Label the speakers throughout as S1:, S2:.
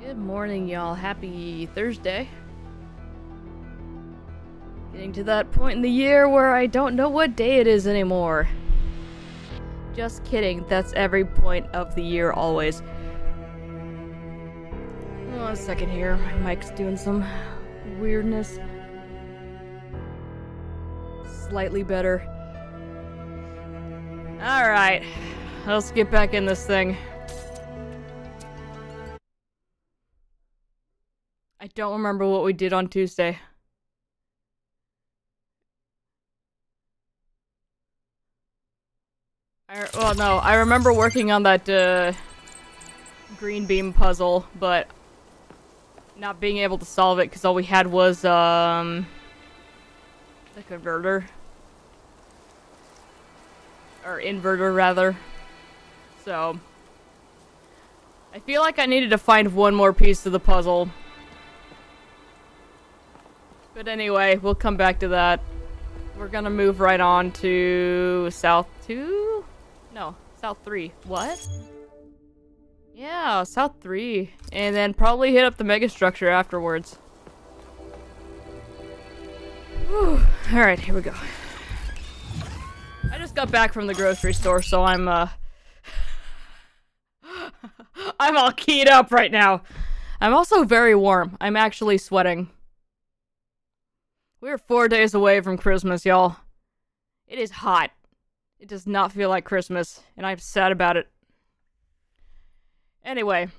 S1: Good morning, y'all. Happy Thursday. Getting to that point in the year where I don't know what day it is anymore. Just kidding. That's every point of the year, always. One second here. My mic's doing some weirdness. Slightly better. Alright. Let's get back in this thing. I don't remember what we did on Tuesday. Well, no, I remember working on that, green beam puzzle, but not being able to solve it because all we had was, the converter. Or inverter, rather. So, I feel like I needed to find one more piece of the puzzle. But anyway, we'll come back to that. We're gonna move right on to South 2? No, South 3. What? Yeah, South 3. And then probably hit up the megastructure afterwards. Whew. Alright, here we go. I just got back from the grocery store, so I'm I'm all keyed up right now. I'm also very warm. I'm actually sweating. We're 4 days away from Christmas, y'all. It is hot. It does not feel like Christmas, and I'm sad about it. Anyway,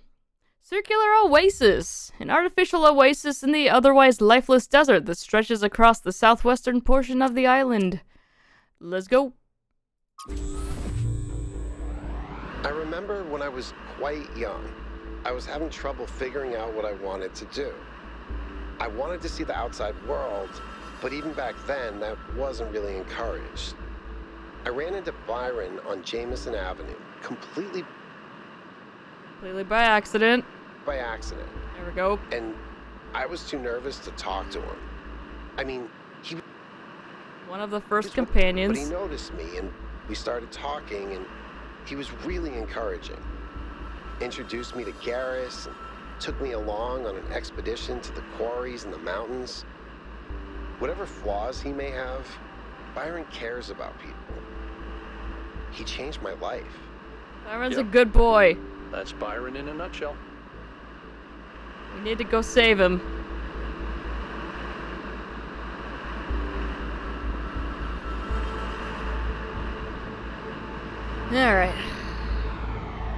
S1: Circular Oasis, an artificial oasis in the otherwise lifeless desert that stretches across the southwestern portion of the island. Let's go.
S2: I remember when I was quite young, I was having trouble figuring out what I wanted to do. I wanted to see the outside world, but even back then, that wasn't really encouraged. I ran into Byron on Jameson Avenue, completely
S1: by accident.
S2: By accident.
S1: There we go.
S2: And I was too nervous to talk to him. I mean, he...
S1: One of the first companions.
S2: But he noticed me, and we started talking, and he was really encouraging. Introduced me to Garrus, and took me along on an expedition to the quarries in the mountains. Whatever flaws he may have, Byron cares about people. He changed my life.
S1: Byron's a good boy.
S3: That's Byron in a nutshell.
S1: We need to go save him. Alright.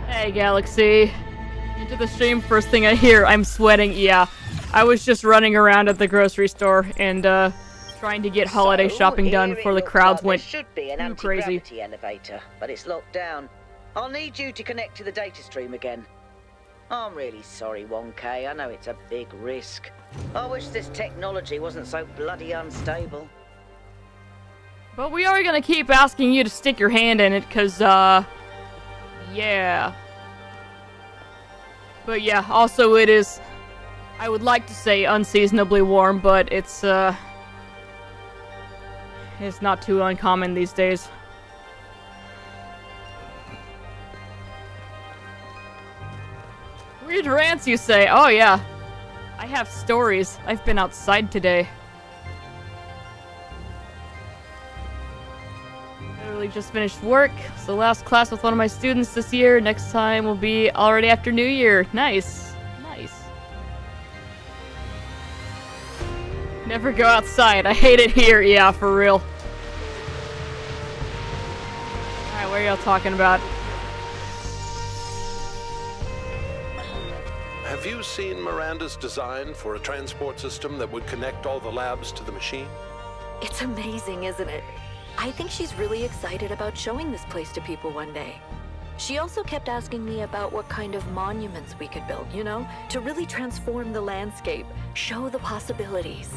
S1: Hey, Galaxy. Into the stream, first thing I hear, I'm sweating. Yeah, I was just running around at the grocery store and trying to get holiday shopping done before the crowds went
S4: should be an anti-gravity elevator, but it's locked down. I'll need you to connect to the data stream again. I'm really sorry, 1K. I know it's a big risk. I wish this technology wasn't so bloody unstable.
S1: But we are gonna keep asking you to stick your hand in it, cause yeah. But yeah, also it is, I would like to say unseasonably warm, but it's not too uncommon these days. Weird rants, you say? Oh yeah. I have stories. I've been outside today. Literally just finished work. So last class with one of my students this year. Next time will be already after New Year. Nice. Nice. Never go outside. I hate it here. Yeah, for real. Alright, what are y'all talking about?
S5: Have you seen Miranda's design for a transport system that would connect all the labs to the machine?
S6: It's amazing, isn't it? I think she's really excited about showing this place to people one day. She also kept asking me about what kind of monuments we could build, you know? To really transform the landscape, show the possibilities.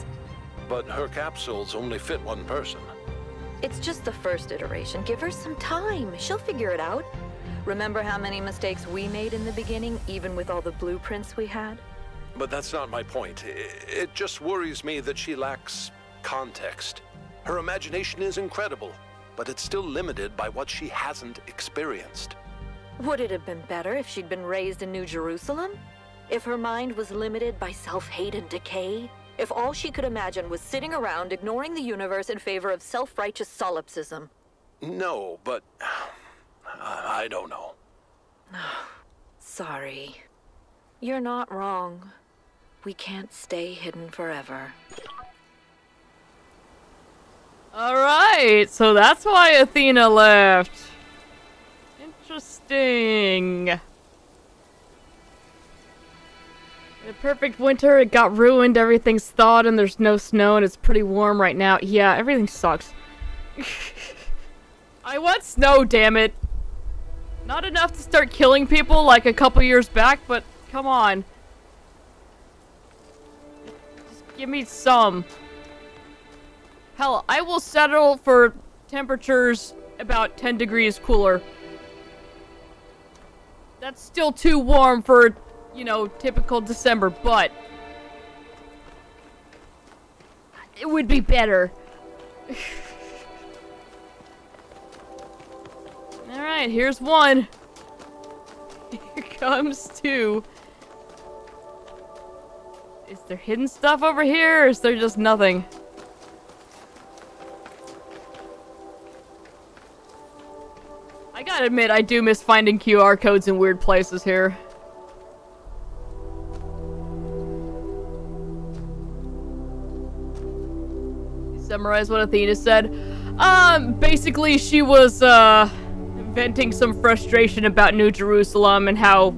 S5: But her capsules only fit one person.
S6: It's just the first iteration. Give her some time. She'll figure it out. Remember how many mistakes we made in the beginning, even with all the blueprints we had?
S5: But that's not my point. It just worries me that she lacks context. Her imagination is incredible, but it's still limited by what she hasn't experienced.
S6: Would it have been better if she'd been raised in New Jerusalem? If her mind was limited by self-hate and decay, if all she could imagine was sitting around ignoring the universe in favor of self-righteous solipsism.
S5: No, but I don't know.
S6: Sorry. You're not wrong. We can't stay hidden forever.
S1: Alright, so that's why Athena left. Interesting. The perfect winter, it got ruined, everything's thawed and there's no snow and it's pretty warm right now. Yeah, everything sucks. I want snow, damn it. Not enough to start killing people like a couple years back, but come on. Just give me some. Hell, I will settle for temperatures about 10 degrees cooler. That's still too warm for, you know, typical December, but it would be better. Alright, here's one. Here comes two. Is there hidden stuff over here, or is there just nothing? I gotta admit, I do miss finding QR codes in weird places here. Summarize what Athena said. Basically she was, venting some frustration about New Jerusalem and how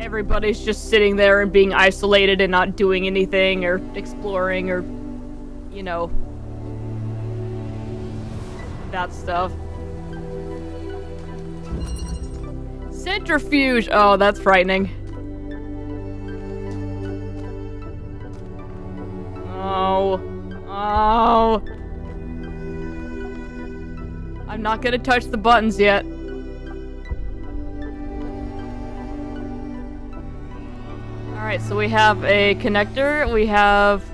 S1: everybody's just sitting there and being isolated and not doing anything or exploring or, you know, that stuff. Centrifuge! Oh, that's frightening. Oh. Oh. I'm not gonna touch the buttons yet. Alright, so we have a connector, we have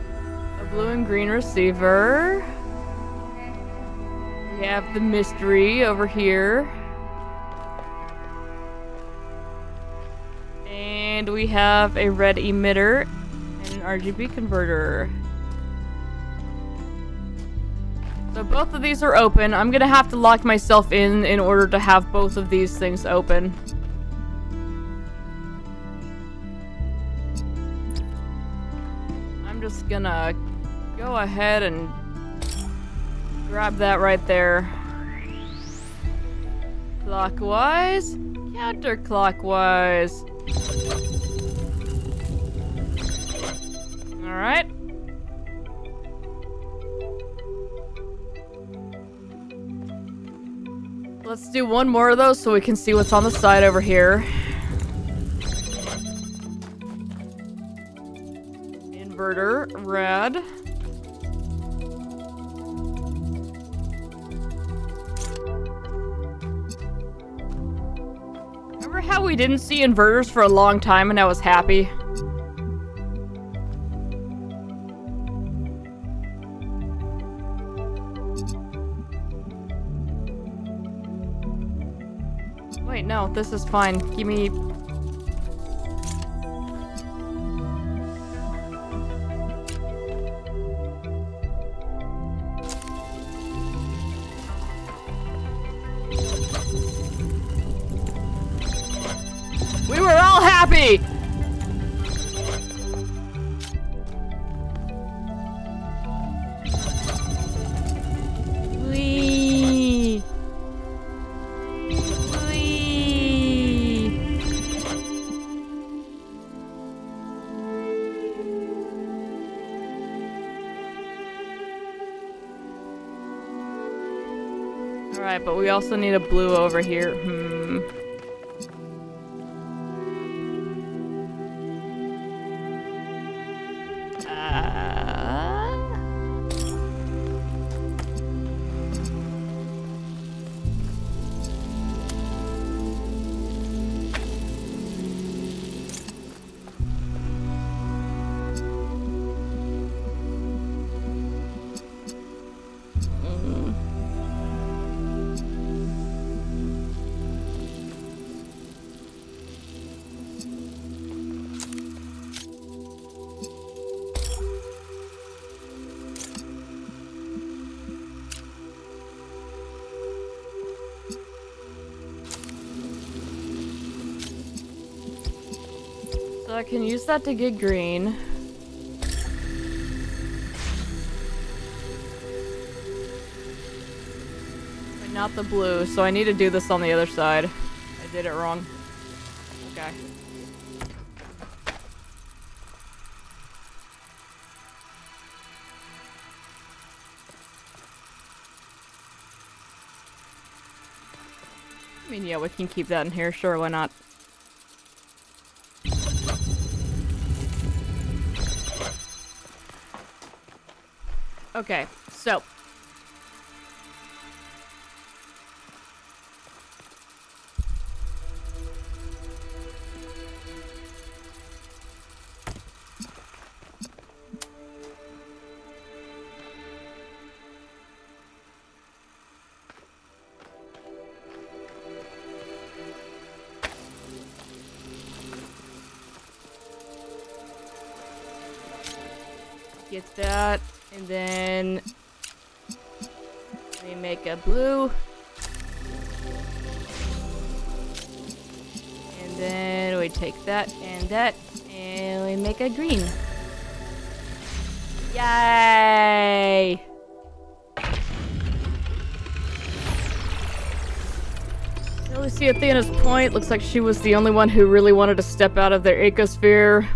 S1: a blue and green receiver. We have the mystery over here. And we have a red emitter and an RGB converter. So both of these are open. I'm gonna have to lock myself in order to have both of these things open. I'm just gonna go ahead and grab that right there. Clockwise, counterclockwise. Alright. Let's do one more of those so we can see what's on the side over here. Inverter, red. Remember how we didn't see inverters for a long time and I was happy? Wait, no, this is fine. Give me... We were all happy! Whee! Alright, but we also need a blue over here. I can use that to get green. But not the blue, so I need to do this on the other side. I did it wrong. Okay. I mean, yeah, we can keep that in here. Sure, why not? Okay, so. Get that, and then we make a blue, and then we take that, and we make a green. Yay! Really see Athena's point. Looks like she was the only one who really wanted to step out of their ecosphere.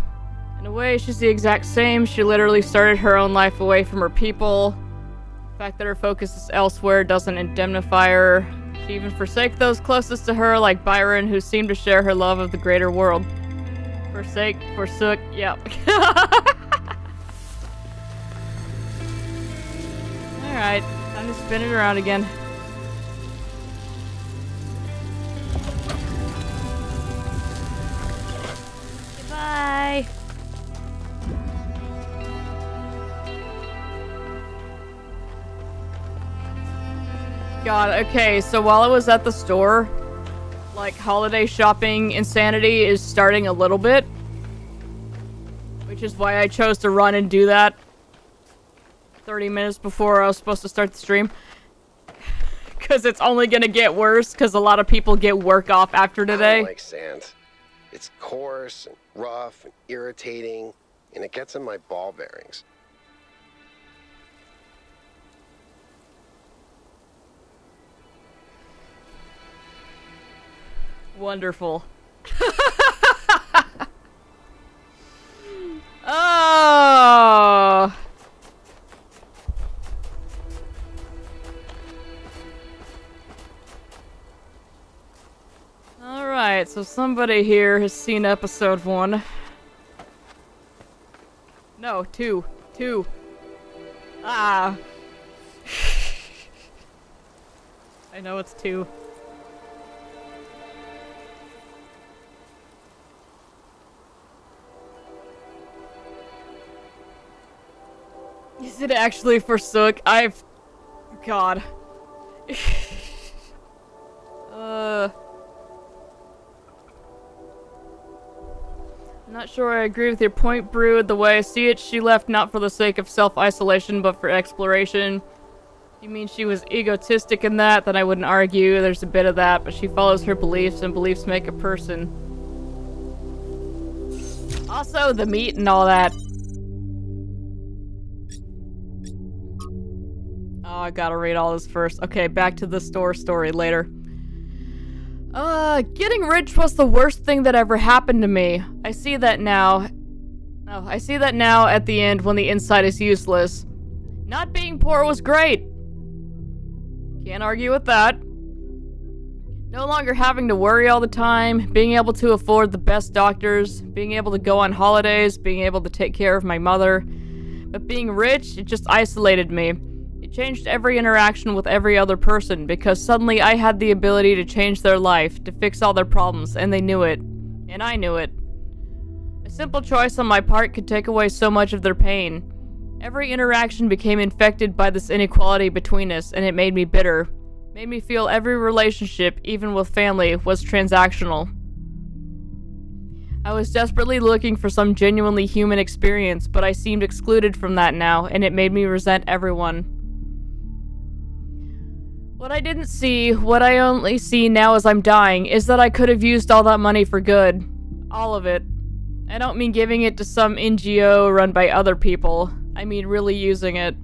S1: In a way, she's the exact same. She literally started her own life away from her people. The fact that her focus is elsewhere doesn't indemnify her. She even forsake those closest to her, like Byron, who seem to share her love of the greater world. Forsook, yep. Alright, time to spin it around again. Goodbye! God, okay, so while I was at the store, like, holiday shopping insanity is starting a little bit. Which is why I chose to run and do that 30 minutes before I was supposed to start the stream. Because it's only gonna get worse, because a lot of people get work off after today.
S2: I don't like sand. It's coarse and rough and irritating, and it gets in my ball bearings.
S1: Wonderful. Oh. Alright, so somebody here has seen episode 1. No, 2. 2. Ah. I know it's 2. Is it actually forsook? God. I'm not sure I agree with your point, Brood. The way I see it, she left not for the sake of self-isolation, but for exploration. You mean she was egotistic in that? Then I wouldn't argue. There's a bit of that, but she follows her beliefs, and beliefs make a person. Also, the meat and all that. Oh, I gotta read all this first. Okay, back to the store story later. Getting rich was the worst thing that ever happened to me. I see that now. Oh, I see that now at the end when the inside is useless. Not being poor was great. Can't argue with that. No longer having to worry all the time, being able to afford the best doctors, being able to go on holidays, being able to take care of my mother. But being rich, it just isolated me. It changed every interaction with every other person because suddenly I had the ability to change their life, to fix all their problems, and they knew it. And I knew it. A simple choice on my part could take away so much of their pain. Every interaction became infected by this inequality between us, and it made me bitter. Made me feel every relationship, even with family, was transactional. I was desperately looking for some genuinely human experience, but I seemed excluded from that now, and it made me resent everyone. What I didn't see, what I only see now as I'm dying, is that I could have used all that money for good. All of it. I don't mean giving it to some NGO run by other people. I mean really using it.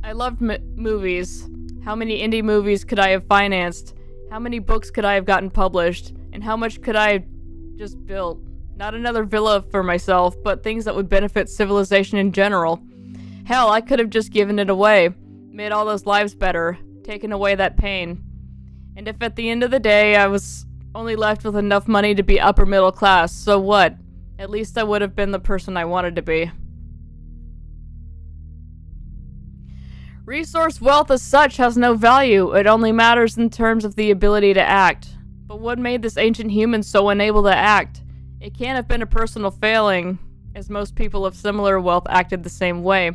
S1: I loved movies. How many indie movies could I have financed? How many books could I have gotten published? And how much could I have just built? Not another villa for myself, but things that would benefit civilization in general. Hell, I could have just given it away. Made all those lives better. Taken away that pain. And if at the end of the day I was only left with enough money to be upper middle class, so what? At least I would have been the person I wanted to be. Resource wealth as such has no value. It only matters in terms of the ability to act. But what made this ancient human so unable to act? It can't have been a personal failing, as most people of similar wealth acted the same way.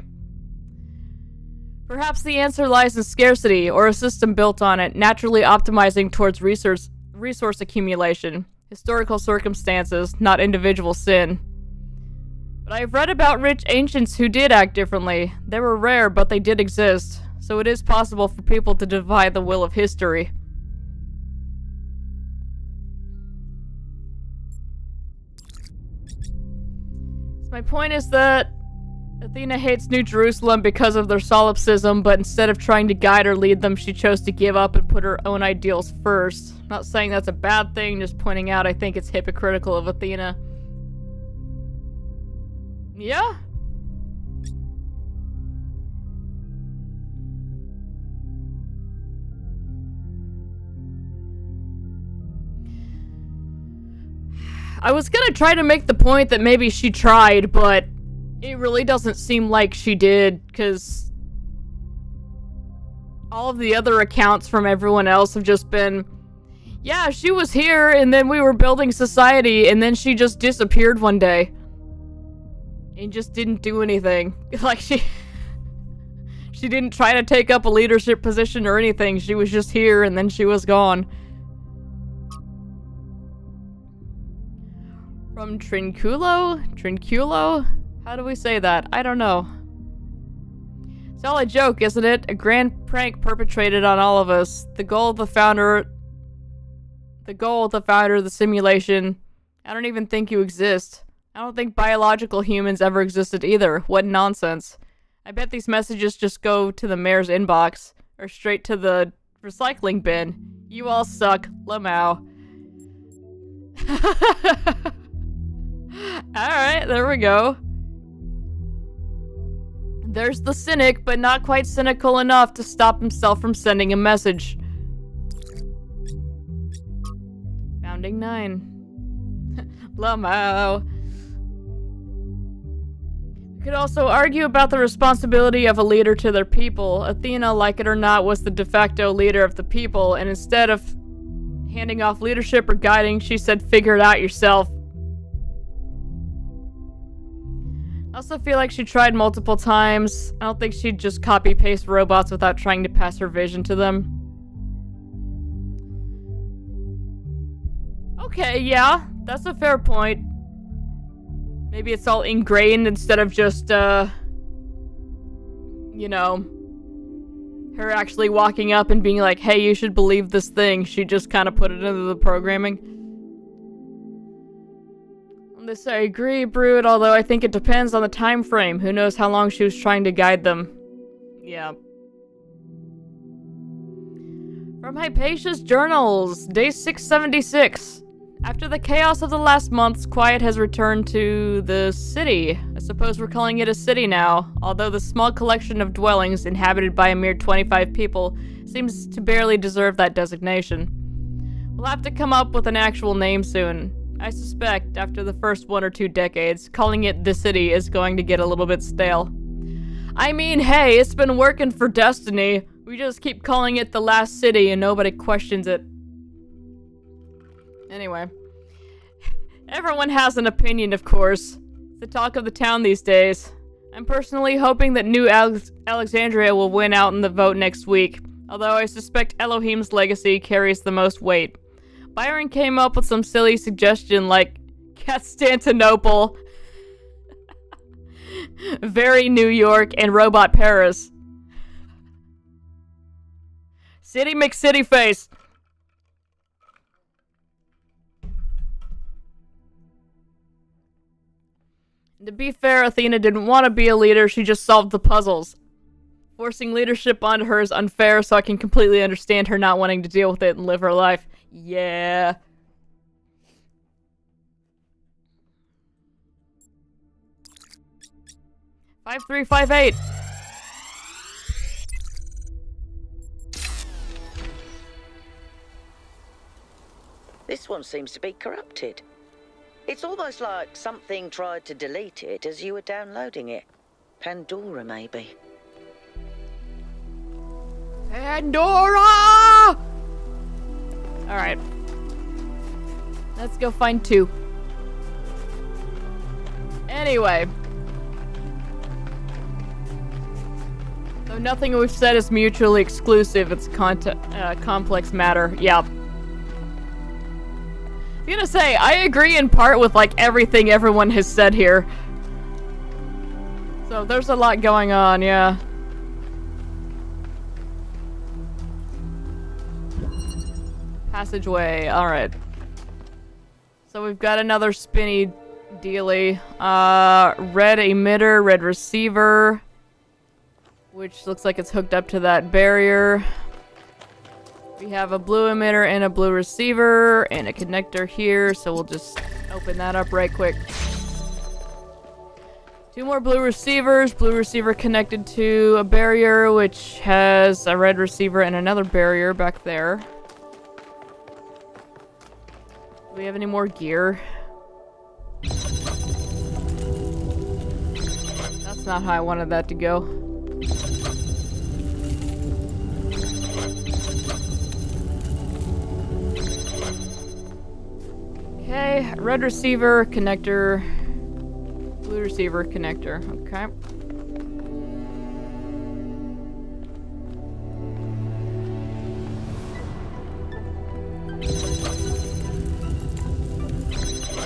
S1: Perhaps the answer lies in scarcity, or a system built on it, naturally optimizing towards resource accumulation. Historical circumstances, not individual sin. But I've read about rich ancients who did act differently. They were rare, but they did exist. So it is possible for people to defy the will of history. So my point is that Athena hates New Jerusalem because of their solipsism, but instead of trying to guide or lead them, she chose to give up and put her own ideals first. Not saying that's a bad thing, just pointing out I think it's hypocritical of Athena. Yeah? I was gonna try to make the point that maybe she tried, but it really doesn't seem like she did, because all of the other accounts from everyone else have just been, yeah, she was here, and then we were building society, and then she just disappeared one day. And just didn't do anything. Like, she didn't try to take up a leadership position or anything. She was just here, and then she was gone. From Trinculo? Trinculo? How do we say that? I don't know. It's all a joke, isn't it? A grand prank perpetrated on all of us. The goal of the founder of the simulation. I don't even think you exist. I don't think biological humans ever existed either. What nonsense. I bet these messages just go to the mayor's inbox. Or straight to the recycling bin. You all suck. Lamau. Alright, there we go. There's the cynic, but not quite cynical enough to stop himself from sending a message. Founding 9. Lamau. We could also argue about the responsibility of a leader to their people. Athena, like it or not, was the de facto leader of the people, and instead of handing off leadership or guiding, she said, figure it out yourself. I also feel like she tried multiple times. I don't think she'd just copy-paste robots without trying to pass her vision to them. Okay, yeah, that's a fair point. Maybe it's all ingrained instead of just, you know, her actually walking up and being like, hey, you should believe this thing. She just kind of put it into the programming. On this I agree, Brood, although I think it depends on the time frame. Who knows how long she was trying to guide them. Yeah. From Hypatia's journals, day 676. After the chaos of the last months, quiet has returned to the city. I suppose we're calling it a city now, although the small collection of dwellings inhabited by a mere 25 people seems to barely deserve that designation. We'll have to come up with an actual name soon. I suspect, after the first 1 or 2 decades, calling it the city is going to get a little bit stale. I mean, hey, it's been working for Destiny. We just keep calling it the last city and nobody questions it. Anyway. Everyone has an opinion, of course. It's the talk of the town these days. I'm personally hoping that New Alexandria will win out in the vote next week, although I suspect Elohim's legacy carries the most weight. Byron came up with some silly suggestion like Constantinople, Very New York, and Robot Paris. City McCity face. To be fair, Athena didn't want to be a leader, she just solved the puzzles. Forcing leadership onto her is unfair, so I can completely understand her not wanting to deal with it and live her life. Yeah. Five, 3, 5, 8.
S4: This one seems to be corrupted. It's almost like something tried to delete it as you were downloading it. Pandora, maybe.
S1: Pandora! Alright. Let's go find 2. Anyway. Though nothing we've said is mutually exclusive, it's complex matter. Yeah. I'm gonna say, I agree in part with, like, everything everyone has said here. So, there's a lot going on, yeah. Passageway, alright. So, we've got another spinny dealy. Red emitter, red receiver. Which looks like it's hooked up to that barrier. We have a blue emitter and a blue receiver and a connector here, so we'll just open that up right quick. 2 more blue receivers. Blue receiver connected to a barrier, which has a red receiver and another barrier back there. Do we have any more gear? That's not how I wanted that to go. Okay, red receiver, connector, blue receiver, connector, okay.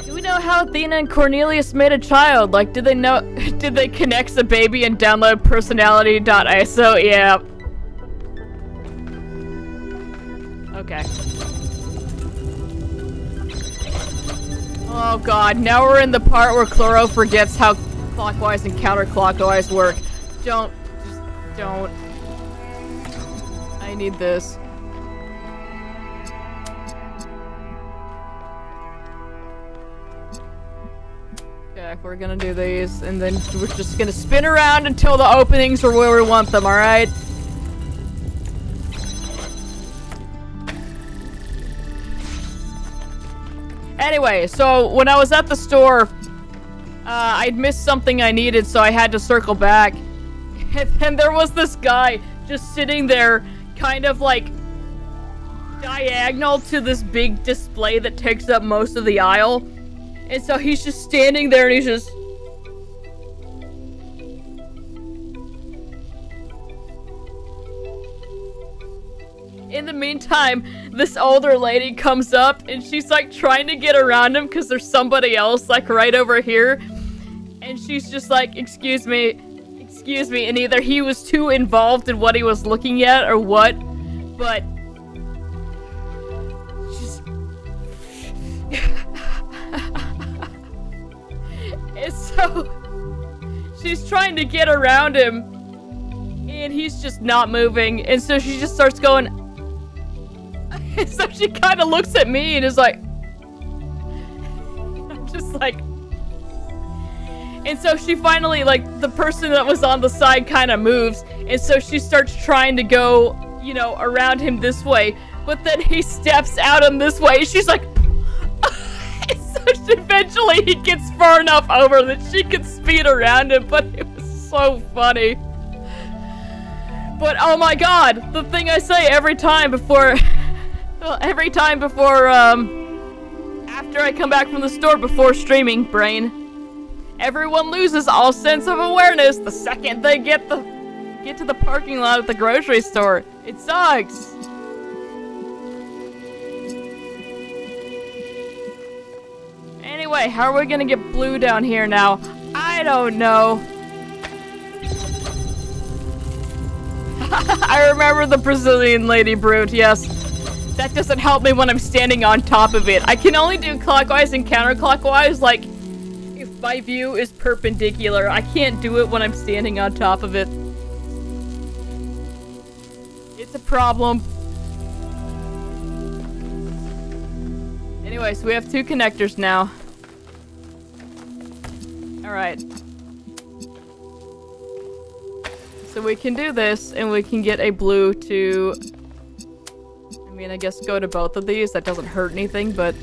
S1: Do we know how Athena and Cornelius made a child? Like, did they connect the baby and download personality.iso? Yeah. Okay. Oh god, now we're in the part where Chloro forgets how clockwise and counterclockwise work. Just don't. I need this. Okay, we're gonna do these, and then we're just gonna spin around until the openings are where we want them, alright? Anyway, so when I was at the store, I'd missed something I needed, so I had to circle back. And then there was this guy just sitting there, kind of like diagonal to this big display that takes up most of the aisle. And so he's just standing there and he's just... In the meantime, this older lady comes up and she's like trying to get around him because there's somebody else like right over here. And she's just like, excuse me, and either he was too involved in what he was looking at or what, but... She's... And so... She's trying to get around him and he's just not moving, and so she just starts going... And so she kind of looks at me and is like... I'm just like... And so she finally, like, the person that was on the side kind of moves, and so she starts trying to go, you know, around him this way, but then he steps out in this way, and she's like... And so eventually he gets far enough over that she can speed around him, but it was so funny. But oh my god, the thing I say every time before... after I come back from the store before streaming, brain. Everyone loses all sense of awareness the second they get to the parking lot at the grocery store. It sucks. Anyway, how are we gonna get blue down here now? I don't know. I remember the Brazilian lady brute, yes. That doesn't help me when I'm standing on top of it. I can only do clockwise and counterclockwise, like, if My view is perpendicular. I can't do it when I'm standing on top of it. It's a problem. Anyway, so we have 2 connectors now. Alright. So we can do this, and we can get a blue to... I mean, I guess go to both of these. That doesn't hurt anything, but...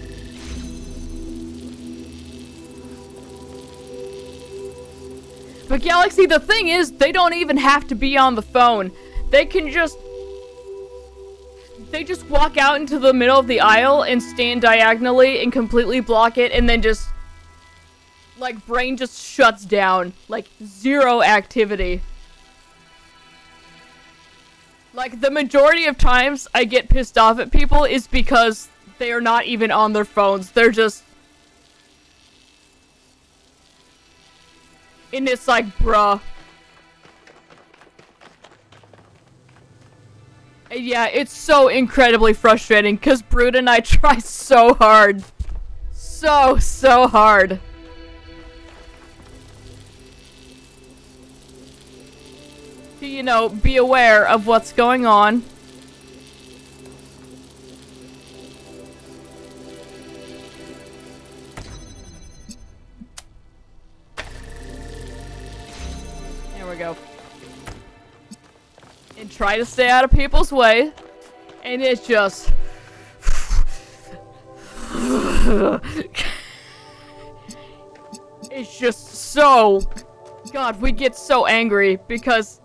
S1: But Galaxy, the thing is, they don't even have to be on the phone. They can just... They just walk out into the middle of the aisle and stand diagonally and completely block it, and then just... Like, brain just shuts down. Like, 0 activity. Like, the majority of times I get pissed off at people is because they are not even on their phones. They're just... And it's like, bruh. And yeah, it's so incredibly frustrating, because Brood and I try so hard. So hard. To, you know, be aware of what's going on. There we go. And try to stay out of people's way. And it's just... It's just so... God, we get so angry because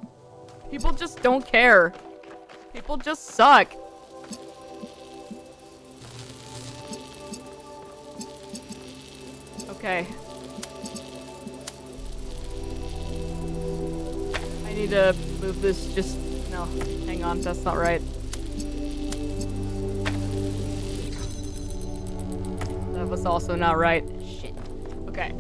S1: people just don't care. People just suck. Okay. I need to move this just... No, hang on, that's not right. That was also not right. Shit. Okay.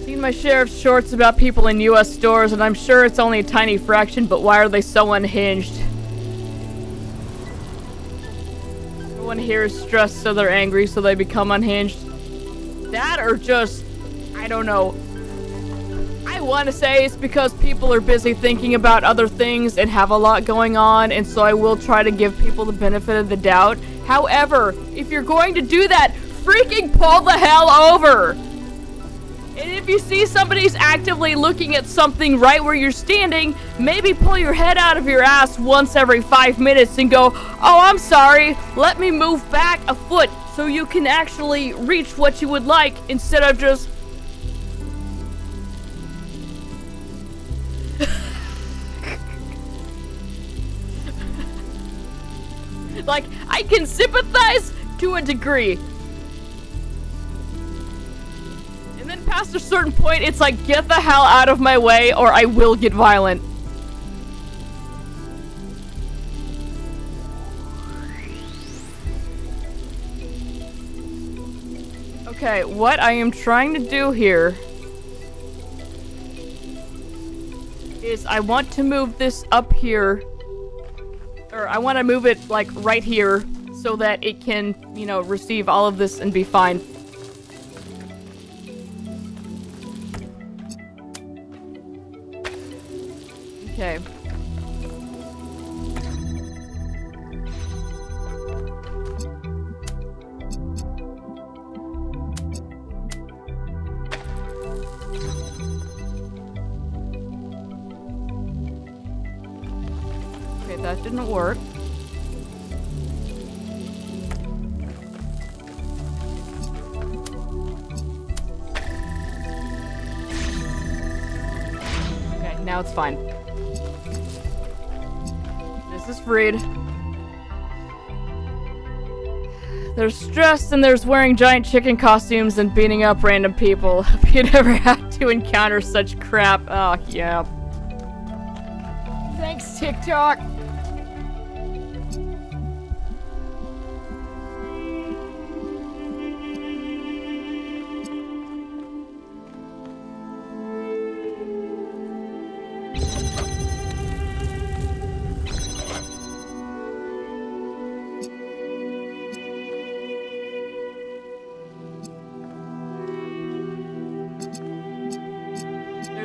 S1: Seen my share of shorts about people in US stores, and I'm sure it's only a tiny fraction, but why are they so unhinged? Everyone here is stressed, so they're angry, so they become unhinged. That or just... I don't know. I want to say it's because people are busy thinking about other things and have a lot going on, and so I will try to give people the benefit of the doubt. However, if you're going to do that, freaking pull the hell over! And if you see somebody's actively looking at something right where you're standing, maybe pull your head out of your ass once every 5 minutes and go, "Oh, I'm sorry, let me move back a foot so you can actually reach what you would like," instead of just... Like, I can sympathize to a degree. And then past a certain point, it's like, get the hell out of my way or I will get violent. Okay, what I am trying to do here is I want to move this up here. Or I want to move it, like, right here so that it can, you know, receive all of this and be fine. Okay. Okay, that didn't work. Okay, now it's fine. This is freed. There's stress and there's wearing giant chicken costumes and beating up random people. If you never had to encounter such crap. Oh, yeah. Thanks, TikTok.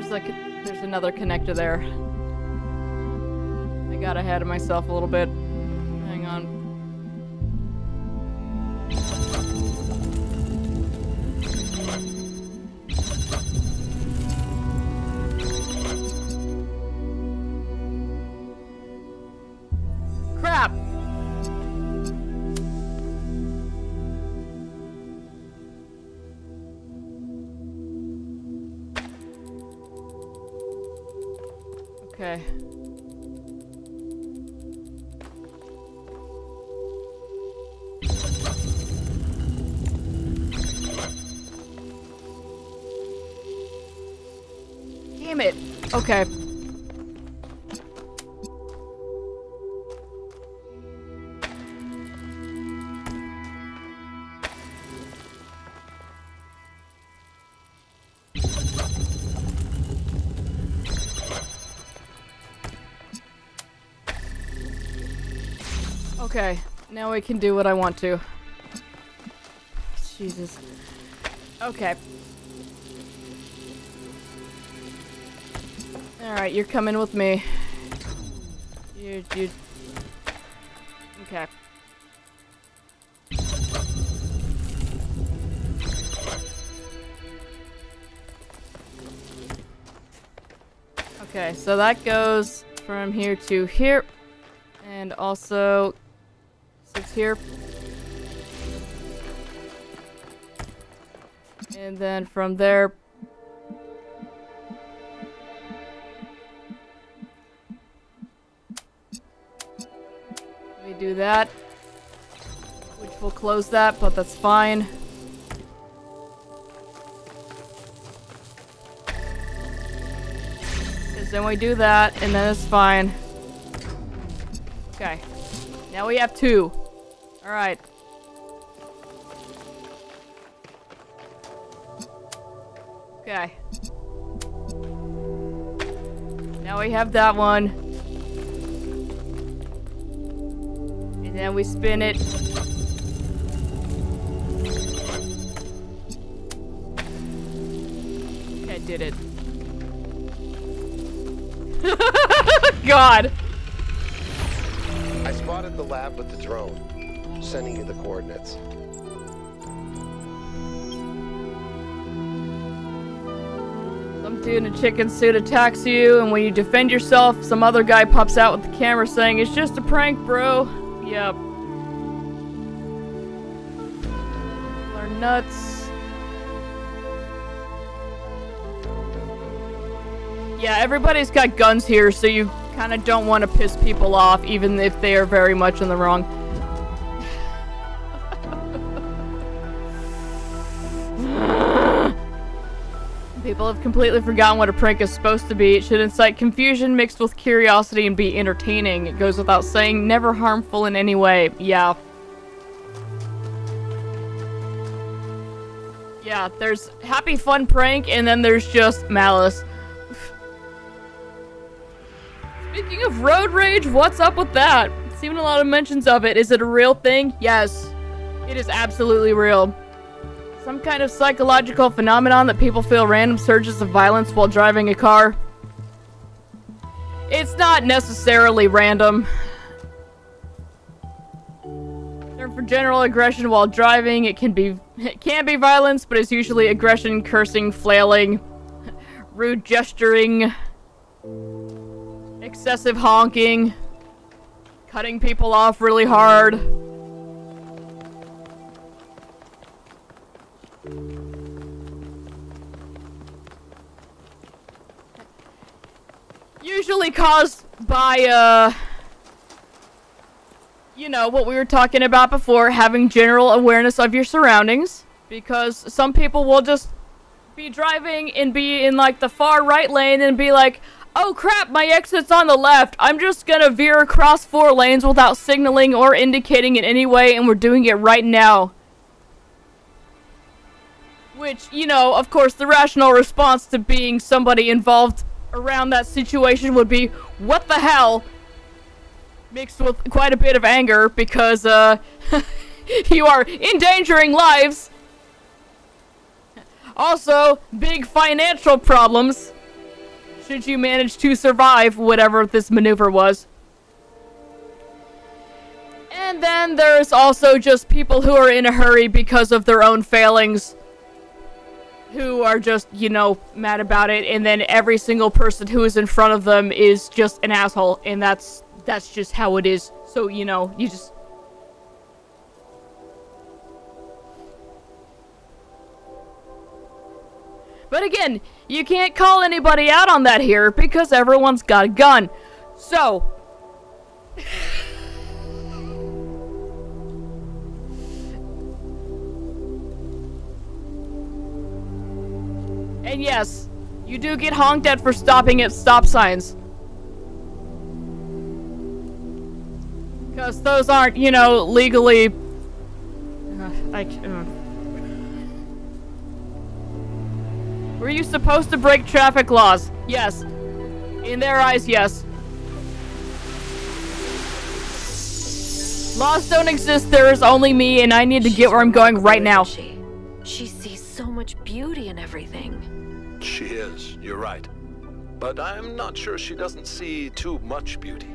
S1: there's another connector there. I got ahead of myself a little bit. Hang on. Crap! Okay. Damn it. Okay. Okay, now we can do what I want to. Jesus. Okay. Alright, you're coming with me. You... Okay. Okay, so that goes from here to here. And also sits here. And then from there... we do that. Which will close that, but that's fine. Because then we do that, and then it's fine. Okay. Now we have two. Alright. Okay. Now we have that one. And then we spin it. Okay, I did it. God!
S2: I spotted the lab with the drone, sending you the coordinates.
S1: Some dude in a chicken suit attacks you, and when you defend yourself, some other guy pops out with the camera saying, "It's just a prank, bro." Yep. People are nuts. Yeah, everybody's got guns here, so you kind of don't want to piss people off, even if they are very much in the wrong. People have completely forgotten what a prank is supposed to be. It should incite confusion mixed with curiosity and be entertaining. It goes without saying, never harmful in any way. Yeah. Yeah, there's happy fun prank, and then there's just malice. Speaking of road rage, what's up with that? Seen a lot of mentions of it. Is it a real thing? Yes. It is absolutely real. Some kind of psychological phenomenon that people feel random surges of violence while driving a car. It's not necessarily random. Term for general aggression while driving. It can be violence, but it's usually aggression, cursing, flailing, rude gesturing, excessive honking, cutting people off really hard. Usually caused by, you know, what we were talking about before, having general awareness of your surroundings. Because some people will just be driving and be in, like, the far right lane and be like, "Oh crap, my exit's on the left. I'm just gonna veer across 4 lanes without signaling or indicating in any way, and we're doing it right now." Which, you know, of course, the rational response to being somebody involved around that situation would be, "What the hell?" Mixed with quite a bit of anger, because, you are endangering lives. Also, big financial problems. should you manage to survive whatever this maneuver was. And then there's also just people who are in a hurry because of their own failings, who are just, you know, mad about it, and then every single person who is in front of them is just an asshole, and that's just how it is. So, you know, you just... But again, you can't call anybody out on that here, because everyone's got a gun. So... And yes, you do get honked at for stopping at stop signs. Because those aren't, you know, legally... Were you supposed to break traffic laws? Yes. In their eyes, yes. Laws don't exist, there is only me, and I need to get where I'm going right now.
S6: She sees so much beauty in everything.
S5: She is, you're right. But I'm not sure she doesn't see too much beauty.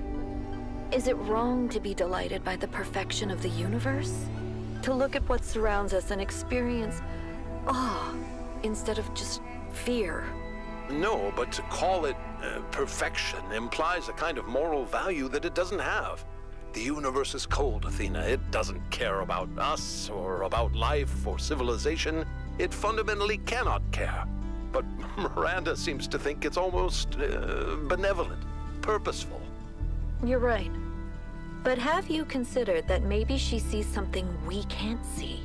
S6: Is it wrong to be delighted by the perfection of the universe? To look at what surrounds us and experience awe instead of just fear?
S5: No, but to call it perfection implies a kind of moral value that it doesn't have. The universe is cold, Athena. It doesn't care about us, or about life, or civilization. It fundamentally cannot care. But Miranda seems to think it's almost benevolent, purposeful.
S6: You're right. But have you considered that maybe she sees something we can't see?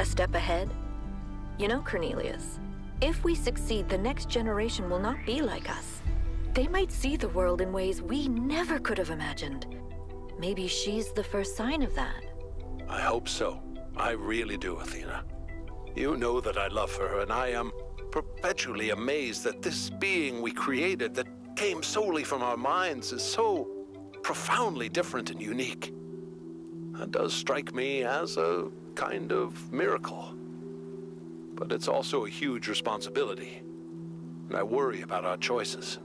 S6: A step ahead? You know, Cornelius, if we succeed, the next generation will not be like us. They might see the world in ways we never could have imagined. Maybe she's the first sign of that.
S5: I hope so. I really do, Athena. You know that I love her, and I am perpetually amazed that this being we created that came solely from our minds is so profoundly different and unique. That does strike me as a kind of miracle. But it's also a huge responsibility, and I worry about our choices.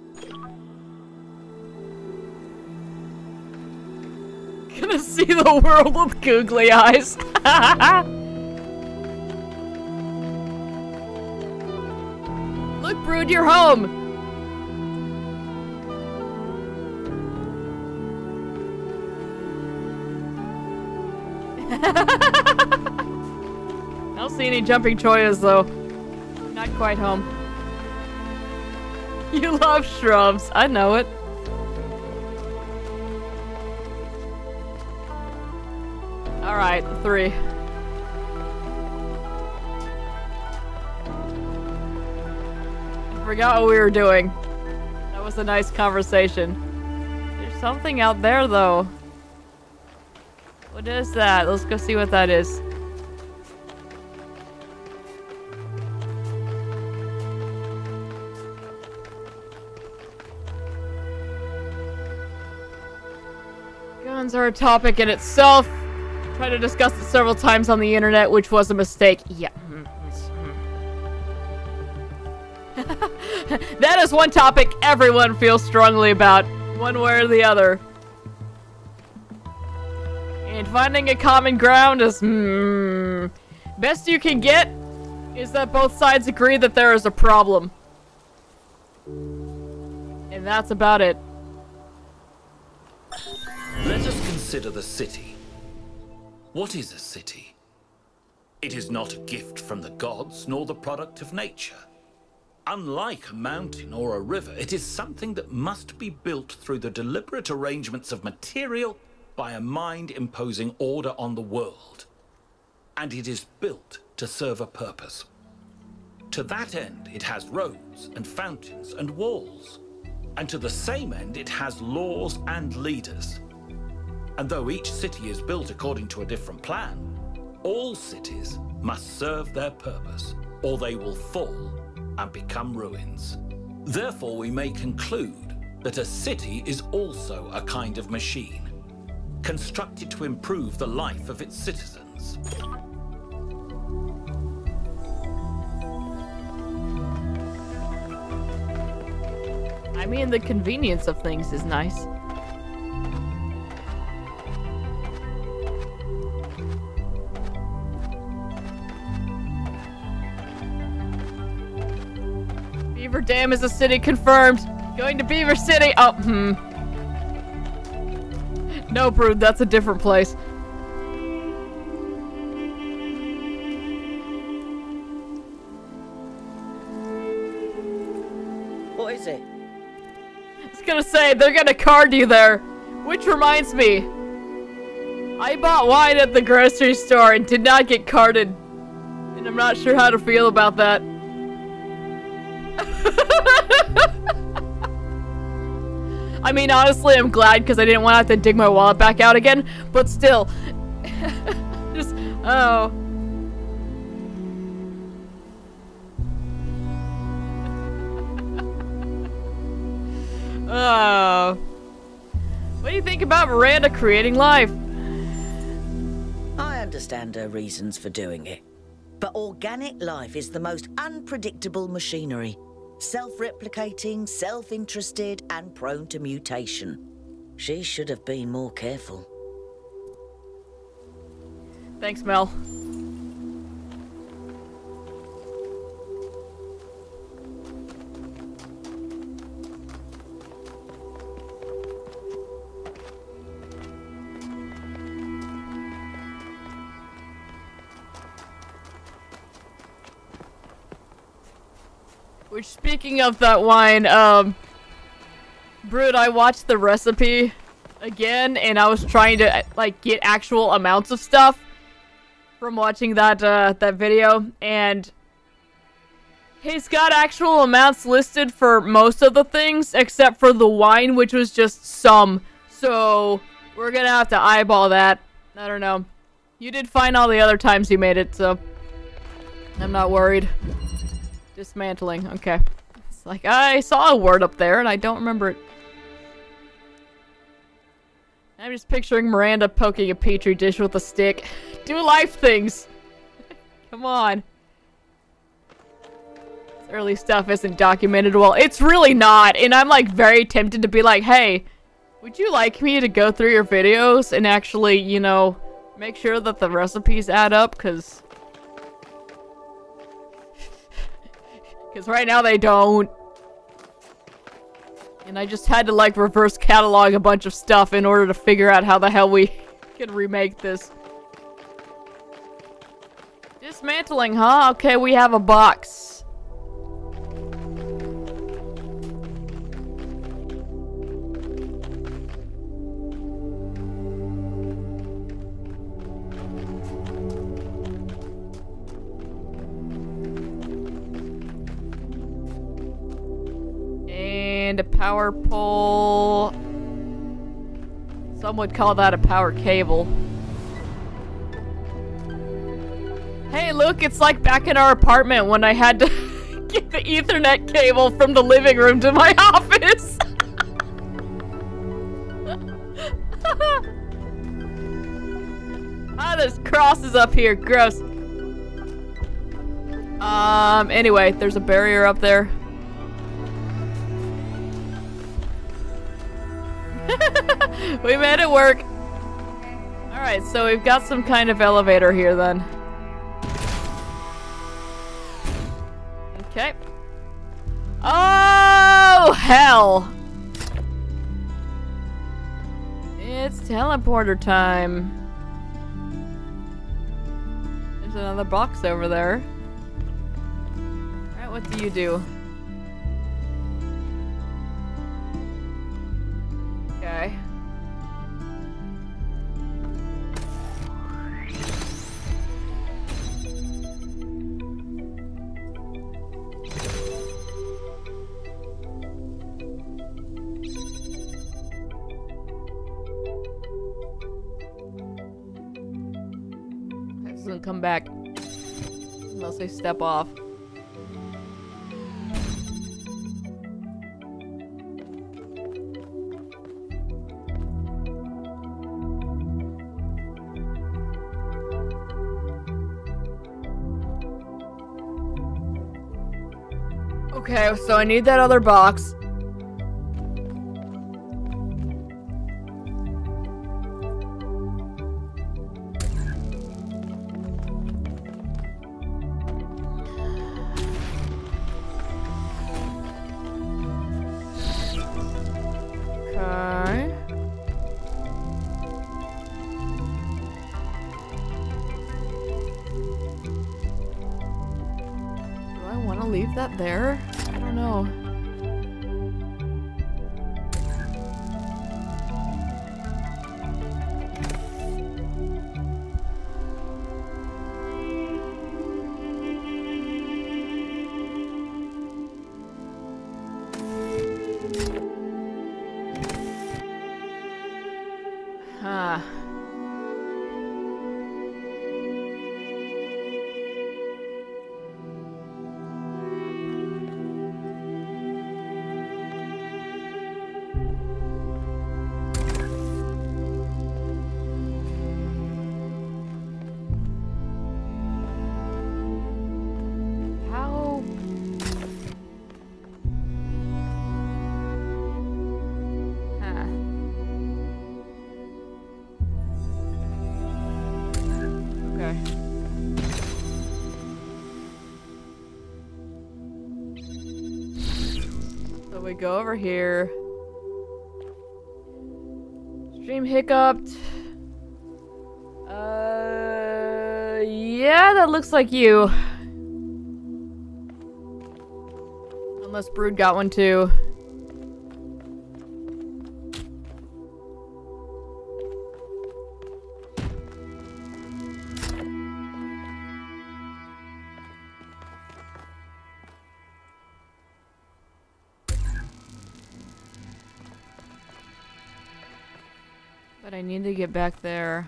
S1: Gonna see the world with googly eyes. Look, Brood, you're home! I don't see any jumping choias, though. Not quite home. You love shrubs. I know it. Alright, 3. I forgot what we were doing. That was a nice conversation. There's something out there, though. What is that? Let's go see what that is. Guns are a topic in itself. Tried to discuss it several times on the internet, which was a mistake. Yeah. That is one topic everyone feels strongly about, one way or the other. And finding a common ground is, best you can get is that both sides agree that there is a problem. And that's about it.
S7: Let us consider the city. What is a city? It is not a gift from the gods, nor the product of nature. Unlike a mountain or a river, it is something that must be built through the deliberate arrangements of material by a mind imposing order on the world. And it is built to serve a purpose. To that end, it has roads and fountains and walls. And to the same end, it has laws and leaders. And though each city is built according to a different plan, all cities must serve their purpose, or they will fall and become ruins. Therefore, we may conclude that a city is also a kind of machine, constructed to improve the life of its citizens.
S1: I mean, the convenience of things is nice. Beaver Dam is a city confirmed. Going to Beaver City. Oh, No, Brood, that's a different place.
S4: What is it?
S1: I was gonna say, they're gonna card you there. Which reminds me, I bought wine at the grocery store and did not get carded. And I'm not sure how to feel about that. I mean, honestly, I'm glad because I didn't want to have to dig my wallet back out again, but still. Just, oh. Oh. What do you think about Miranda creating life?
S4: I understand her reasons for doing it. But organic life is the most unpredictable machinery. Self-replicating, self-interested, and prone to mutation. She should have been more careful.
S1: Thanks, Mel. Which, speaking of that wine, Brood, I watched the recipe again, and I was trying to, like, get actual amounts of stuff from watching that, that video, and he's got actual amounts listed for most of the things, except for the wine, which was just some, so we're gonna have to eyeball that. I don't know. You did fine all the other times you made it, so I'm not worried. Dismantling, okay. It's like, I saw a word up there and I don't remember it. I'm just picturing Miranda poking a petri dish with a stick. Do life things! Come on. This early stuff isn't documented well. It's really not, and I'm like very tempted to be like, hey, would you like me to go through your videos and actually, you know, make sure that the recipes add up, because right now they don't. And I just had to, like, reverse catalog a bunch of stuff in order to figure out how the hell we can remake this. Dismantling, huh? Okay, we have a box. And a power pole. Some would call that a power cable. Hey, look, it's like back in our apartment when I had to get the Ethernet cable from the living room to my office. Ah, there's crosses up here. Gross. Anyway, there's a barrier up there. We made it work. Alright, so we've got some kind of elevator here then. Okay. Oh, hell! It's teleporter time. There's another box over there. Alright, what do you do? Okay. That doesn't come back unless I step off. Okay, so I need that other box. leave that there? I don't know. Huh. How? Huh. Okay. So we go over here. Stream hiccuped. Yeah, that looks like you. Unless Brood got one too. But I need to get back there.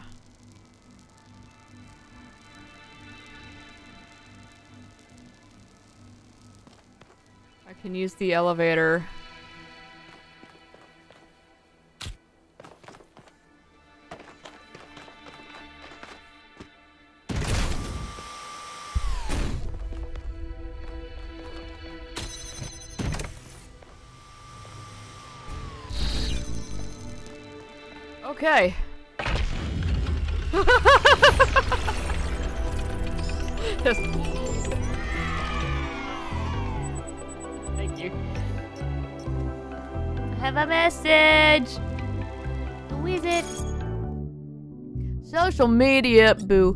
S1: I can use the elevator. Okay. Just... Thank you. I have a message. Who is it? Social media, boo.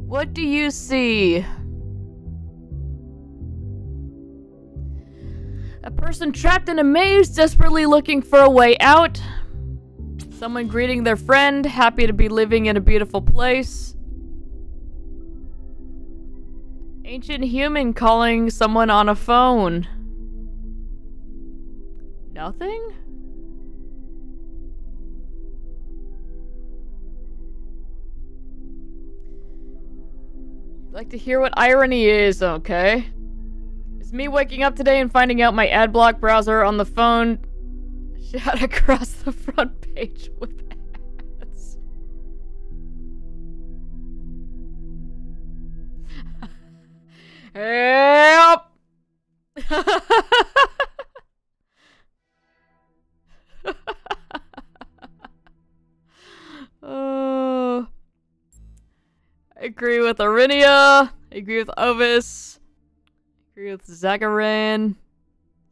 S1: What do you see? A person trapped in a maze, desperately looking for a way out. Someone greeting their friend, happy to be living in a beautiful place. Ancient human calling someone on a phone. Nothing? Like to hear what irony is, okay? It's me waking up today and finding out my adblock browser on the phone shot across the front page with ads. Help! Oh, I agree with Arinia. I agree with Ovis. I agree with Zagaran.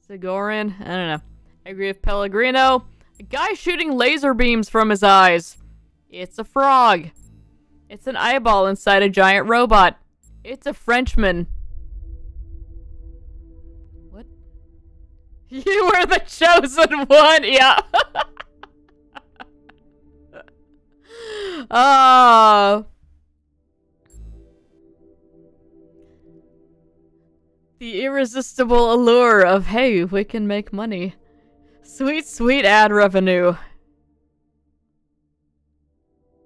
S1: Zagoran. I don't know. I agree with Pellegrino. A guy shooting laser beams from his eyes. It's a frog. It's an eyeball inside a giant robot. It's a Frenchman. What? You were the chosen one, yeah. The irresistible allure of, hey, we can make money. Sweet, sweet ad revenue.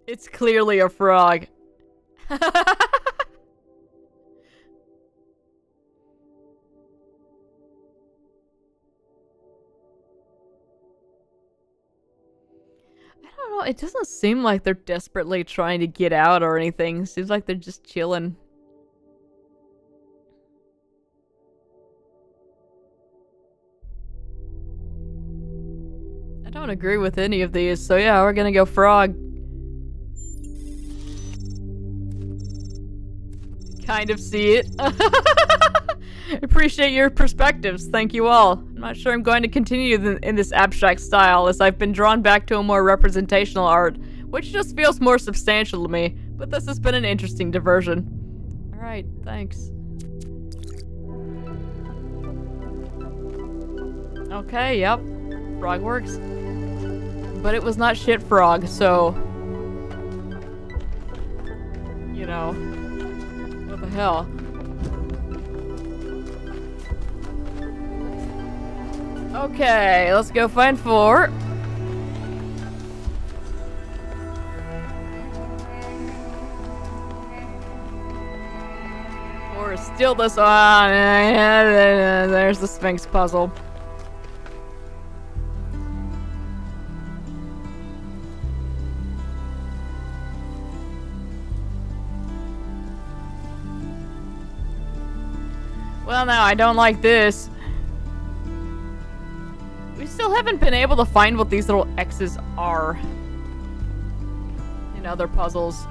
S1: It's clearly a frog. I don't know, it doesn't seem like they're desperately trying to get out or anything. It seems like they're just chilling. I don't agree with any of these, so yeah, we're gonna go frog. Kind of see it. Appreciate your perspectives, thank you all. I'm not sure I'm going to continue in this abstract style, as I've been drawn back to a more representational art, which just feels more substantial to me, but this has been an interesting diversion. Alright, thanks. Okay, yep. Frog works. But it was not shit frog, so... You know... What the hell? Okay, let's go find 4. Or steal this one. There's the Sphinx puzzle. Well, now I don't like this. We still haven't been able to find what these little X's are in other puzzles.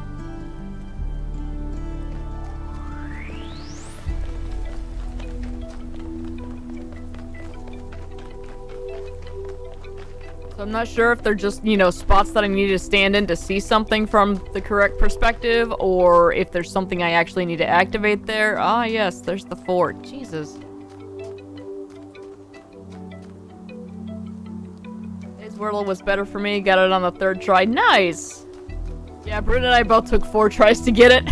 S1: So I'm not sure if they're just, you know, spots that I need to stand in to see something from the correct perspective, or if there's something I actually need to activate there. Ah, yes, there's the fort. Jesus. Today's Wordle was better for me. Got it on the 3rd try. Nice! Yeah, Britt and I both took 4 tries to get it.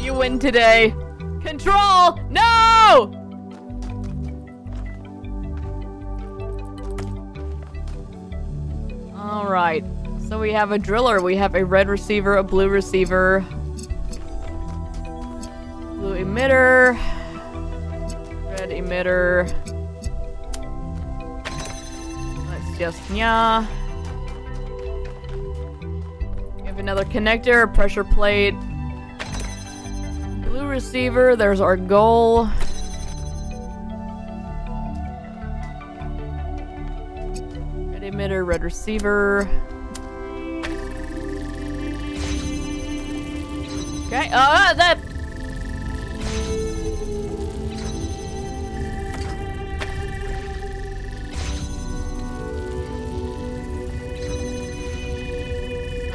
S1: You win today. Control! No! Alright. So we have a driller. We have a red receiver, a blue receiver. Blue emitter. Red emitter. Let's just nya. We have another connector, a pressure plate. Blue receiver, there's our goal. Red emitter, red receiver. Okay, that...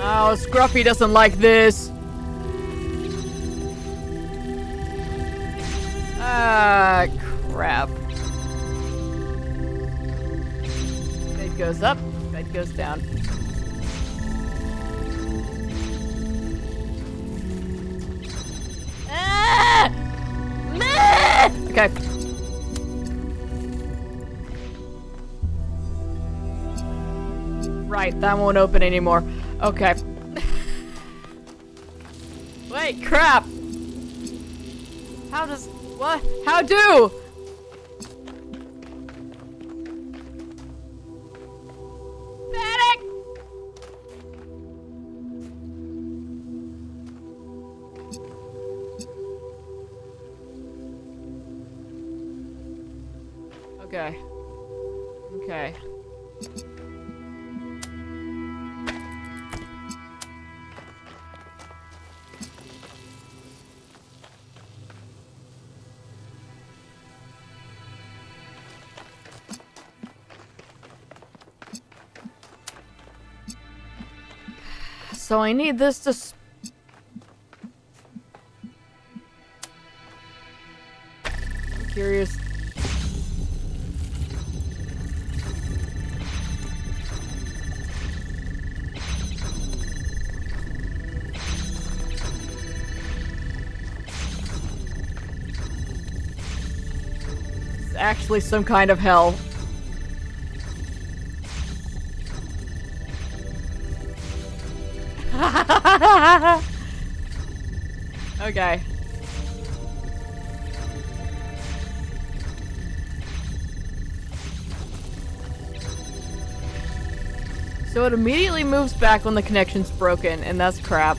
S1: Oh, Scruffy doesn't like this. Ah, crap. Bed goes up, bed goes down. Ah! Meh! Okay. Right, that won't open anymore. Okay. Wait, crap! How does... What? How do? Panic! Okay. Okay. So I need this to... I'm curious. It's actually some kind of hell. Okay. So it immediately moves back when the connection's broken, and that's crap.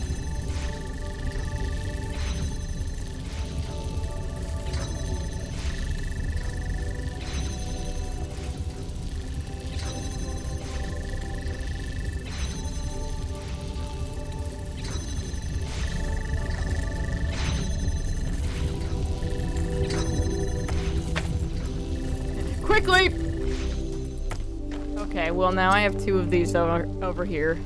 S1: Quickly! Okay, well now I have 2 of these over here.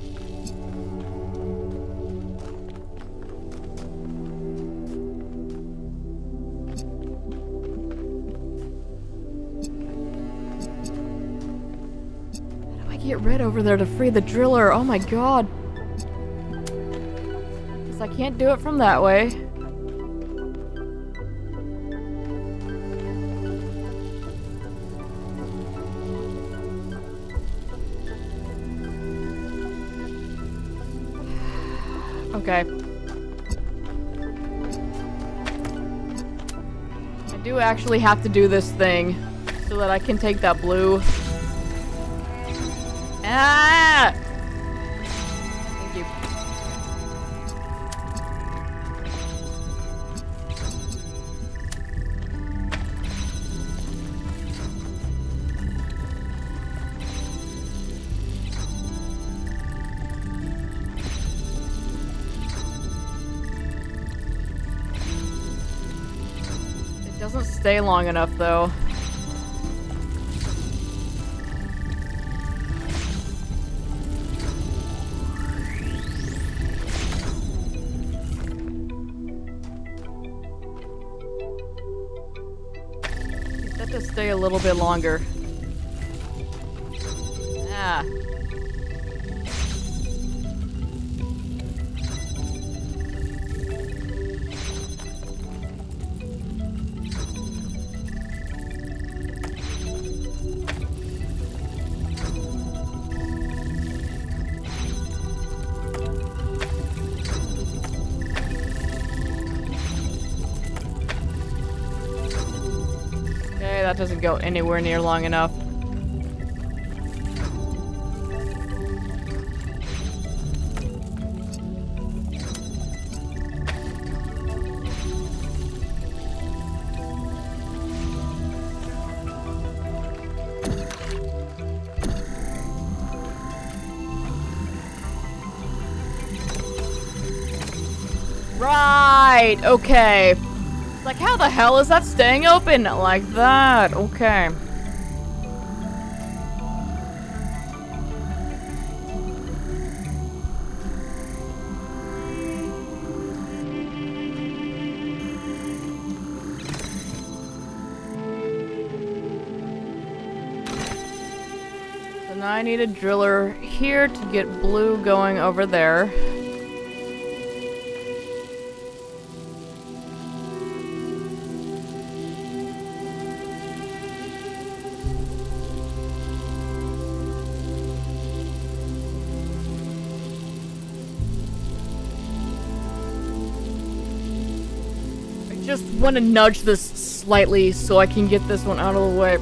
S1: hit red over there to free the driller. Oh my god. Guess I can't do it from that way. Okay. I do actually have to do this thing so that I can take that blue. Ah! Thank you. It doesn't stay long enough, though. To stay a little bit longer. Ah. That doesn't go anywhere near long enough. Right, okay. Like, how the hell is that staying open like that? Okay. So now I need a driller here to get blue going over there. Just want to nudge this slightly so I can get this one out of the way.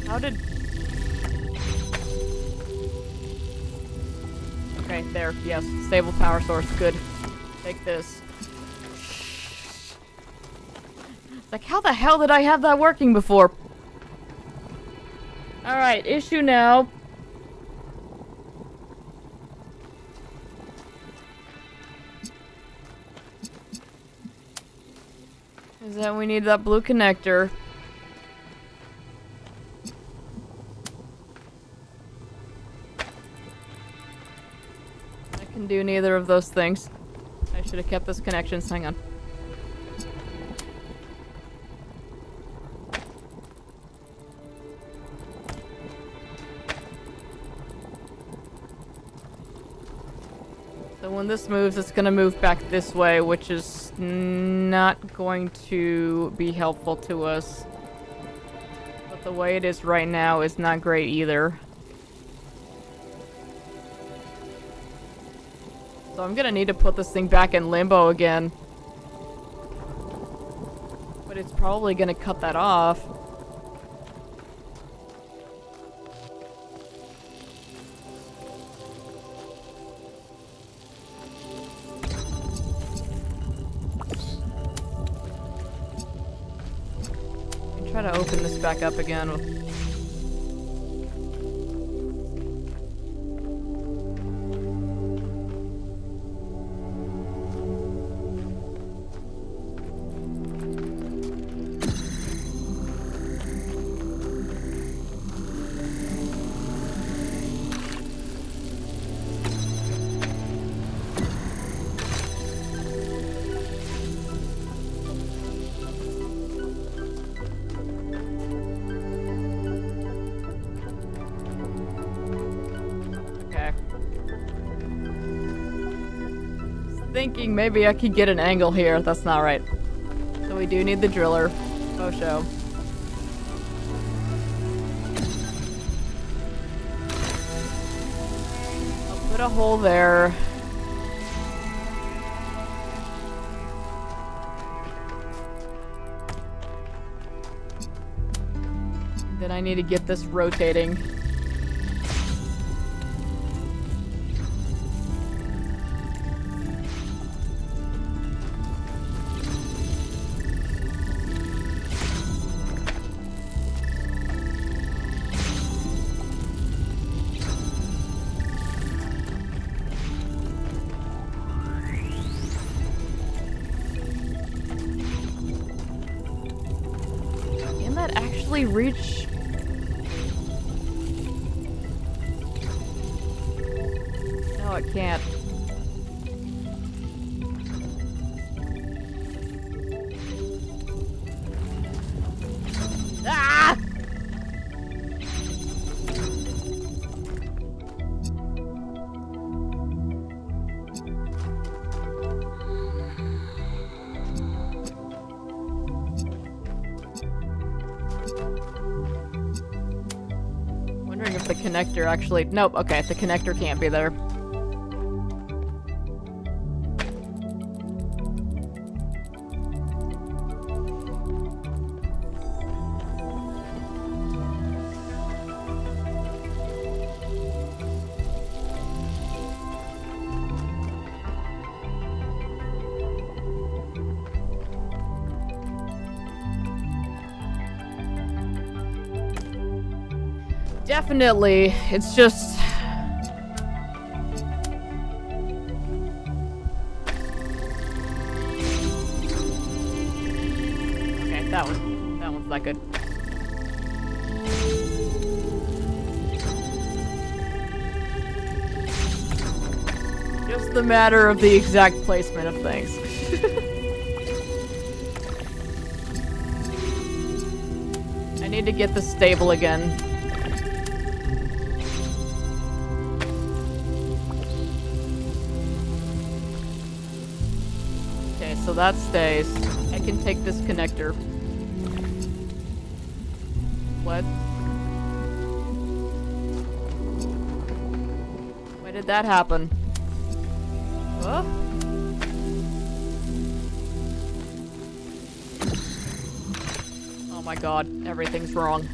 S1: How did... Okay, there. Yes. Stable power source. Good. Take this. Like, how the hell did I have that working before? Alright, issue now. Is that we need that blue connector. Can do neither of those things. I should have kept this connection. Hang on. So when this moves, it's gonna move back this way, which is not going to be helpful to us. But the way it is right now is not great either. So I'm gonna need to put this thing back in limbo again. But it's probably gonna cut that off. I can try to open this back up again. thinking maybe I could get an angle here. That's not right. So we do need the driller. Oh, show. I'll put a hole there. Then I need to get this rotating. Can that actually reach? No, it can't. Ah! Wondering if the connector actually... Nope, okay, the connector can't be there. Definitely, it's just... Okay, that one's not good. Just the matter of the exact placement of things. I need to get this stable again. So that stays. I can take this connector. What? Why did that happen? Huh? Oh my god, everything's wrong.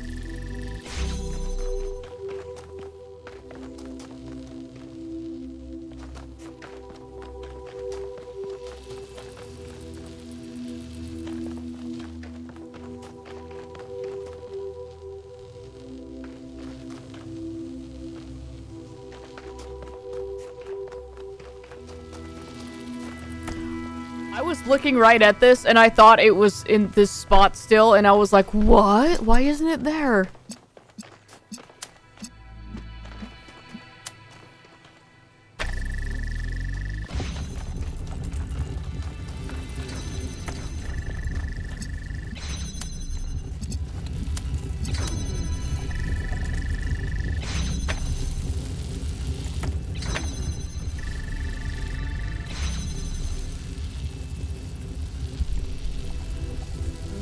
S1: I was looking right at this, and I thought it was in this spot still, and I was like, what? Why isn't it there?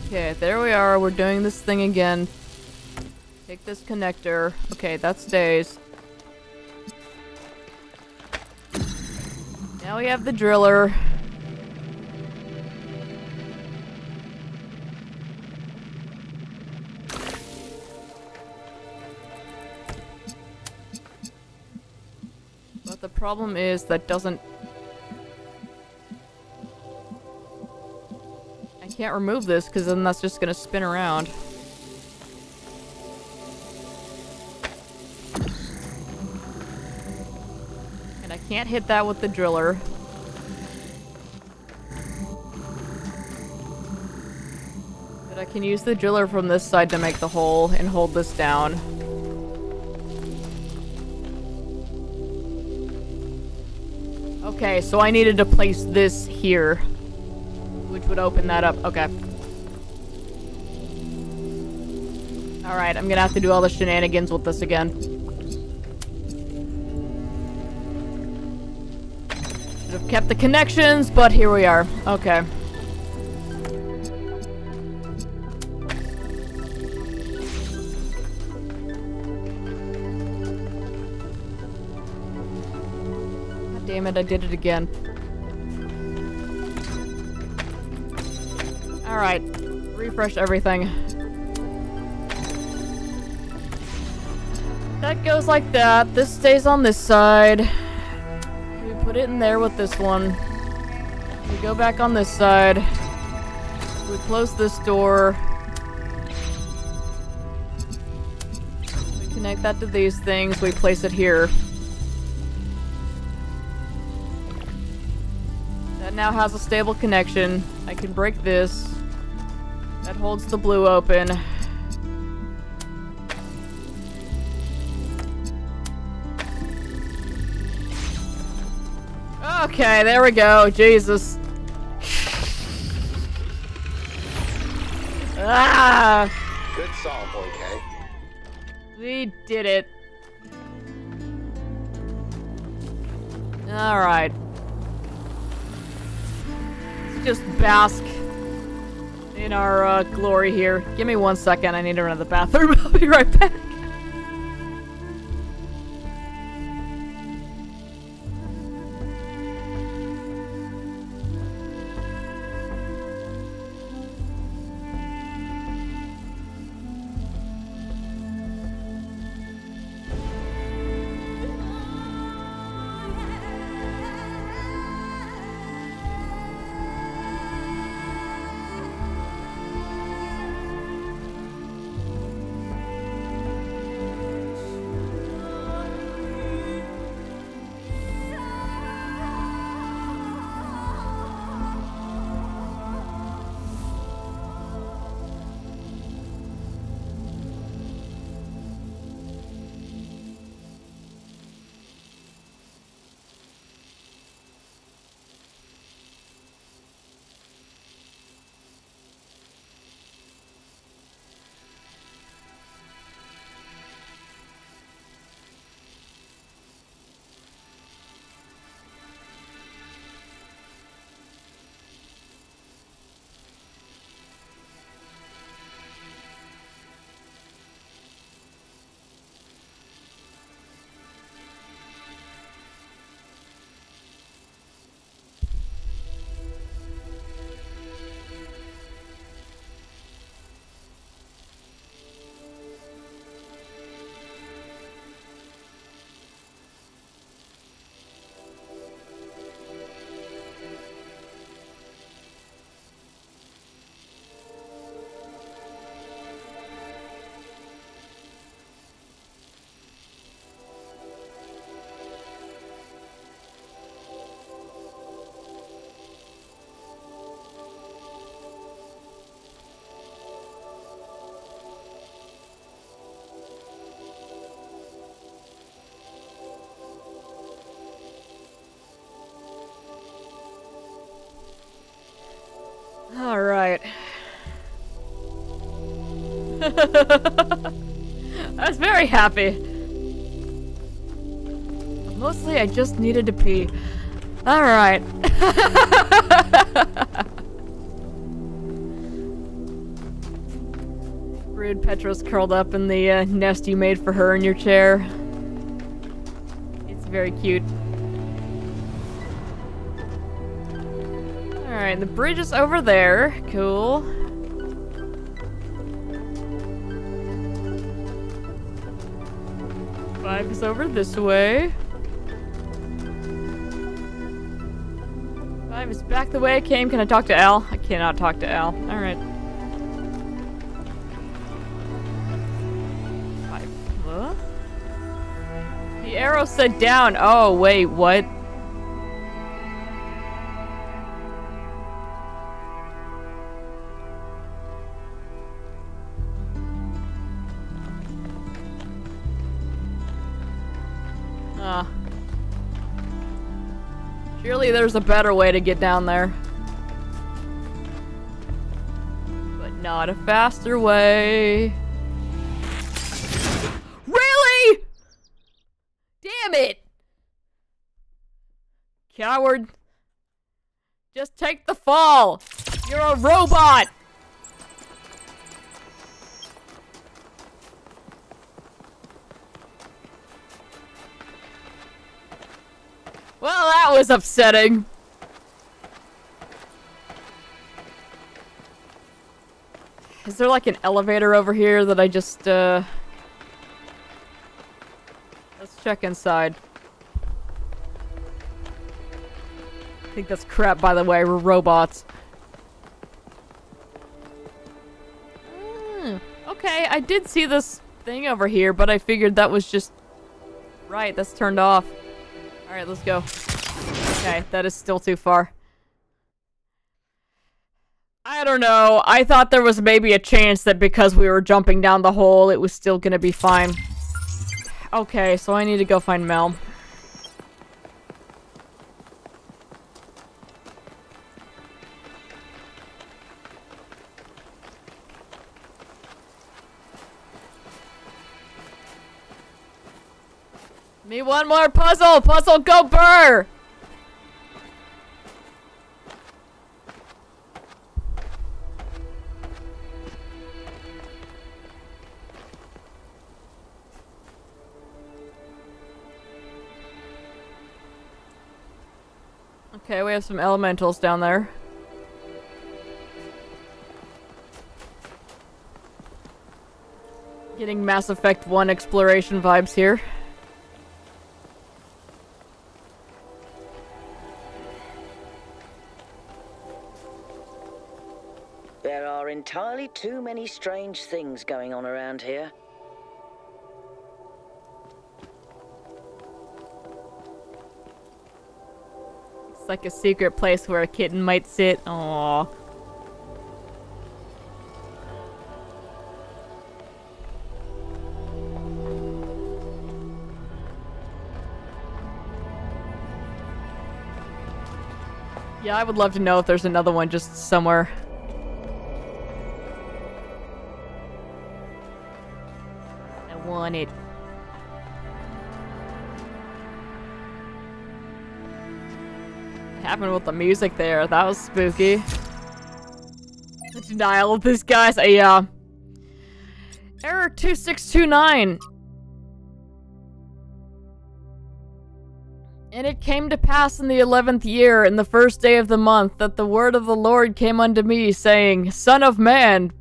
S1: Okay, there we are. We're doing this thing again. Take this connector. Okay, that stays. Now we have the driller. But the problem is that doesn't... Can't remove this because then that's just gonna spin around. And I can't hit that with the driller. But I can use the driller from this side to make the hole and hold this down. Okay, so I needed to place this here. Which would open that up. Okay. Alright, I'm gonna have to do all the shenanigans with this again. Should have kept the connections, but here we are. Okay. God damn it, I did it again. Alright. Refresh everything. That goes like that. This stays on this side. We put it in there with this one. We go back on this side. We close this door. We connect that to these things. We place it here. That now has a stable connection. I can break this. That holds the blue open. Okay, there we go. Jesus. Ah!
S2: Good solve, 1K.
S1: We did it. Alright. Let's just bask in our glory here. Give me 1 second. I need to run to the bathroom. I'll be right back. Alright. I was very happy. Mostly I just needed to pee. Alright. Rude Petra's curled up in the nest you made for her in your chair. It's very cute. Alright, the bridge is over there. Cool. Five is over this way. Five is back the way I came. Can I talk to Al? I cannot talk to Al. Alright. Five. What? The arrow said down. Oh, wait, what? Surely there's a better way to get down there. But not a faster way. Really? Damn it! Coward. Just take the fall! You're a robot! Well, that was upsetting. Is there like an elevator over here that I just, Let's check inside. I think that's crap, by the way. We're robots. Okay, I did see this thing over here, but I figured that was just... Right, that's turned off. Alright, let's go. Okay, that is still too far. I don't know. I thought there was maybe a chance that because we were jumping down the hole, it was still gonna be fine. Okay, so I need to go find Mel. Me one more puzzle! Puzzle go burr! Okay, we have some elementals down there. Getting Mass Effect 1 exploration vibes here.
S4: There are entirely too many strange things going on around here.
S1: It's like a secret place where a kitten might sit. Aww. Yeah, I would love to know if there's another one just somewhere. I want it. What happened with the music there? That was spooky. The denial of this guy's error 2629. And it came to pass in the 11th year, in the first day of the month, that the word of the Lord came unto me, saying, Son of man,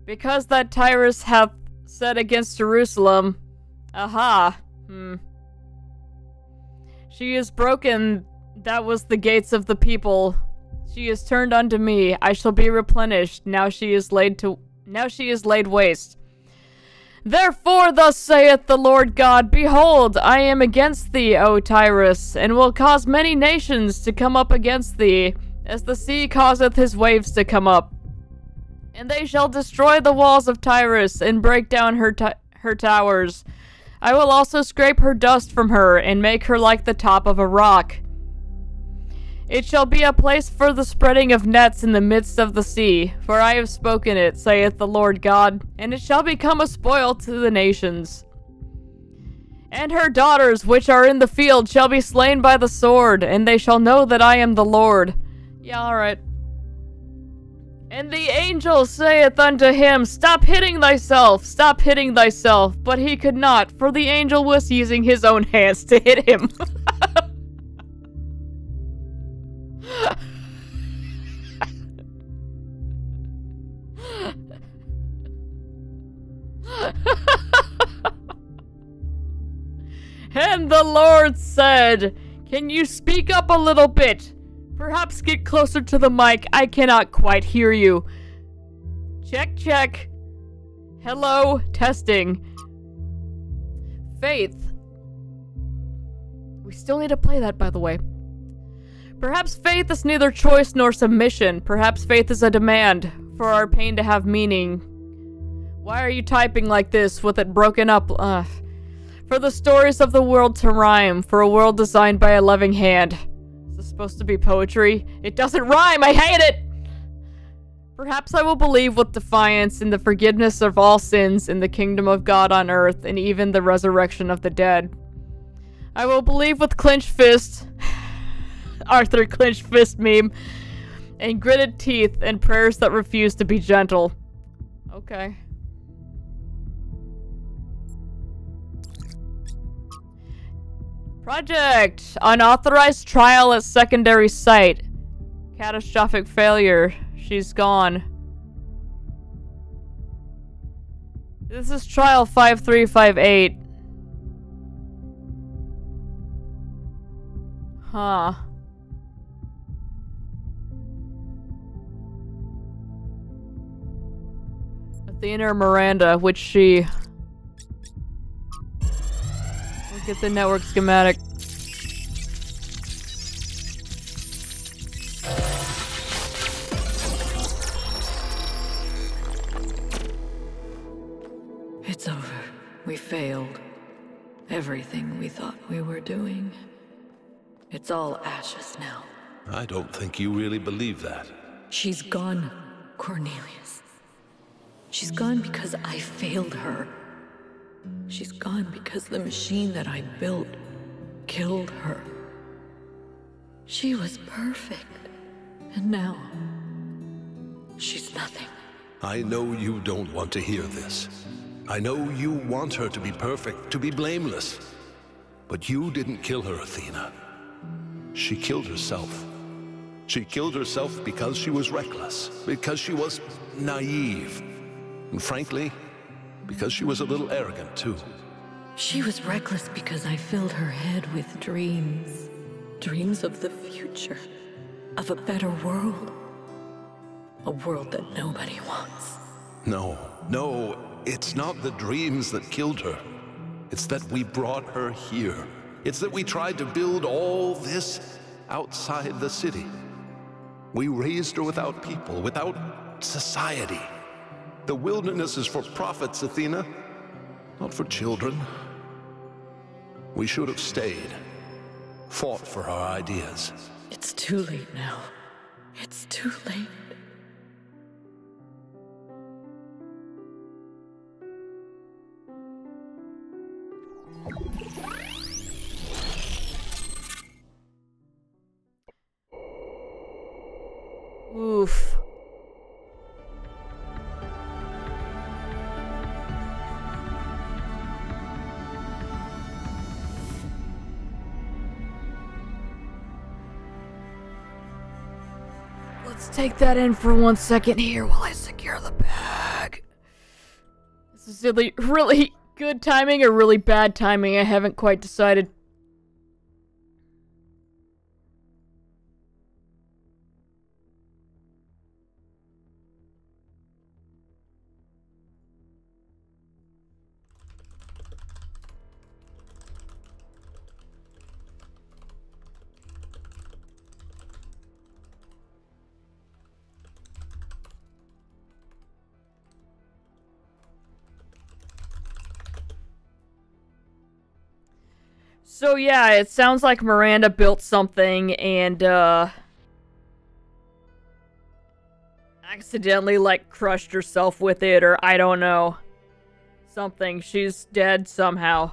S1: because that Tyrus hath said against Jerusalem, she is broken, that was the gates of the people. She is turned unto me, I shall be replenished, now she is laid waste. Therefore thus saith the Lord God, Behold, I am against thee, O Tyrus, and will cause many nations to come up against thee, as the sea causeth his waves to come up. And they shall destroy the walls of Tyrus, and break down her towers. I will also scrape her dust from her, and make her like the top of a rock. It shall be a place for the spreading of nets in the midst of the sea, for I have spoken it, saith the Lord God, and it shall become a spoil to the nations. And her daughters which are in the field shall be slain by the sword, and they shall know that I am the Lord. Yeah, alright. And the angel saith unto him, Stop hitting thyself, but he could not, for the angel was using his own hands to hit him. And the Lord said, Can you speak up a little bit? Perhaps get closer to the mic. I cannot quite hear you. Check, check. Hello, testing. Faith. We still need to play that, by the way. Perhaps faith is neither choice nor submission. Perhaps faith is a demand for our pain to have meaning. Why are you typing like this with it broken up? For the stories of the world to rhyme, for a world designed by a loving hand. Is this supposed to be poetry? It doesn't rhyme! I hate it! Perhaps I will believe with defiance in the forgiveness of all sins, in the kingdom of God on earth, and even the resurrection of the dead. I will believe with clenched fists Arthur clenched fist meme. And gritted teeth and prayers that refuse to be gentle. Okay. Project! Unauthorized trial at secondary site. Catastrophic failure. She's gone. This is trial 5358. Huh. Athena or Miranda, which she... Look at the network schematic.
S6: It's over. We failed. Everything we thought we were doing. It's all ashes now.
S5: I don't think you really believe that.
S6: She's gone, Cornelius. She's gone because I failed her. She's gone because the machine that I built killed her. She was perfect. And now, she's nothing.
S5: I know you don't want to hear this. I know you want her to be perfect, to be blameless. But you didn't kill her, Athena. She killed herself. She killed herself because she was reckless, because she was naive. And frankly, because she was a little arrogant, too.
S6: She was reckless because I filled her head with dreams. Dreams of the future. Of a better world. A world that nobody wants.
S5: No, it's not the dreams that killed her. It's that we brought her here. It's that we tried to build all this outside the city. We raised her without people, without society. The wilderness is for prophets, Athena, not for children. We should have stayed, fought for our ideas.
S6: It's too late now. It's too late.
S1: Oof. Let's take that in for 1 second here while I secure the bag. This is really good timing or really bad timing. I haven't quite decided. So yeah, it sounds like Miranda built something and, accidentally, like, crushed herself with it, or I don't know. Something. She's dead somehow.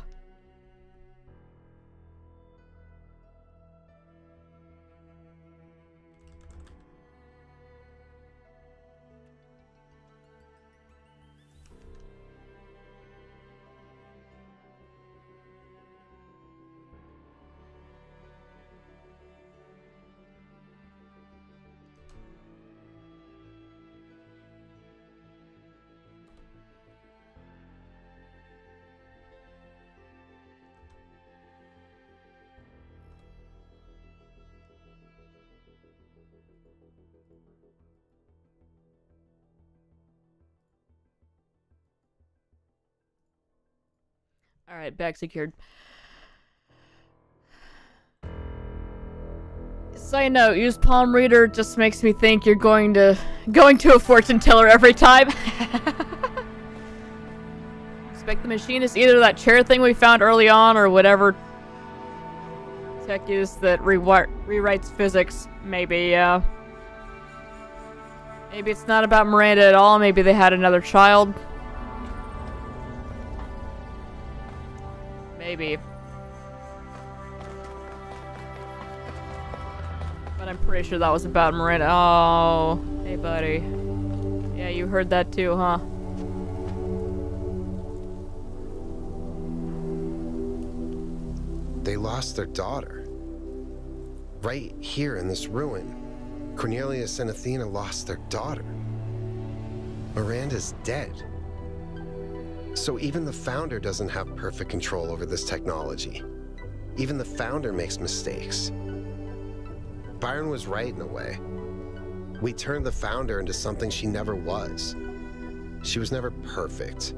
S1: Alright, bag secured. Side note, use palm reader just makes me think you're going to a fortune teller every time. Expect the machine is either that chair thing we found early on or whatever tech is that rewrites physics. Maybe, yeah. Maybe it's not about Miranda at all. Maybe they had another child. Maybe. But I'm pretty sure that was about Miranda. Oh, hey buddy. Yeah, you heard that too, huh?
S2: They lost their daughter. Right here in this ruin. Cornelius and Athena lost their daughter. Miranda's dead. So even the Founder doesn't have perfect control over this technology. Even the Founder makes mistakes. Byron was right in a way. We turned the Founder into something she never was. She was never perfect.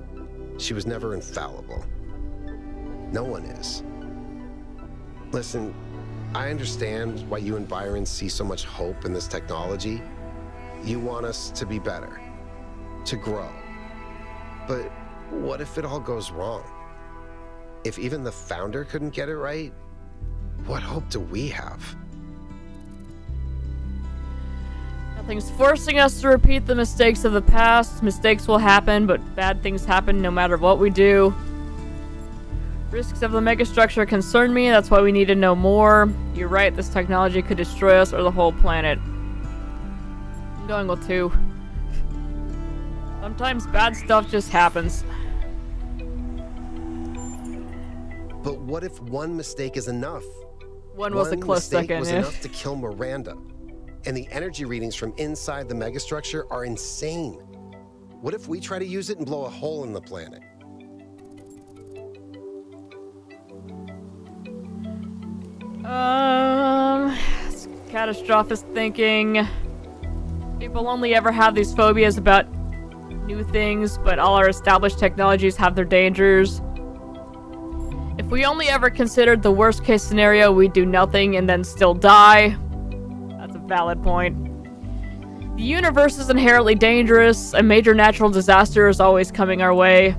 S2: She was never infallible. No one is. Listen, I understand why you and Byron see so much hope in this technology. You want us to be better, to grow. But what if it all goes wrong? If even the Founder couldn't get it right, what hope do we have?
S1: Nothing's forcing us to repeat the mistakes of the past. Mistakes will happen, but bad things happen no matter what we do. Risks of the megastructure concern me, that's why we need to know more. You're right, this technology could destroy us or the whole planet. I'm going with 2. Sometimes bad stuff just happens.
S2: But what if one mistake is enough?
S1: One was a close second,
S2: was
S1: yeah.
S2: enough to kill Miranda. And the energy readings from inside the megastructure are insane. What if we try to use it and blow a hole in the planet?
S1: It's catastrophic thinking. People only ever have these phobias about new things, but all our established technologies have their dangers. If we only ever considered the worst case scenario, we'd do nothing and then still die. That's a valid point. The universe is inherently dangerous. A major natural disaster is always coming our way.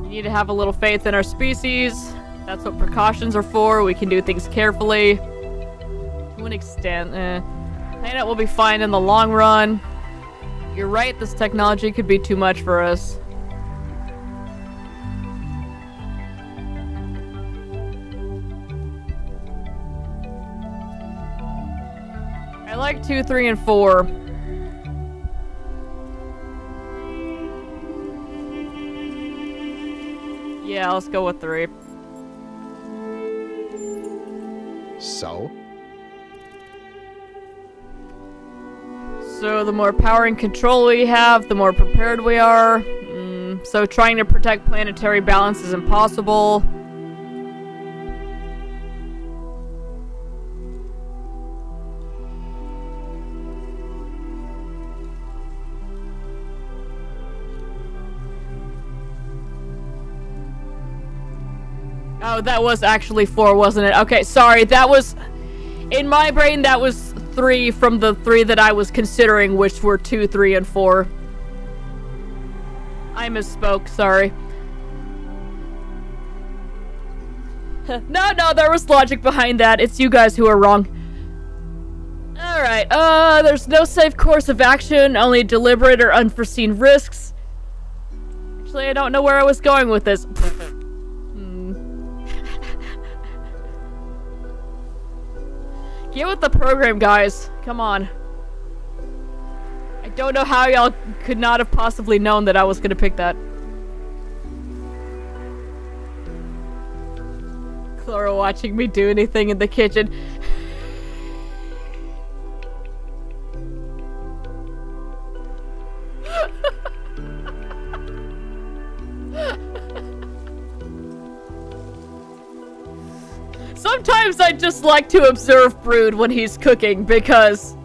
S1: You need to have a little faith in our species. That's what precautions are for. We can do things carefully. To an extent, Planet will be fine in the long run. You're right, this technology could be too much for us. I like 2, 3, and 4. Yeah, let's go with 3.
S2: So?
S1: So the more power and control we have, the more prepared we are. So trying to protect planetary balance is impossible. Oh, that was actually 4, wasn't it? Okay, sorry, that was... In my brain, that was 3 from the 3 that I was considering, which were 2, 3, and 4. I misspoke, sorry. No, there was logic behind that. It's you guys who are wrong. Alright, there's no safe course of action, only deliberate or unforeseen risks. Actually, I don't know where I was going with this. Get with the program, guys. Come on. I don't know how y'all could not have possibly known that I was gonna pick that. Clara watching me do anything in the kitchen. Sometimes I just like to observe Brood when he's cooking because...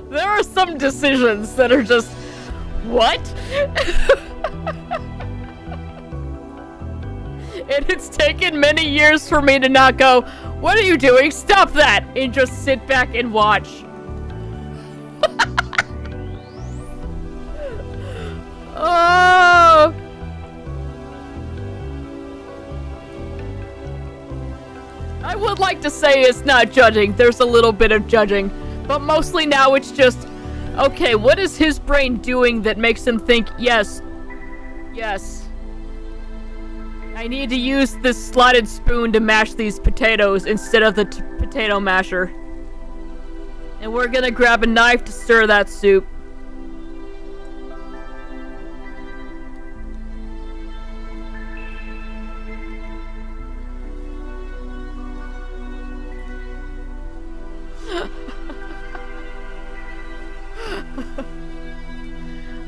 S1: there are some decisions that are just... What? And it's taken many years for me to not go, what are you doing? Stop that! And just sit back and watch. Oh... I would like to say it's not judging. There's a little bit of judging. But mostly now it's just, okay, what is his brain doing that makes him think, yes, yes. I need to use this slotted spoon to mash these potatoes instead of the potato masher. And we're gonna grab a knife to stir that soup.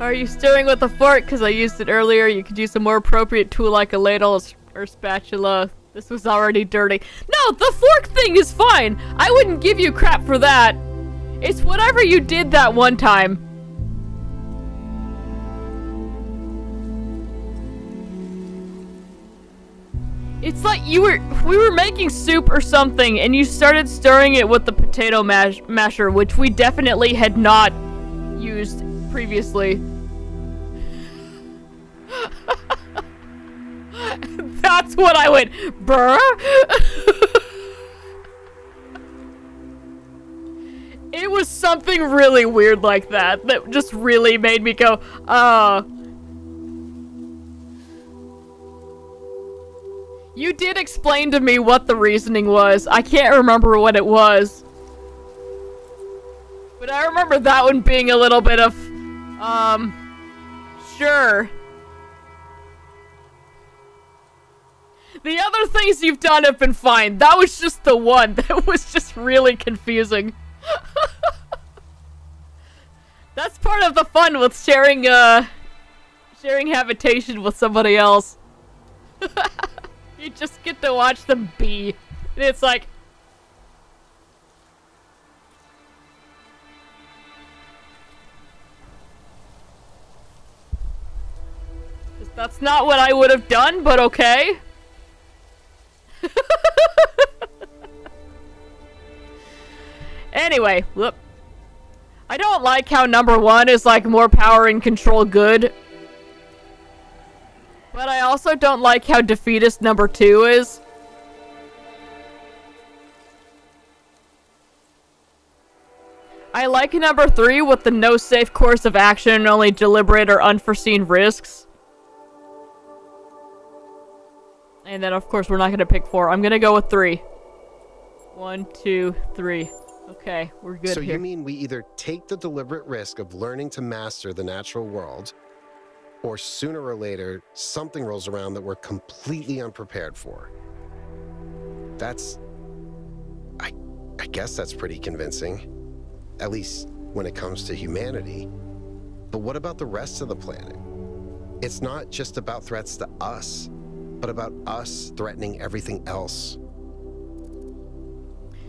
S1: Are you stirring with a fork? Because I used it earlier. You could use a more appropriate tool like a ladle or spatula. This was already dirty. No, the fork thing is fine. I wouldn't give you crap for that. It's whatever you did that one time. It's like we were making soup or something, and you started stirring it with the potato masher, which we definitely had not used previously. That's what I went, bruh. It was something really weird like that that just really made me go, You did explain to me what the reasoning was. I can't remember what it was. But I remember that one being a little bit of, sure. The other things you've done have been fine. That was just the one that was just really confusing. That's part of the fun with sharing habitation with somebody else. You just get to watch them be. And it's like... That's not what I would have done, but okay. Anyway, whoop. I don't like how number 1 is like more power and control good. But I also don't like how defeatist number 2 is. I like number 3 with the no safe course of action, only deliberate or unforeseen risks. And then of course we're not gonna pick 4. I'm gonna go with 3. 1, 2, 3. Okay, we're good
S2: so
S1: here.
S2: You mean we either take the deliberate risk of learning to master the natural world, or sooner or later, something rolls around that we're completely unprepared for. That's... I guess that's pretty convincing. At least when it comes to humanity. But what about the rest of the planet? It's not just about threats to us, but about us threatening everything else.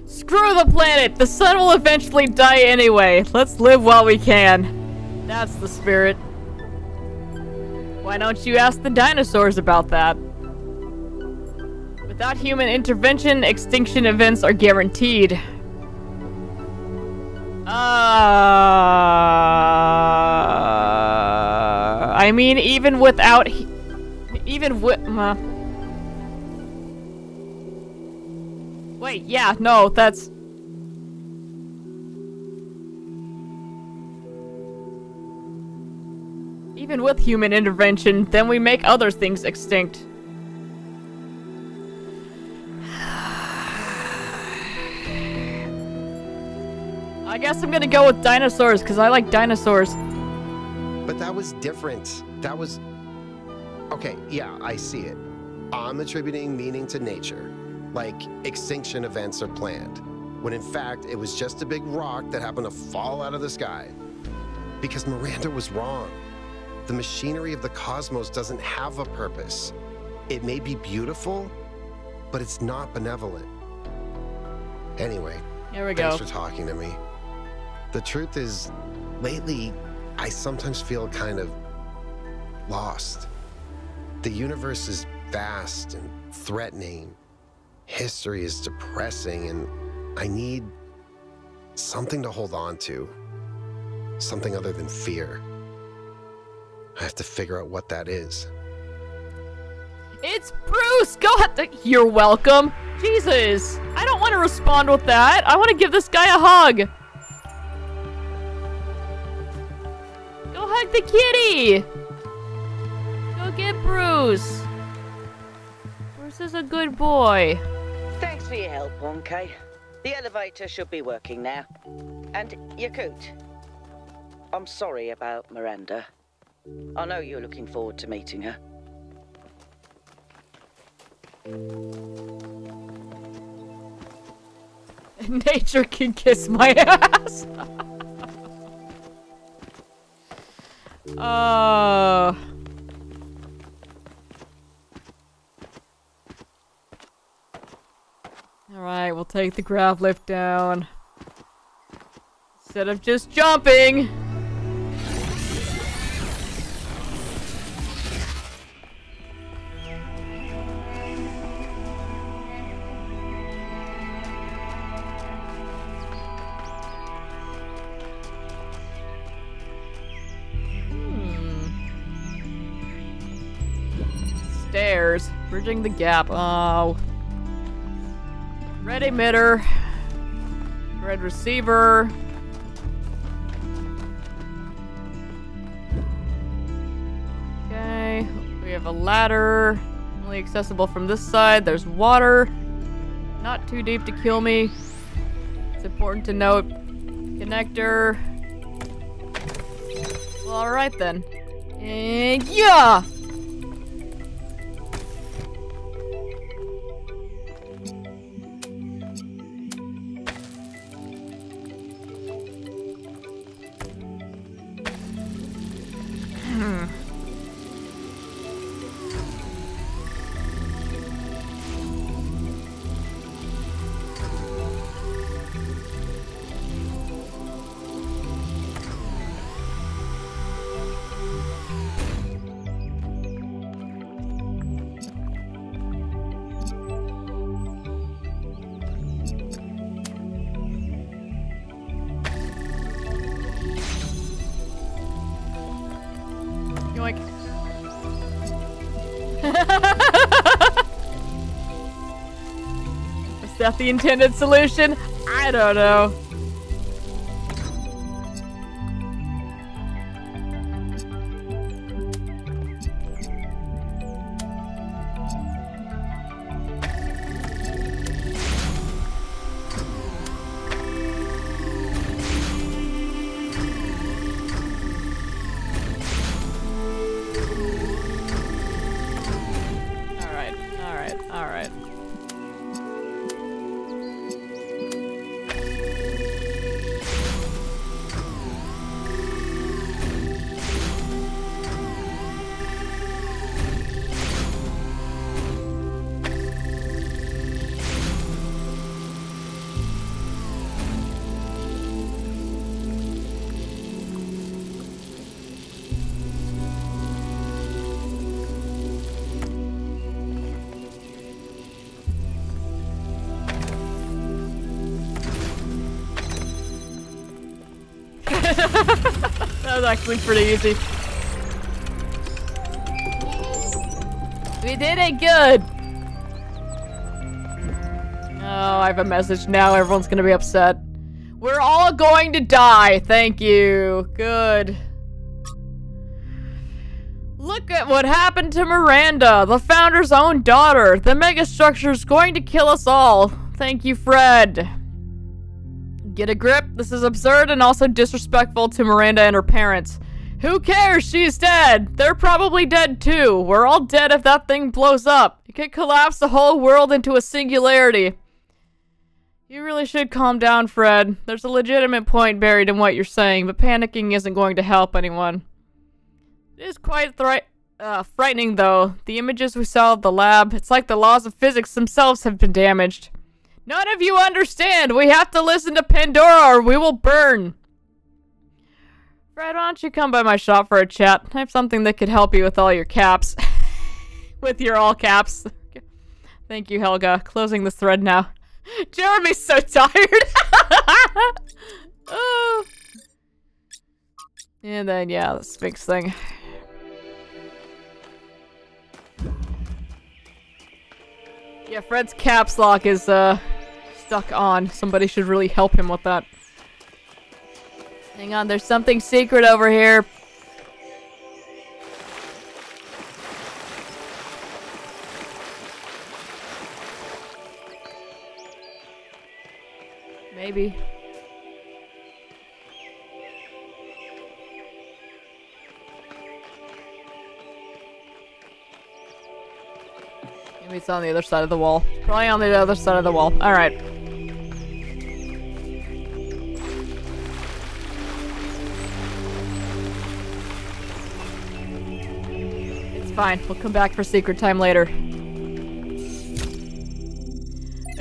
S1: Screw the planet! The sun will eventually die anyway. Let's live while we can. That's the spirit. Why don't you ask the dinosaurs about that? Without human intervention, extinction events are guaranteed. I mean, even without... Even with... Wait, yeah, no, that's... Even with human intervention, then we make other things extinct. I guess I'm gonna go with dinosaurs, because I like dinosaurs.
S2: But that was different. That was... Okay, yeah, I see it. I'm attributing meaning to nature. Like extinction events are planned, when in fact it was just a big rock that happened to fall out of the sky. Because Miranda was wrong. The machinery of the cosmos doesn't have a purpose. It may be beautiful, but it's not benevolent. Anyway,
S1: here we go.
S2: Thanks for talking to me. The truth is, lately, I sometimes feel kind of lost. The universe is vast and threatening. History is depressing, and I need something to hold on to. Something other than fear. I have to figure out what that is.
S1: It's Bruce! Go ahead. You're welcome. Jesus. I don't want to respond with that. I want to give this guy a hug. Go hug the kitty. Go get Bruce. This is a good boy.
S4: Thanks for your help, 1K. The elevator should be working now. And Yakut, I'm sorry about Miranda. I know you're looking forward to meeting her.
S1: Nature can kiss my ass. Oh. Alright, we'll take the grav lift down. Instead of just jumping. Stairs. Bridging the gap. Oh. Red emitter. Red receiver. Okay. We have a ladder. Only accessible from this side. There's water. Not too deep to kill me. It's important to note. Connector. Well, alright then. And yeah! Yoink. Is that the intended solution? I don't know. Alright. That was actually pretty easy. We did it good! Oh, I have a message now. Everyone's gonna be upset. We're all going to die. Thank you. Good. Look at what happened to Miranda, the founder's own daughter. The megastructure's going to kill us all. Thank you, Fred. Get a grip. This is absurd and also disrespectful to Miranda and her parents. Who cares? She's dead. They're probably dead too. We're all dead if that thing blows up. It could collapse the whole world into a singularity. You really should calm down, Fred. There's a legitimate point buried in what you're saying, but panicking isn't going to help anyone. It is quite frightening, though. The images we saw of the lab, it's like the laws of physics themselves have been damaged. None of you understand! We have to listen to Pandora or we will burn! Fred, why don't you come by my shop for a chat? I have something that could help you with all your caps. With your all caps. Thank you, Helga. Closing this thread now. Jeremy's so tired! Oh. And then, yeah, the Sphinx thing. Yeah, Fred's caps lock is, stuck on. Somebody should really help him with that. Hang on, there's something secret over here. Maybe. Maybe it's on the other side of the wall. Probably on the other side of the wall. Alright. It's fine. We'll come back for secret time later.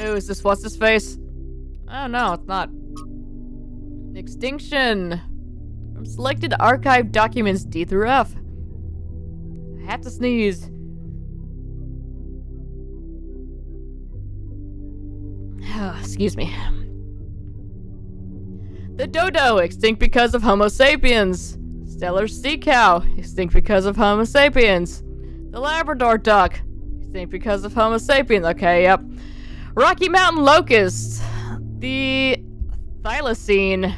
S1: Ooh, is this what's his face? Oh no, it's not. Extinction! From selected archived documents D through F. I have to sneeze. Excuse me. The dodo, extinct because of Homo sapiens. Stellar sea cow, extinct because of Homo sapiens. The Labrador duck, extinct because of Homo sapiens. Okay, yep. Rocky Mountain locust. The thylacine.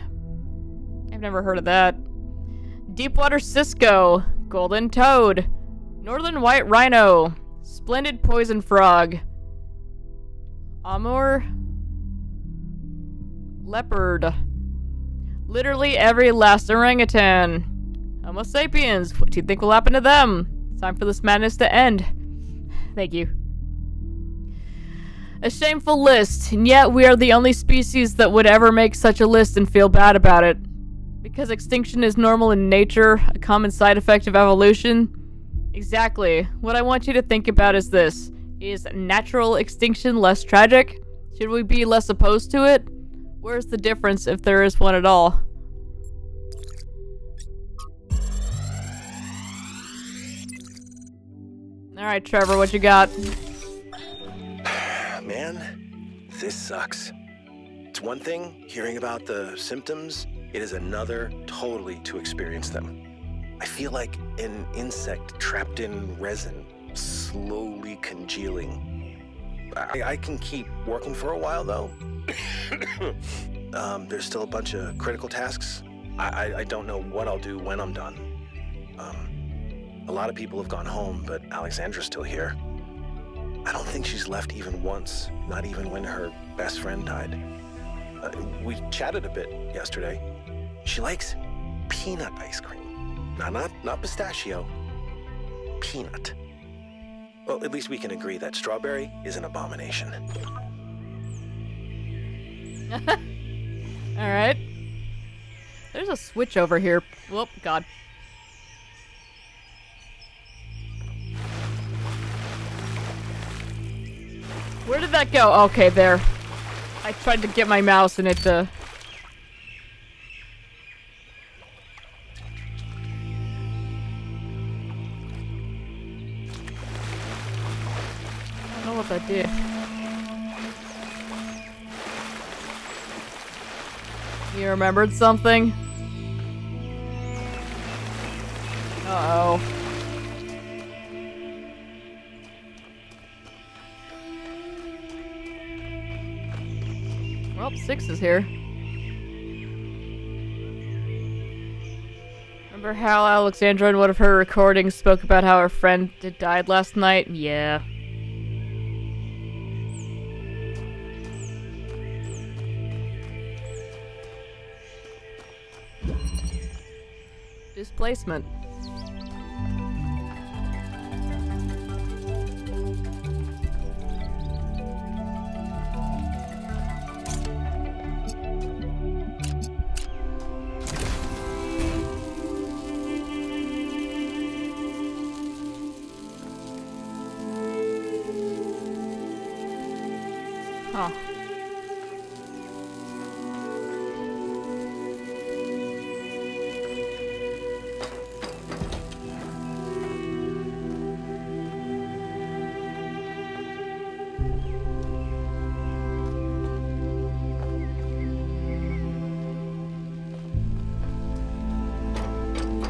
S1: I've never heard of that. Deepwater Cisco. Golden toad. Northern white rhino. Splendid poison frog. Amur leopard. Literally every last orangutan. Homo sapiens. What do you think will happen to them? Time for this madness to end. Thank you. A shameful list, and yet we are the only species that would ever make such a list and feel bad about it. Because extinction is normal in nature, a common side effect of evolution. Exactly. What I want you to think about is this. Is natural extinction less tragic? Should we be less opposed to it? Where's the difference if there is one at all? Alright, Trevor, what you got?
S8: Man, this sucks. It's one thing hearing about the symptoms, it is another totally to experience them. I feel like an insect trapped in resin, slowly congealing. I can keep working for a while, though. There's still a bunch of critical tasks. I don't know what I'll do when I'm done. A lot of people have gone home, but Alexandra's still here. I don't think she's left even once, not even when her best friend died. We chatted a bit yesterday. She likes peanut ice cream. Not pistachio. Peanut. Well, at least we can agree that strawberry is an abomination.
S1: Alright. There's a switch over here. Whoop, God. Where did that go? Okay, there. I tried to get my mouse and it, I don't know what that did. You remembered something? Uh-oh. Well, 6 is here. Remember how Alexandra in one of her recordings spoke about how her friend had died last night? Yeah. Displacement. Huh.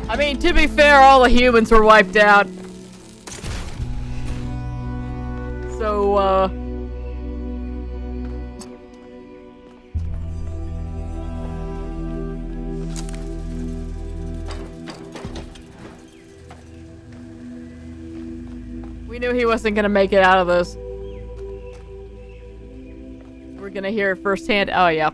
S1: I mean, to be fair, all the humans were wiped out. So, we knew he wasn't gonna make it out of this. We're gonna hear it firsthand. Oh, yeah.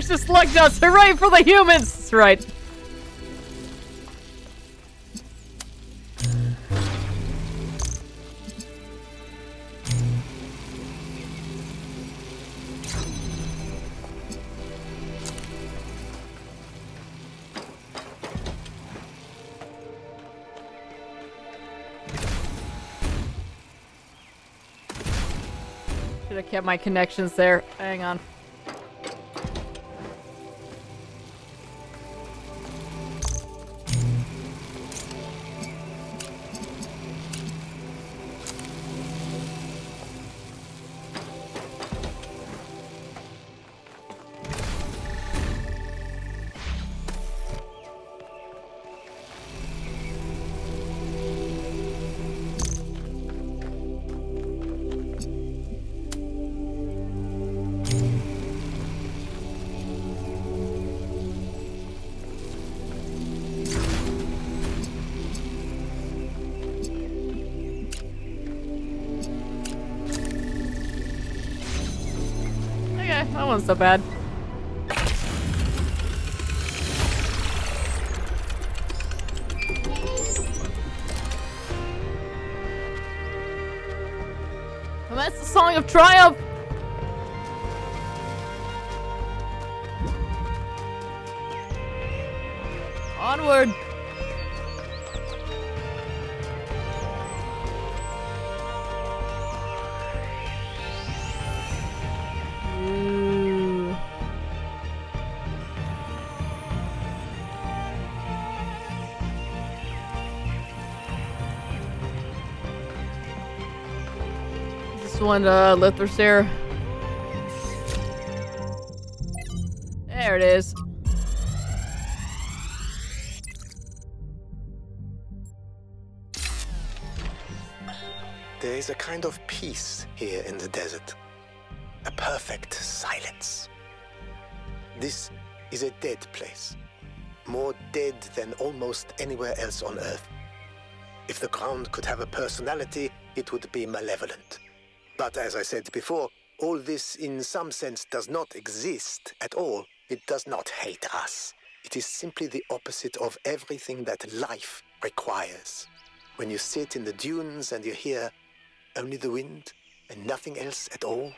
S1: accomplish the slug does! Hooray for the humans! That's right. Should have kept my connections there. Hang on. That wasn't so bad. And that's the Song of Triumph! Onward! One Lithosaur. There it is.
S2: There is a kind of peace here in the desert. A perfect silence. This is a dead place. More dead than almost anywhere else on Earth. If the ground could have a personality, it would be malevolent. But as I said before, all this in some sense does not exist at all. It does not hate us. It is simply the opposite of everything that life requires. When you sit in the dunes and you hear only the wind and nothing else at all,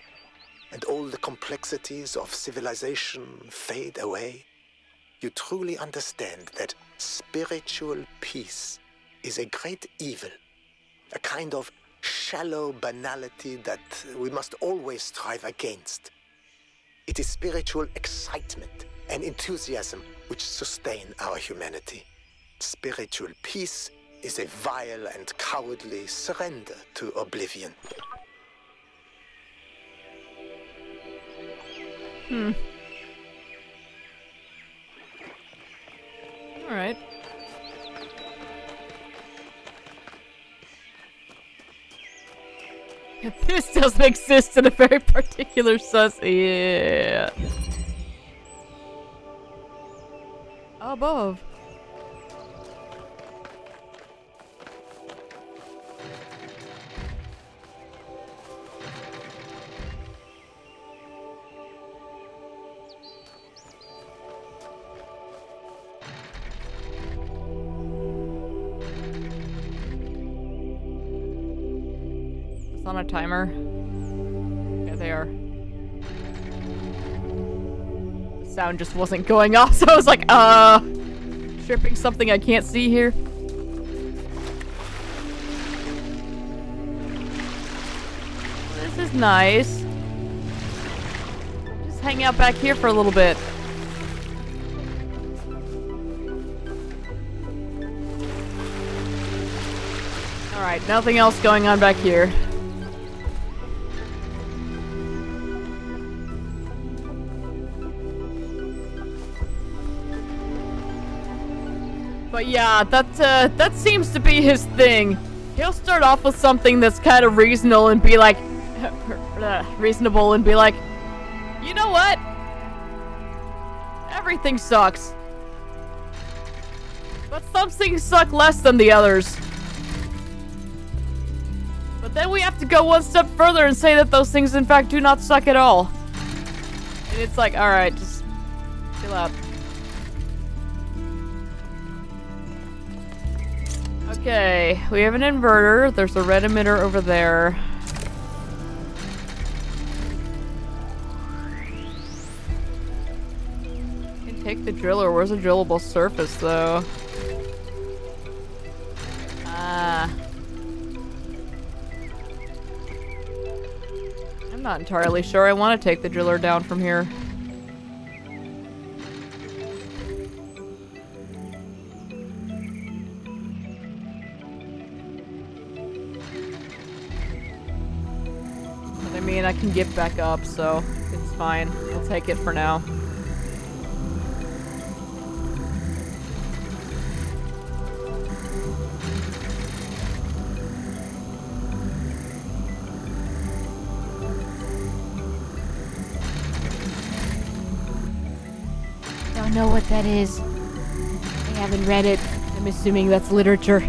S2: and all the complexities of civilization fade away, you truly understand that spiritual peace is a great evil, a kind of shallow banality that we must always strive against. It is spiritual excitement and enthusiasm which sustain our humanity. Spiritual peace is a vile and cowardly surrender to oblivion.
S1: Alright. This doesn't exist in a very particular sense. Yeah. Above. On a timer. Yeah, they are. The sound just wasn't going off, so I was like, tripping something I can't see here. This is nice. Just hang out back here for a little bit. Alright, nothing else going on back here. But yeah, that seems to be his thing. He'll start off with something that's kind of reasonable and be like, you know what? Everything sucks. But some things suck less than the others. But then we have to go one step further and say that those things in fact do not suck at all. And it's like, alright, just Chill out. Okay, we have an inverter. There's a red emitter over there. Can take the driller. Where's a drillable surface, though? Ah. I'm not entirely sure I want to take the driller down from here. I mean, I can get back up, so it's fine. We'll take it for now. Don't know what that is. I haven't read it. I'm assuming that's literature.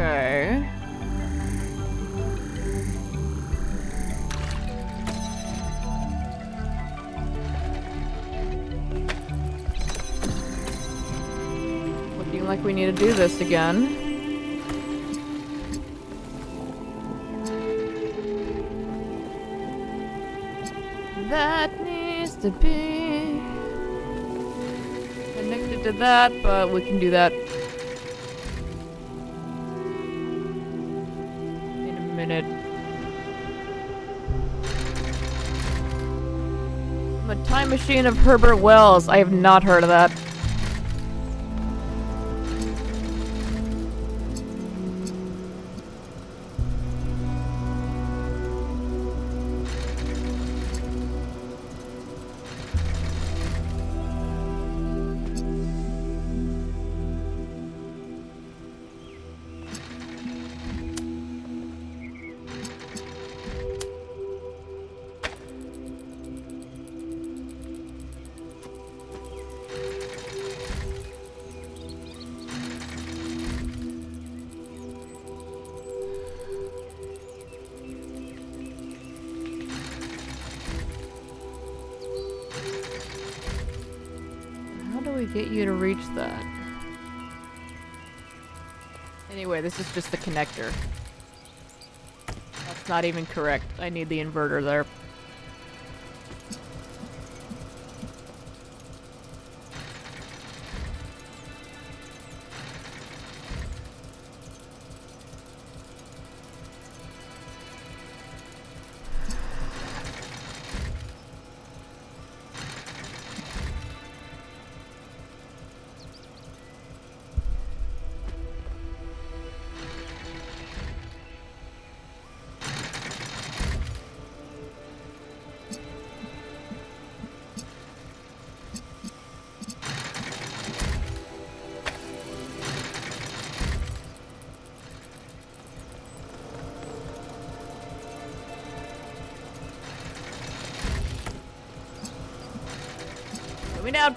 S1: Okay. Looking like we need to do this again. That needs to be connected to that, but we can do that in a minute. The Time Machine of Herbert Wells. I have not heard of that. Get you to reach that. Anyway, this is just the connector. That's not even correct. I need the inverter there. Moving down.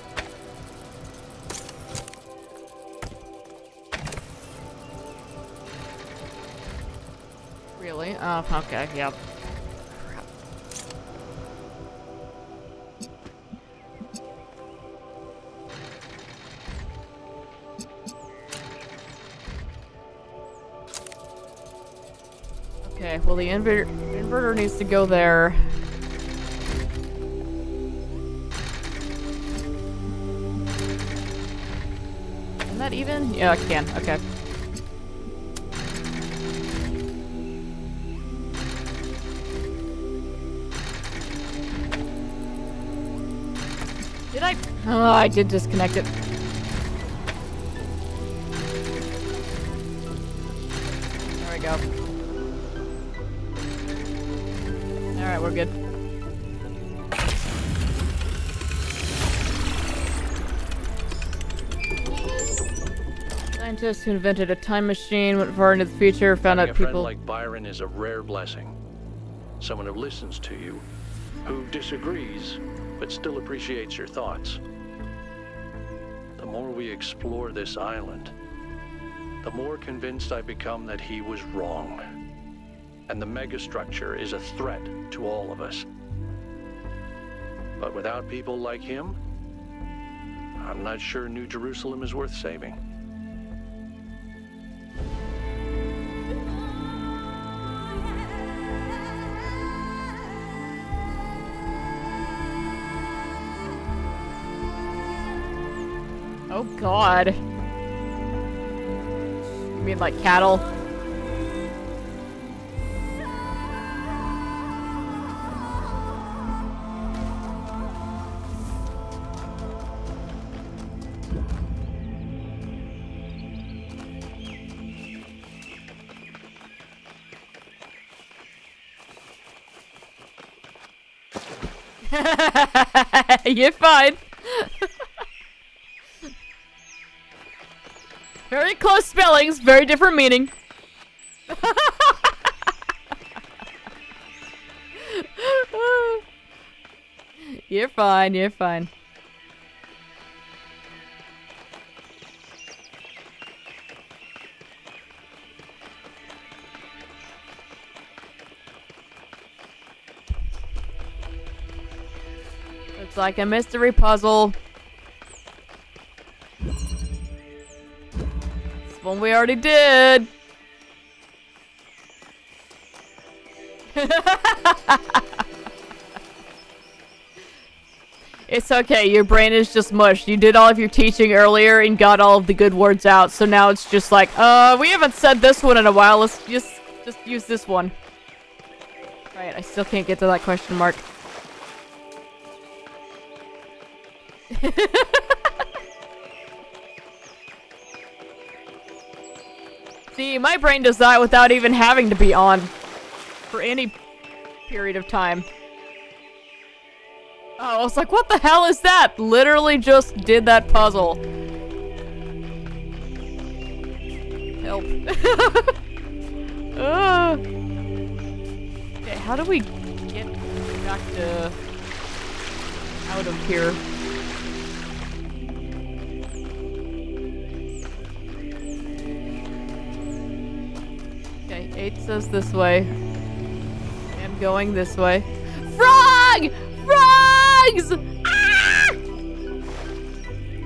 S1: Really? Oh, okay, yep. Crap. Okay, well the inverter needs to go there. Can that even? Yeah, it can. Okay. Did I? Oh, I did disconnect it. There we go. Alright, we're good. Scientists who invented a time machine went far into the future, found out
S3: Having a
S1: people...
S3: friend like Byron is a rare blessing. Someone who listens to you, who disagrees, but still appreciates your thoughts. The more we explore this island, the more convinced I become that he was wrong. And the megastructure is a threat to all of us. But without people like him, I'm not sure New Jerusalem is worth saving.
S1: Oh god. You mean like cattle? You're fine. Very close spellings, very different meaning. You're fine, you're fine. Looks like a mystery puzzle. This one we already did. It's okay, your brain is just mush. You did all of your teaching earlier and got all of the good words out, so now it's just like, we haven't said this one in a while, let's just use this one. Right, I still can't get to that question mark. See, my brain does that without even having to be on for any period of time. Oh, I was like, what the hell is that? Literally just did that puzzle. Help. Okay, how do we get back to... out of here? Okay, 8 says this way. I'm going this way. Frog! Frogs! Ah!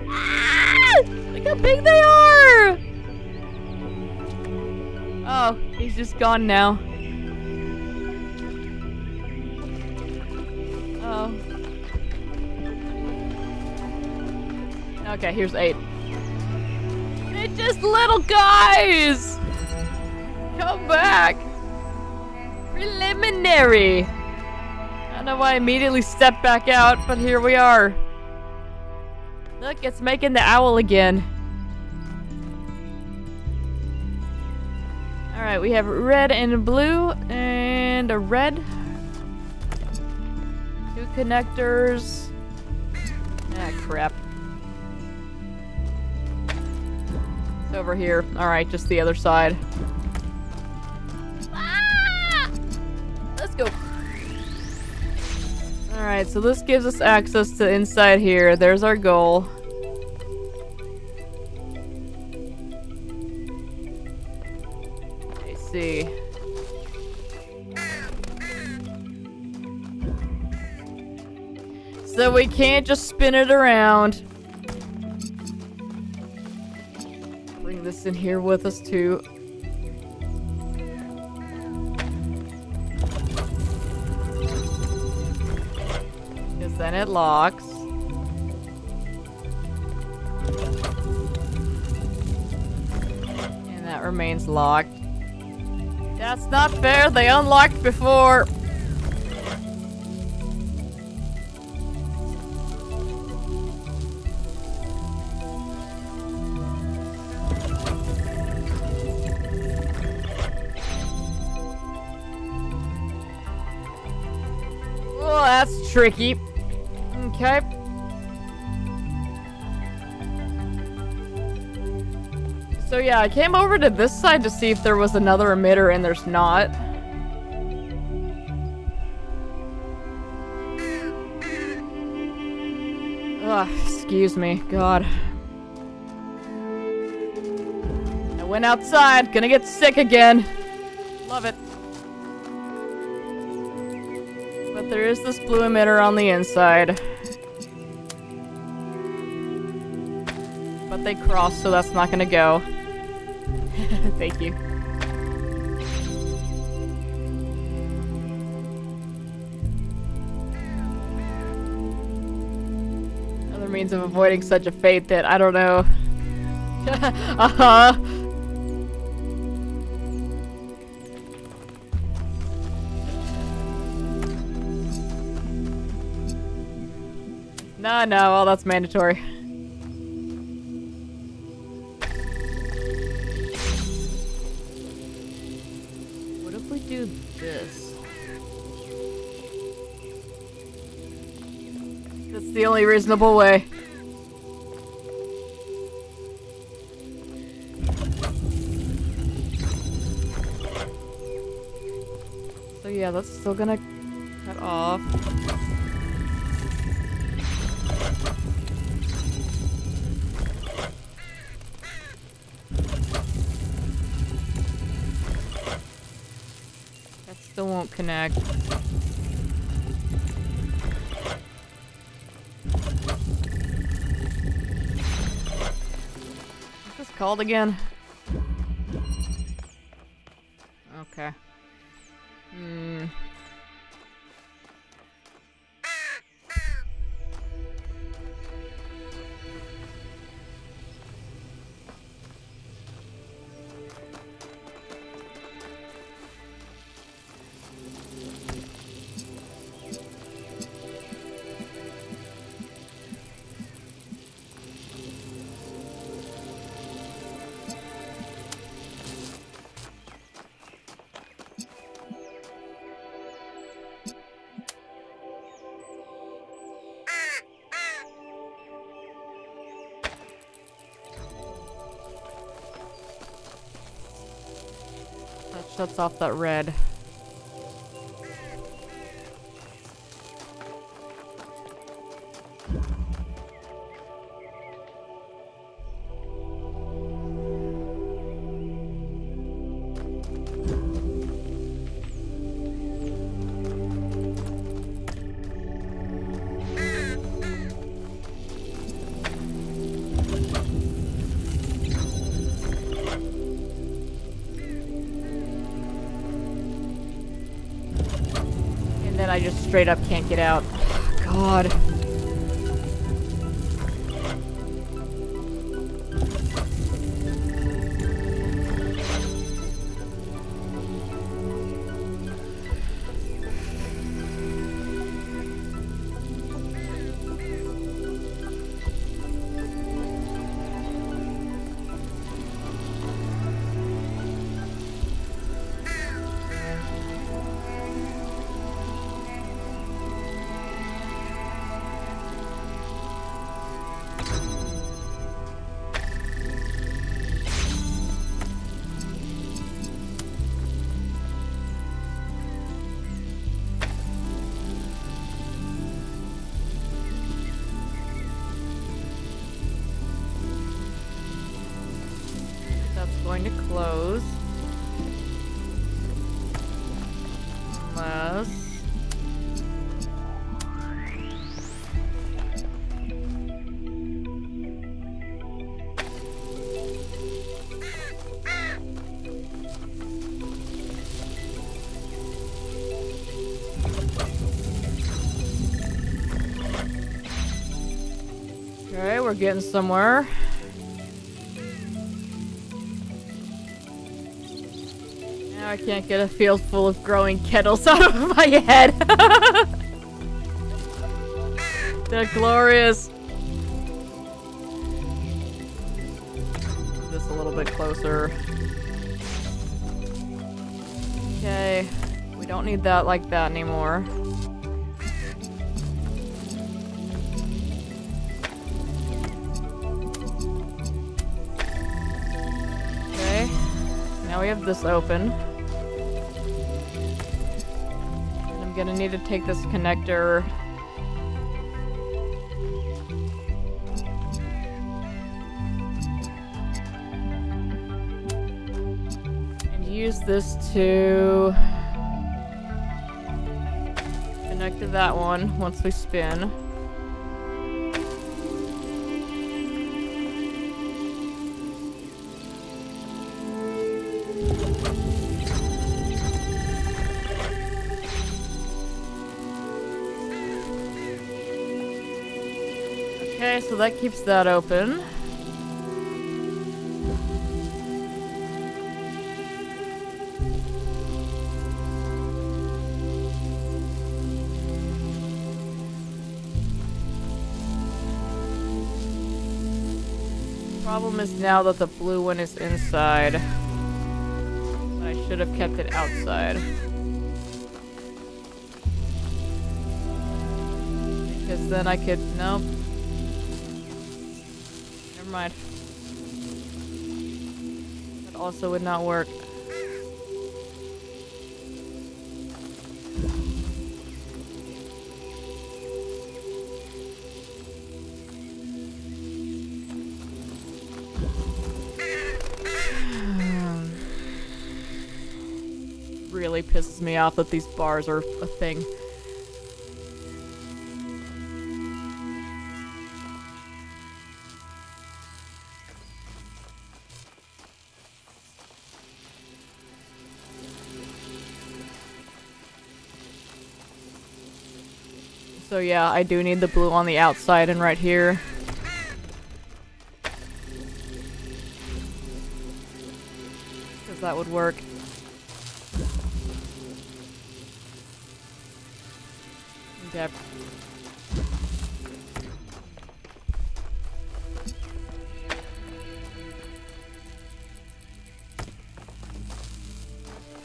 S1: Ah! Look how big they are! Oh, he's just gone now. Oh. Okay, here's 8. They're just little guys! Come back! Preliminary! I don't know why I immediately stepped back out, but here we are. Look, it's making the owl again. Alright, we have red and blue, and a red. 2 connectors. Ah, crap. It's over here. Alright, just the other side. Ah! Let's go. Alright, so this gives us access to inside here. There's our goal. I see. So we can't just spin it around. Bring this in here with us too. Then it locks. And that remains locked. That's not fair, they unlocked before. Oh, that's tricky. Okay. So yeah, I came over to this side to see if there was another emitter, and there's not. Ugh, excuse me, God. I went outside. Gonna get sick again. Love it. But there is this blue emitter on the inside. But they cross, so that's not gonna go. Thank you. Other means of avoiding such a fate that I don't know. Uh-huh. No, well, that's mandatory. What if we do this? That's the only reasonable way. So yeah, that's still gonna cut off. That still won't connect. What's this called again? Okay. That shuts off that red. And then I just straight up can't get out. God. Going to close. Unless... Okay, we're getting somewhere. I can't get a field full of growing kettles out of my head. They're glorious. Just a little bit closer. Okay. We don't need that like that anymore. Okay. Now we have this open. Gonna need to take this connector. use this to connect to that one once we spin. Okay, so that keeps that open. Problem is now that the blue one is inside. I should have kept it outside. Because then I could... Nope. Never mind. That also would not work. Really pisses me off that these bars are a thing. So yeah, I do need the blue on the outside and right here. Because that would work. Okay.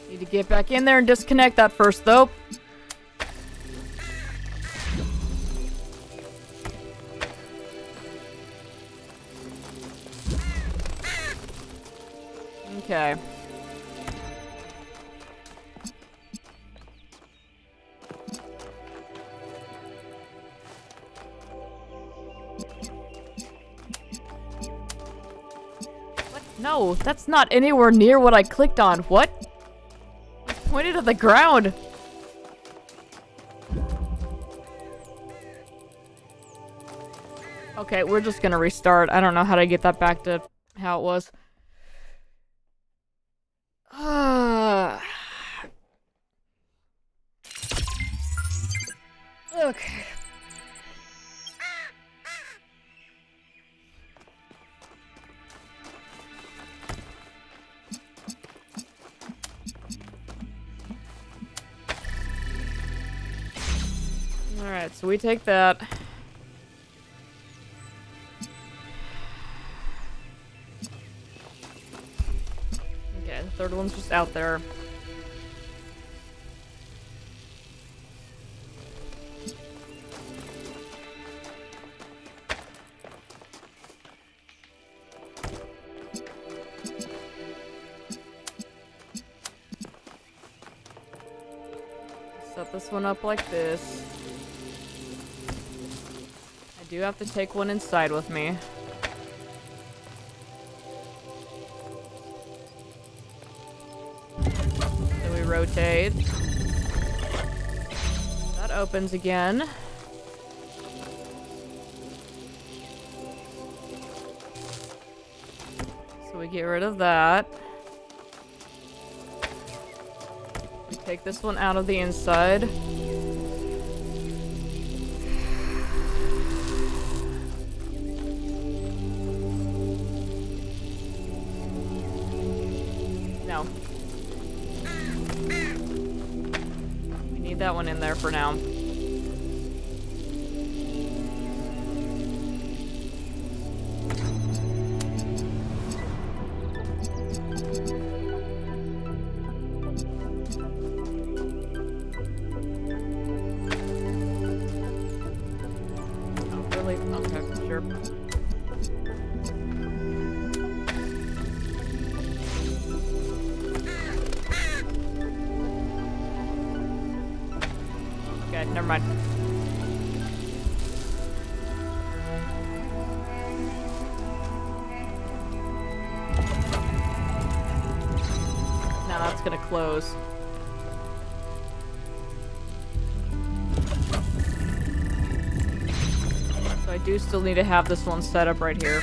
S1: Need to get back in there and disconnect that first, though. Okay. What? No, that's not anywhere near what I clicked on. What? It's pointed at the ground. Okay, we're just gonna restart. I don't know how to get that back to how it was. Okay. Alright, so we take that. Okay, the third one's just out there. Set this one up like this. I do have to take one inside with me. Then we rotate. That opens again. So we get rid of that. We take this one out of the inside. No. We need that one in there for now. Oh, really? Okay, sure. Okay, never mind. No, that's gonna close. So I do still need to have this one set up right here.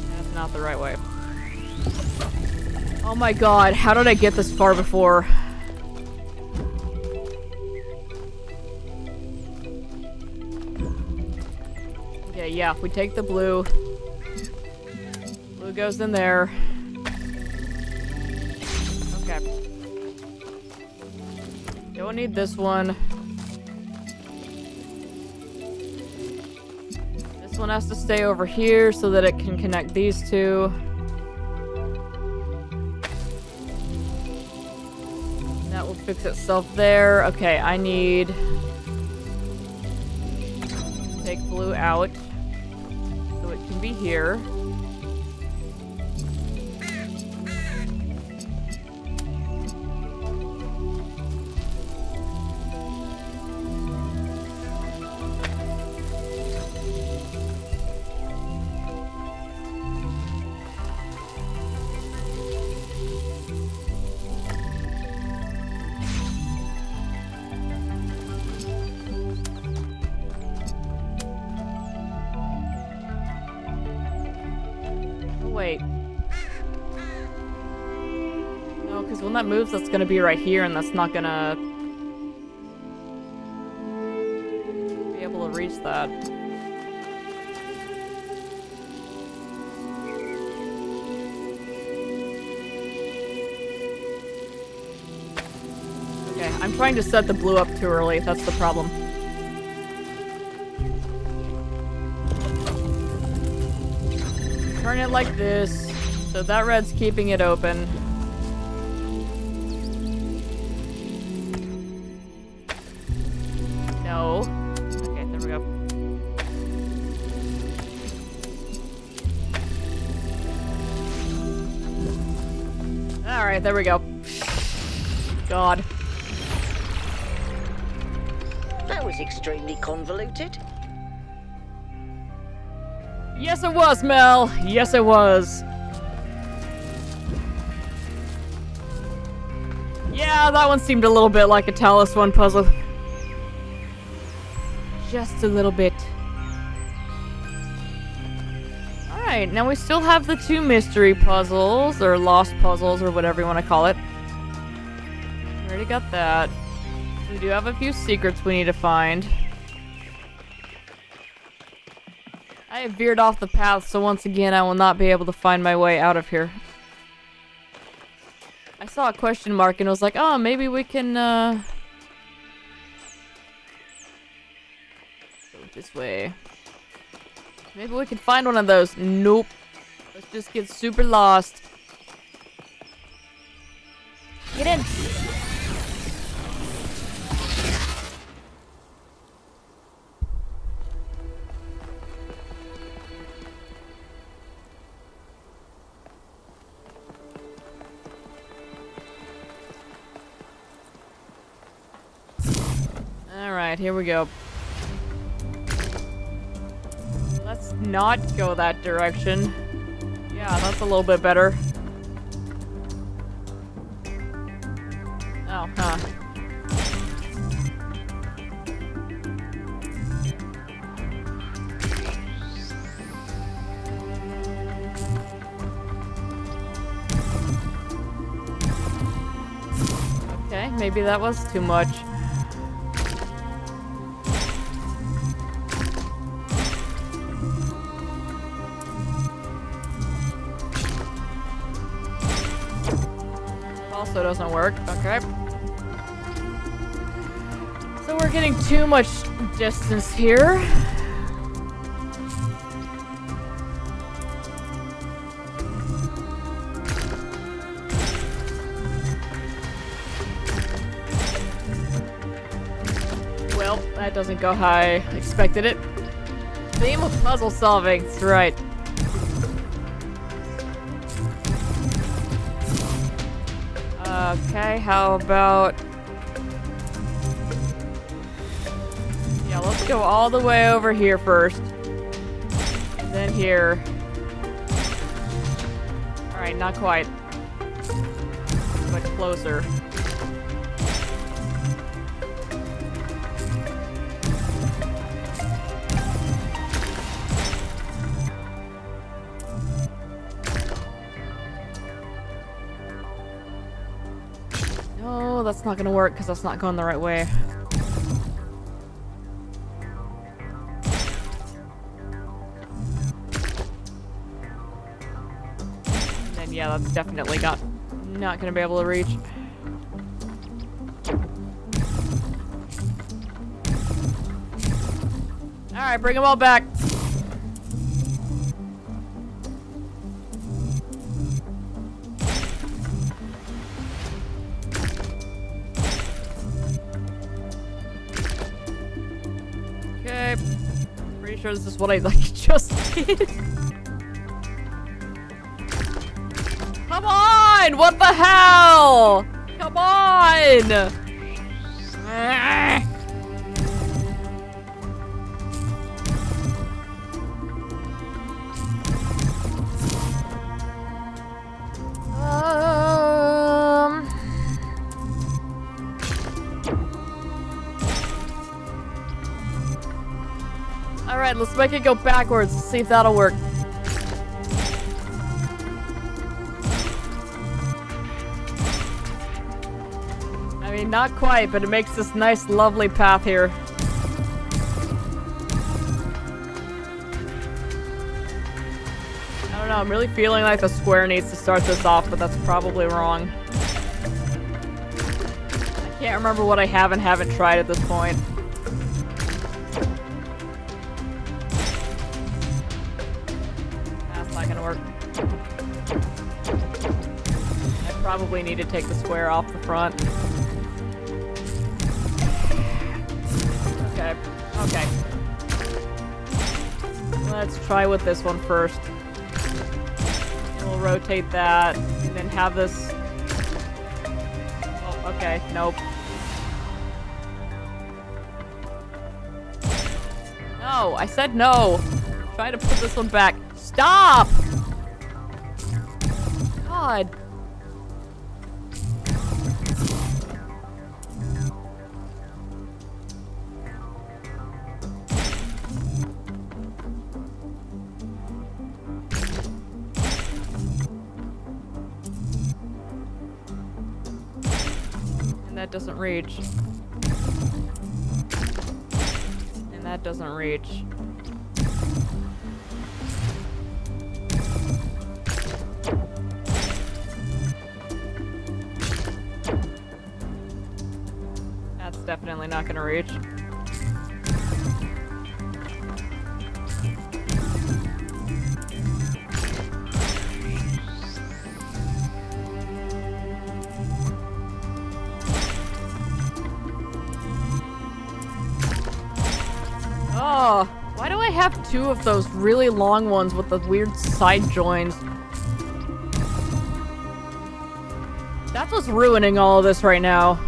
S1: That's not the right way. Oh my god, how did I get this far before? Okay, yeah, if we take the blue. Blue goes in there. Okay. Don't need this one. This one has to stay over here so that it can connect these two. That will fix itself there. Okay, I need... take blue out. So it can be here. Wait. No, because when that moves, that's gonna be right here, and that's not gonna be able to reach that. Okay, I'm trying to set the blue up too early, that's the problem. Turn it like this, so that red's keeping it open. No. Okay, there we go. Alright, there we go. God.
S4: That was extremely convoluted.
S1: Yes, it was, Mel. Yes, it was. Yeah, that one seemed a little bit like a Talos 1 puzzle. Just a little bit. Alright, now we still have the 2 mystery puzzles, or lost puzzles, or whatever you want to call it. Already got that. We do have a few secrets we need to find. I have veered off the path, so once again I will not be able to find my way out of here. I saw a question mark and was like, oh, maybe we can, go this way. Maybe we can find one of those. Nope. Let's just get super lost. Get in! Alright, here we go. Let's not go that direction. Yeah, that's a little bit better. Oh, huh. Okay, maybe that was too much. Also doesn't work. Okay. So we're getting too much distance here. Well, that doesn't go how I expected it. Theme of puzzle solving. That's right. Okay, how about... Yeah, let's go all the way over here first. And then here. Alright, not quite. But closer. No, that's not gonna work because that's not going the right way. And then, yeah, that's definitely not gonna be able to reach. Alright, bring them all back. Okay. Pretty sure this is what I just did. Come on! What the hell? Come on! Alright, let's make it go backwards. Let's see if that'll work. I mean, not quite, but it makes this nice, lovely path here. I don't know, I'm really feeling like the square needs to start this off, but that's probably wrong. I can't remember what I have and haven't tried at this point. That's not gonna work. I probably need to take the square off the front. Okay. Okay. Let's try with this one first. We'll rotate that, and then have this... Oh, okay, nope. No, I said no! Try to put this one back. Stop! God. That doesn't reach. And that doesn't reach. That's definitely not gonna reach. Oh, why do I have two of those really long ones with the weird side joins? That's what's ruining all of this right now.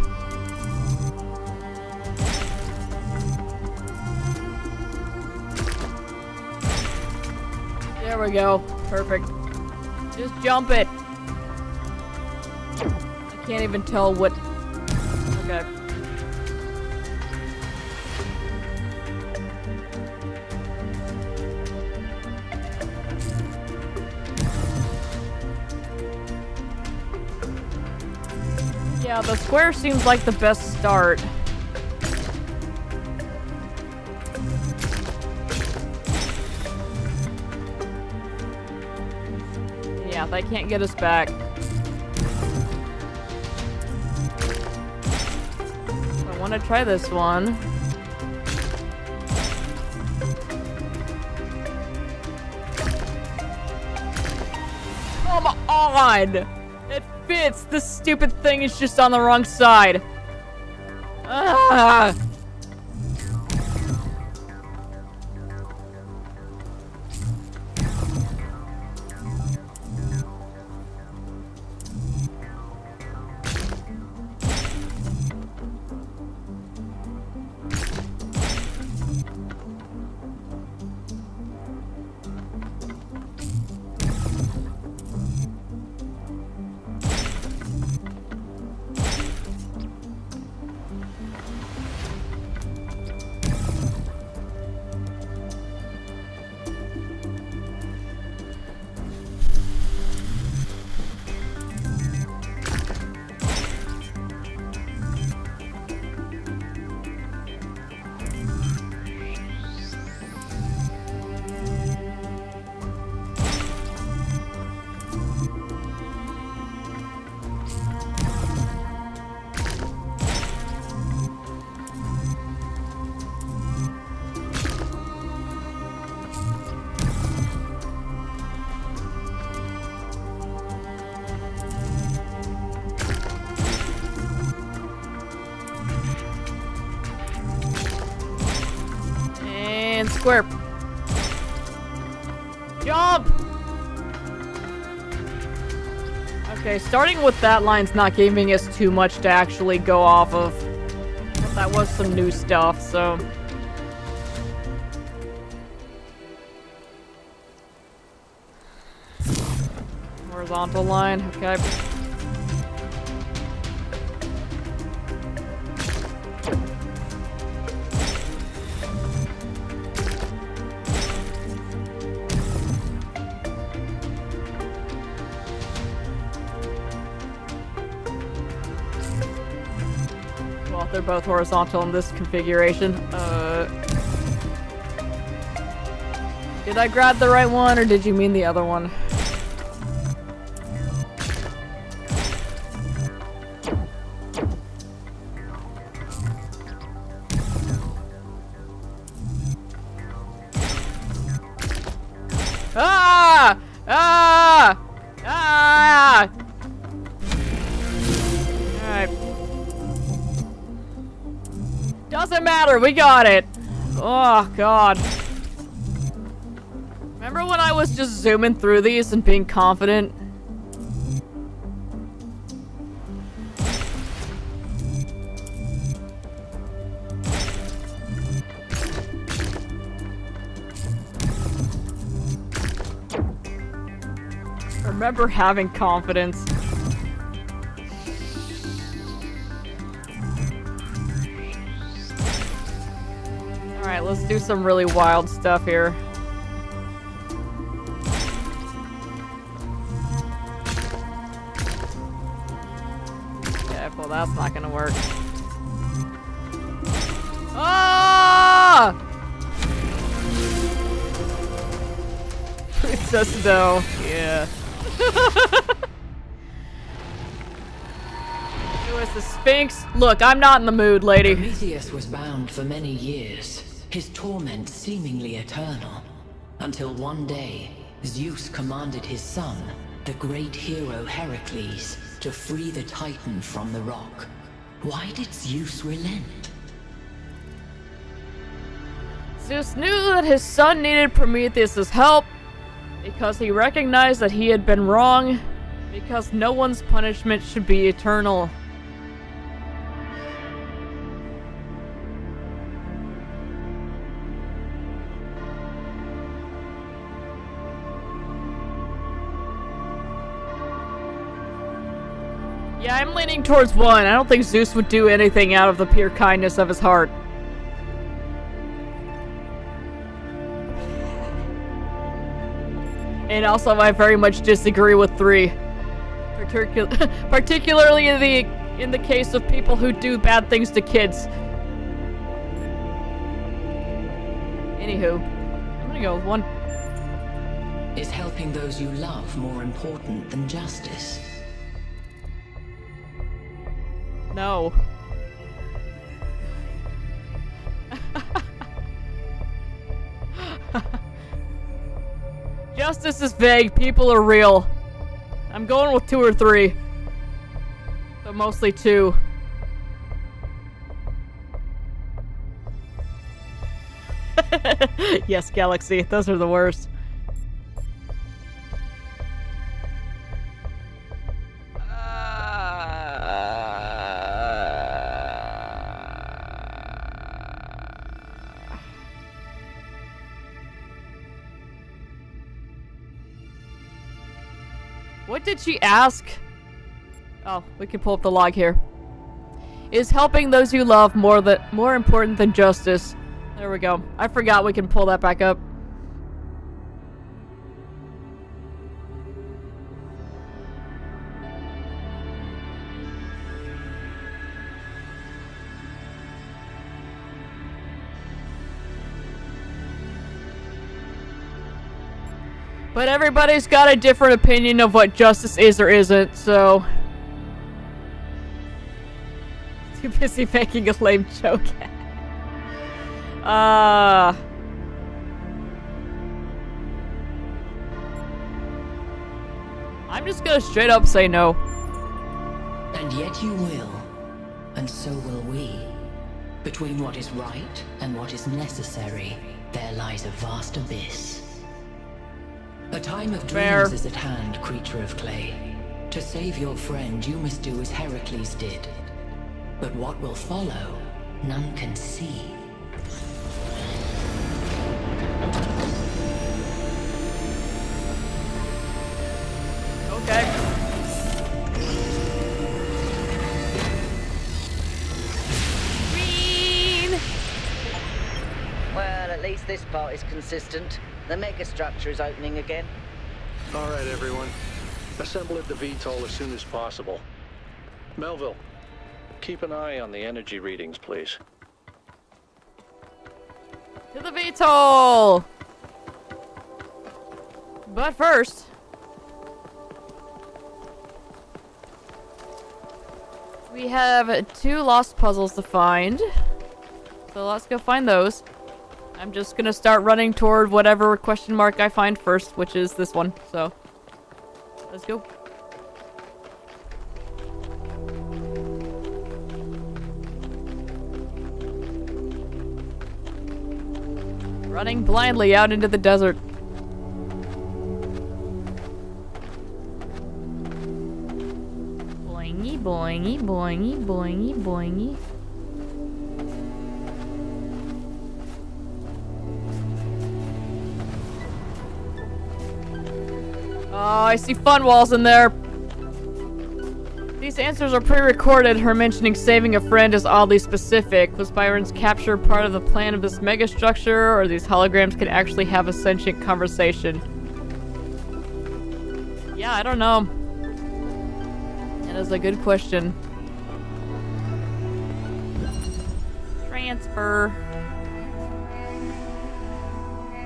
S1: There we go. Perfect. Just jump it. I can't even tell what... Okay. Yeah, the square seems like the best start. Yeah, they can't get us back. I want to try this one. Come on! It fits! This stupid thing is just on the wrong side. Ah! square. Jump! Okay, starting with that line's not giving us too much to actually go off of. But that was some new stuff, so... Horizontal line, okay. Well, they're both horizontal in this configuration. Did I grab the right one, or did you mean the other one? Ah! Ah! Ah! Alright. Doesn't matter, we got it! Oh, God. Remember when I was just zooming through these and being confident? Remember having confidence. Alright, let's do some really wild stuff here. Okay, well that's not gonna work. Ah! Princess No, yeah. It was the Sphinx. Look, I'm not in the mood, lady.
S9: Prometheus was bound for many years, his torment seemingly eternal, until one day, Zeus commanded his son, the great hero Heracles, to free the Titan from the rock. Why did Zeus relent?
S1: Zeus knew that his son needed Prometheus' help, because he recognized that he had been wrong, because no one's punishment should be eternal. Yeah, I'm leaning towards one. I don't think Zeus would do anything out of the pure kindness of his heart. And also, I very much disagree with 3. Particularly in the case of people who do bad things to kids. Anywho, I'm gonna go with 1.
S9: Is helping those you love more important than justice?
S1: No. Justice is vague, people are real. I'm going with 2 or 3. But mostly 2. Yes, Galaxy, those are the worst. What did she ask? Oh, we can pull up the log here. Is helping those you love more important than justice? There we go. I forgot we can pull that back up. But everybody's got a different opinion of what justice is or isn't, so... Too busy making a lame joke. I'm just gonna straight up say no.
S9: And yet you will, and so will we. Between what is right and what is necessary, there lies a vast abyss. A time of
S1: Fair.
S9: dreams is at hand, creature of clay. To save your friend, you must do as Heracles did. But what will follow, none can see.
S1: Okay. Green!
S4: Well, at least this part is consistent. The megastructure is opening again.
S3: All right, everyone. Assemble at the VTOL as soon as possible. Melville, keep an eye on the energy readings, please.
S1: To the VTOL! But first... we have 2 lost puzzles to find. So let's go find those. I'm just gonna start running toward whatever question mark I find first, which is this one. So, let's go. Running blindly out into the desert. Boingy, boingy, boingy, boingy, boingy. Oh, I see fun walls in there. These answers are pre-recorded. Her mentioning saving a friend is oddly specific. Was Byron's capture part of the plan of this megastructure, or these holograms can actually have a sentient conversation? Yeah, I don't know. That is a good question. Transfer.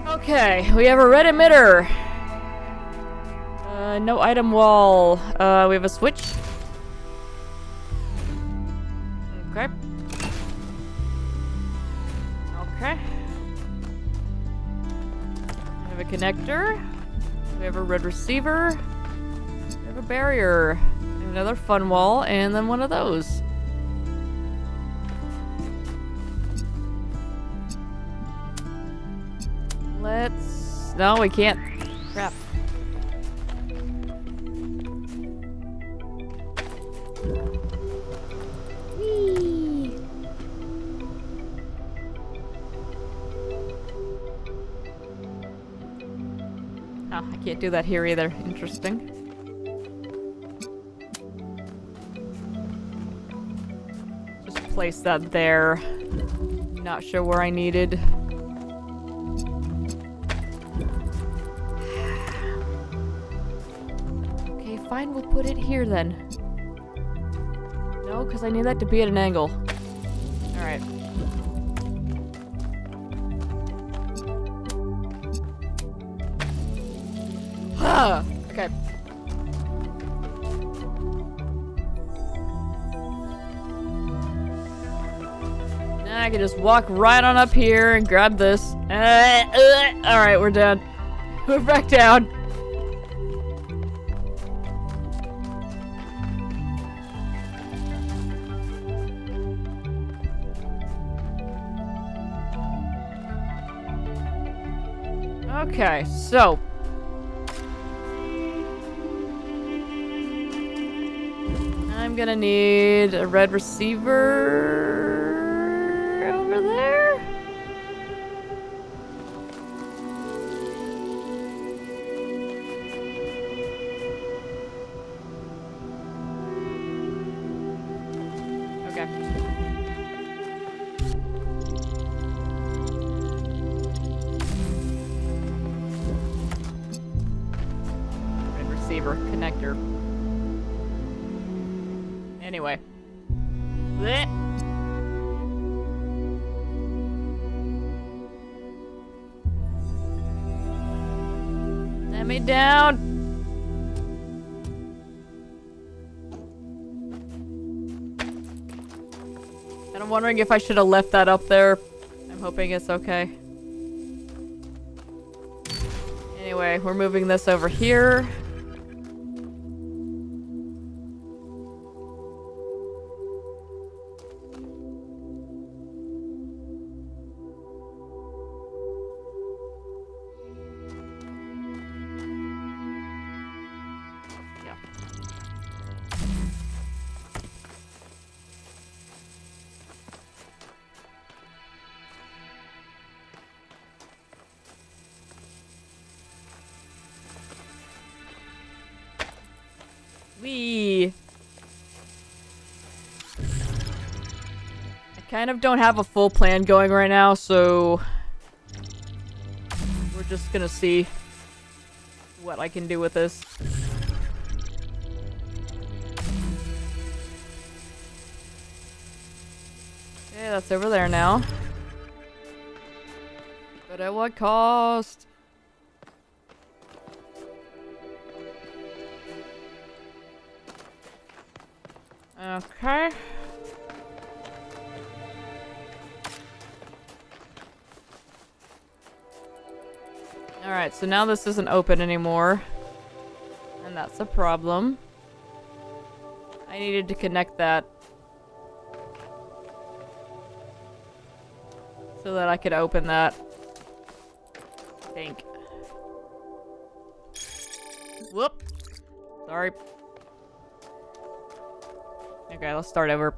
S1: Okay, we have a red emitter. No item wall. We have a switch. Okay. Okay. We have a connector. We have a red receiver. We have a barrier. We have another fun wall, and then one of those. Let's... no, we can't. Crap. Whee! Oh, I can't do that here either. Interesting. Just place that there. Not sure where I needed. Okay, fine, we'll put it here then. No, because I need that to be at an angle. Alright. Ah! Okay. Now I can just walk right on up here and grab this. Alright, we're done. We're back down. Okay, so I'm gonna need a red receiver over there. Okay. Receiver connector. Anyway. Blech. Let me down. And I'm wondering if I should have left that up there. I'm hoping it's okay. Anyway, we're moving this over here. kind of don't have a full plan going right now, so we're just gonna see what I can do with this. Okay, that's over there now. But at what cost? Okay. Alright, so now this isn't open anymore. And that's a problem. I needed to connect that so that I could open that. I think. Whoop. Sorry. Okay, let's start over.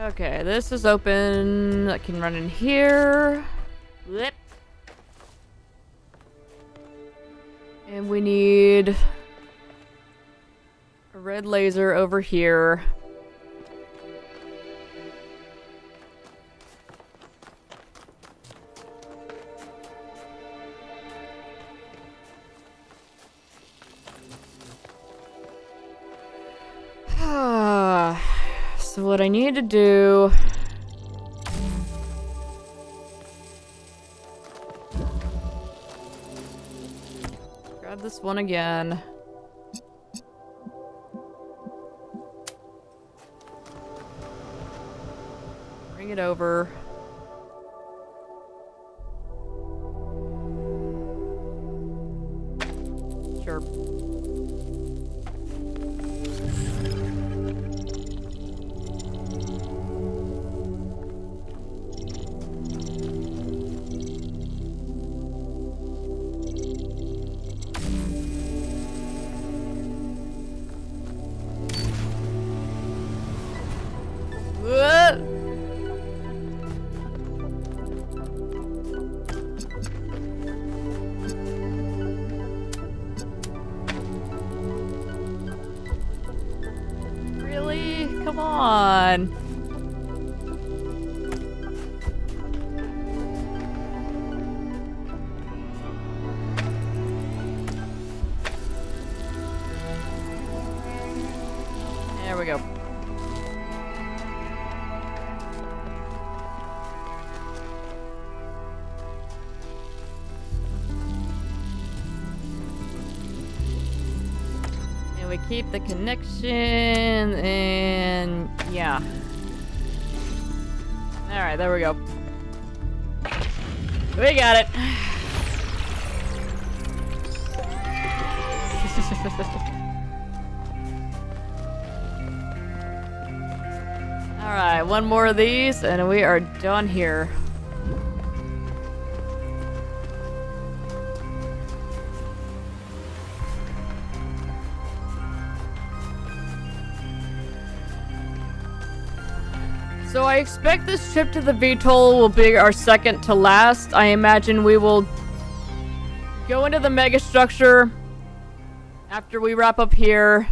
S1: Okay, this is open. I can run in here. Blip. And we need a red laser over here. So what I need to do... grab this one again. Bring it over. Sure. Really? Come on. There we go. We keep the connection, and yeah. Alright, there we go. We got it. Alright, one more of these, and we are done here. So I expect this trip to the VTOL will be our second to last. I imagine we will go into the megastructure after we wrap up here,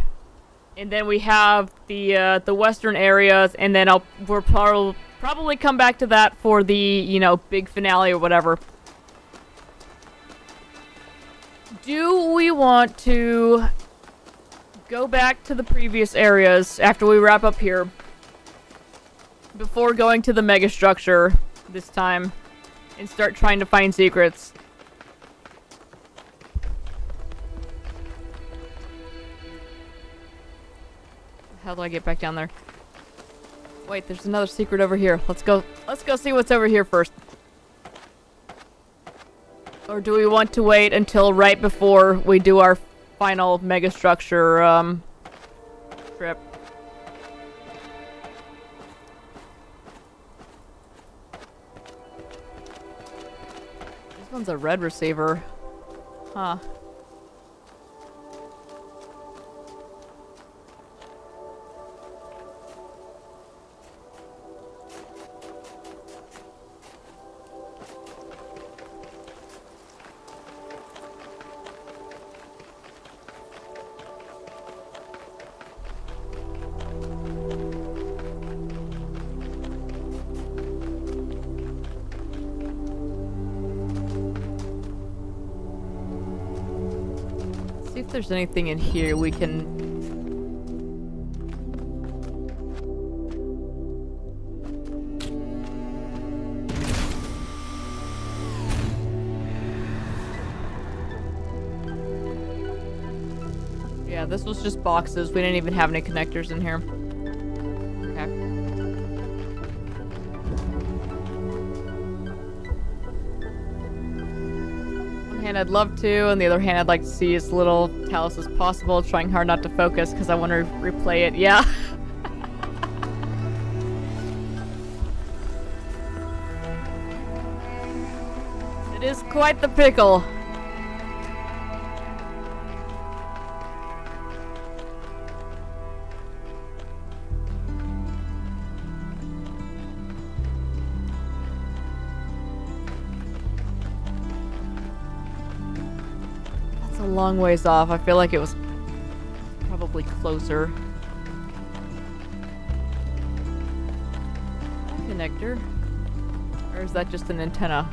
S1: and then we have the western areas, and then we'll probably come back to that for the, you know, big finale or whatever. Do we want to go back to the previous areas after we wrap up here? Before going to the megastructure this time and start trying to find secrets. How do I get back down there? Wait, there's another secret over here. Let's go see what's over here first. Or do we want to wait until right before we do our final megastructure trip? one's a red receiver. Huh. See if there's anything in here we can... Yeah, this was just boxes. We didn't even have any connectors in here. Okay. And I'd love to, on the other hand, I'd like to see as little Talos as possible, trying hard not to focus because I want to replay it. Yeah. It is quite the pickle. That's a long ways off. I feel like it was probably closer. Connector? Or is that just an antenna?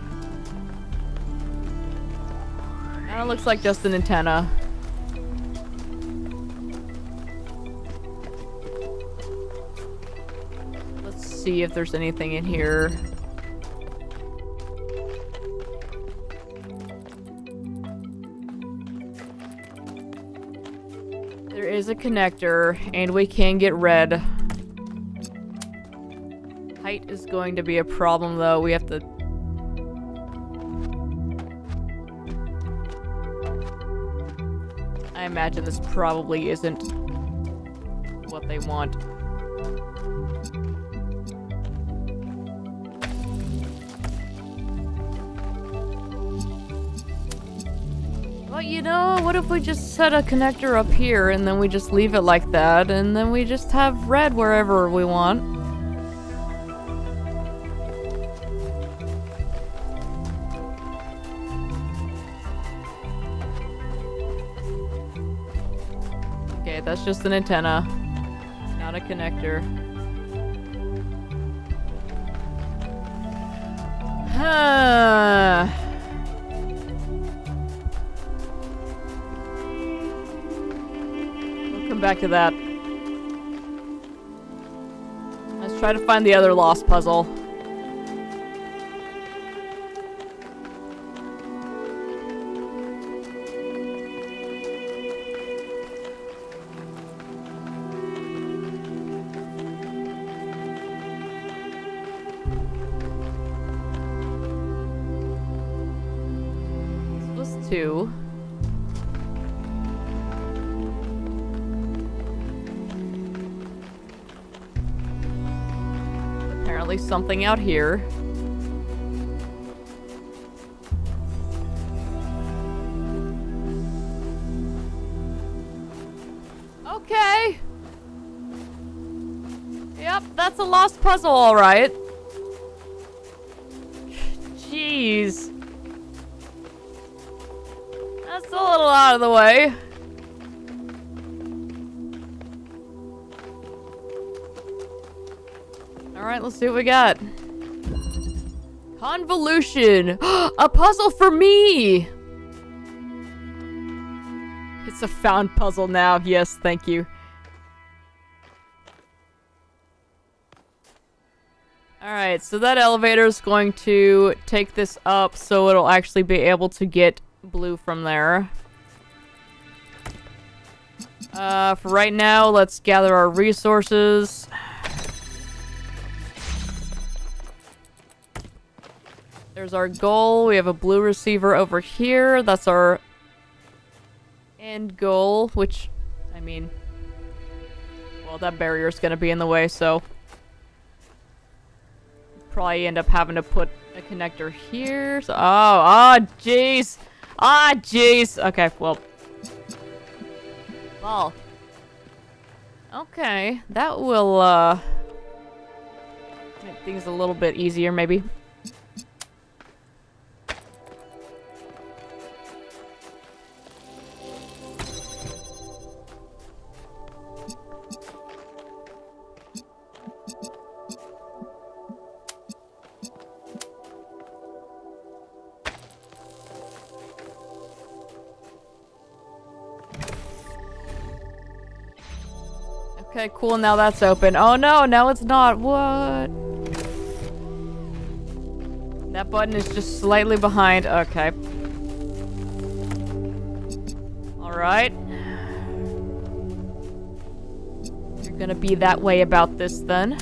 S1: It looks like just an antenna. Let's see if there's anything in here. There is a connector, and we can get red. Height is going to be a problem, though. We have to... I imagine this probably isn't what they want. Well, you know, what if we just set a connector up here and then we just leave it like that and then we just have red wherever we want? Okay, that's just an antenna, not a connector. Huh. We'll come back to that. Let's try to find the other lost puzzle. Two. Apparently something out here. Okay. Yep, that's a lost puzzle, all right. Jeez. That's a little out of the way. Alright, let's see what we got. Convolution! A puzzle for me! It's a found puzzle now. Yes, thank you. Alright, so that elevator is going to take this up so it'll actually be able to get blue from there. For right now, let's gather our resources. There's our goal. We have a blue receiver over here. That's our end goal, which, I mean, well, that barrier's gonna be in the way, so probably end up having to put a connector here. So, oh, jeez. Ah, jeez. Okay, well. Ball. Okay, that will, make things a little bit easier, maybe. Okay, cool, now that's open. Oh no, now it's not. What? That button is just slightly behind. Okay. Alright. You're gonna be that way about this then.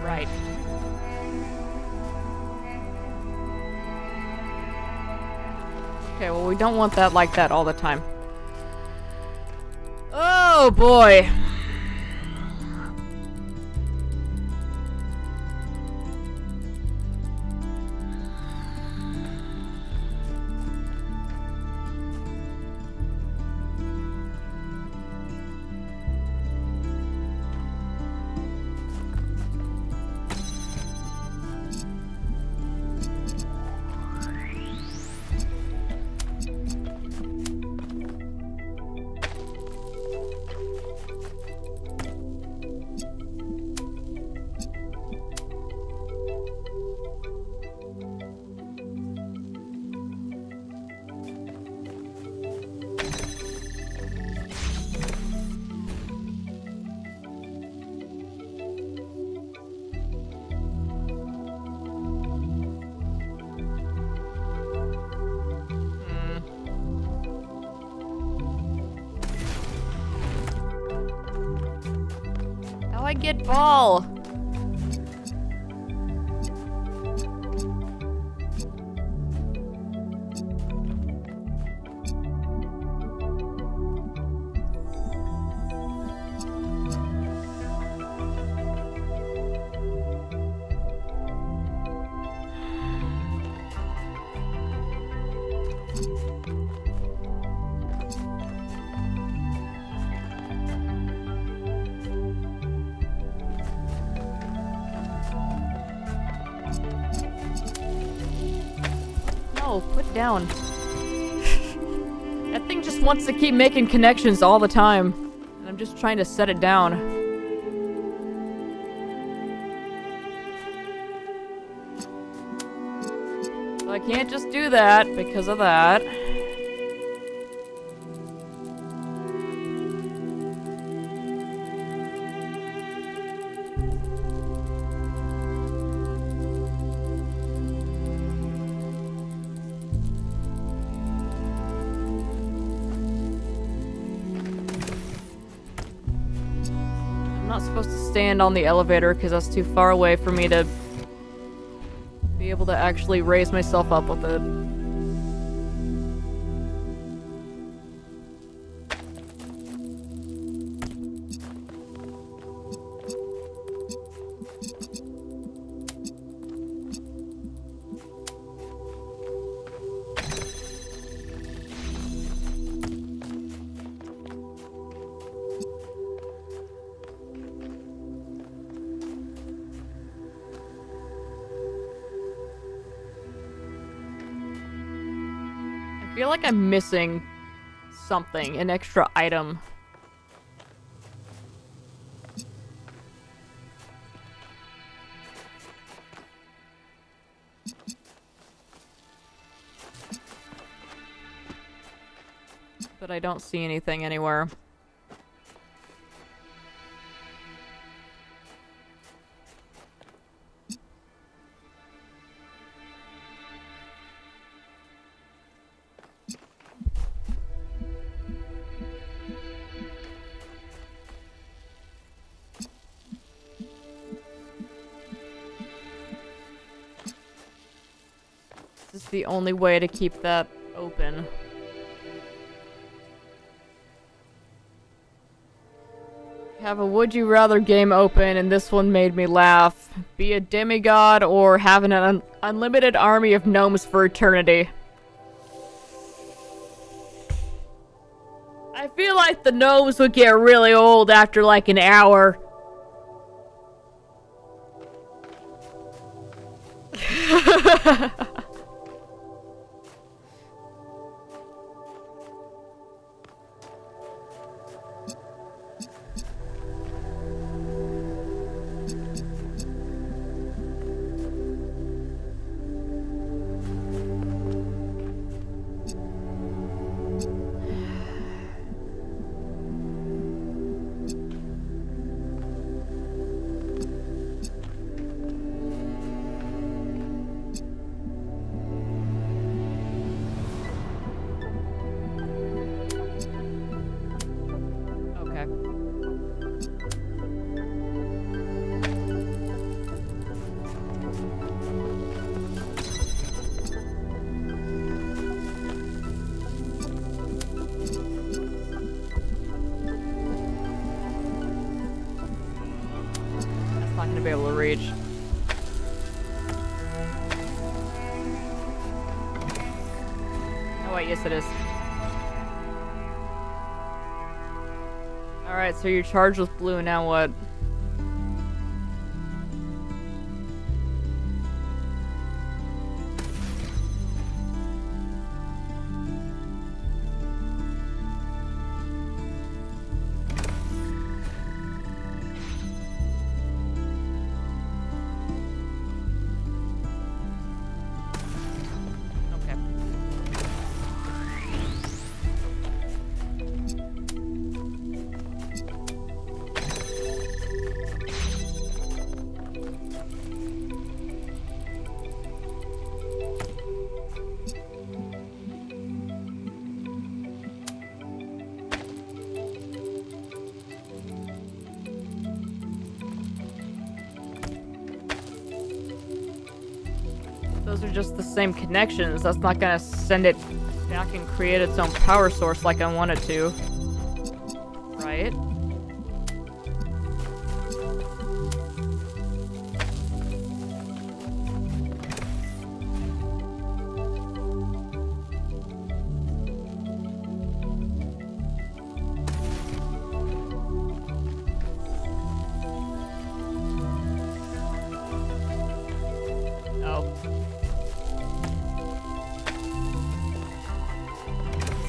S1: Right. Okay, well, we don't want that like that all the time. Oh, boy. How I get ball? No, put down. That thing just wants to keep making connections all the time. And I'm just trying to set it down. So I can't just do that because of that. I'm not supposed to stand on the elevator because that's too far away for me to be able to actually raise myself up with it. I feel like I'm missing something, an extra item. But I don't see anything anywhere. the only way to keep that open. Have a would you rather game open, and this one made me laugh. Be a demigod or have an unlimited army of gnomes for eternity. I feel like the gnomes would get really old after like an hour. Be able to reach. Oh wait, yes it is. Alright, so you're charged with blue, now what? Those are just the same connections. That's not gonna send it back and create its own power source like I want it to. Right?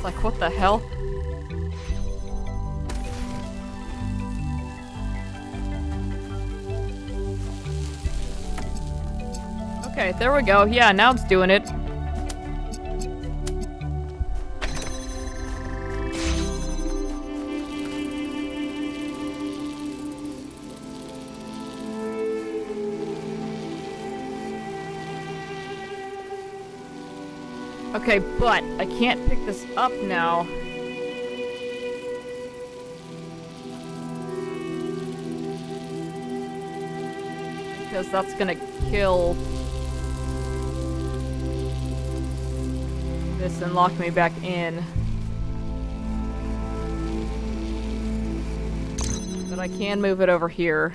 S1: Like, what the hell? Okay, there we go. Yeah, now it's doing it. Okay, but I can't pick this up now. Because that's gonna kill this and lock me back in. But I can move it over here.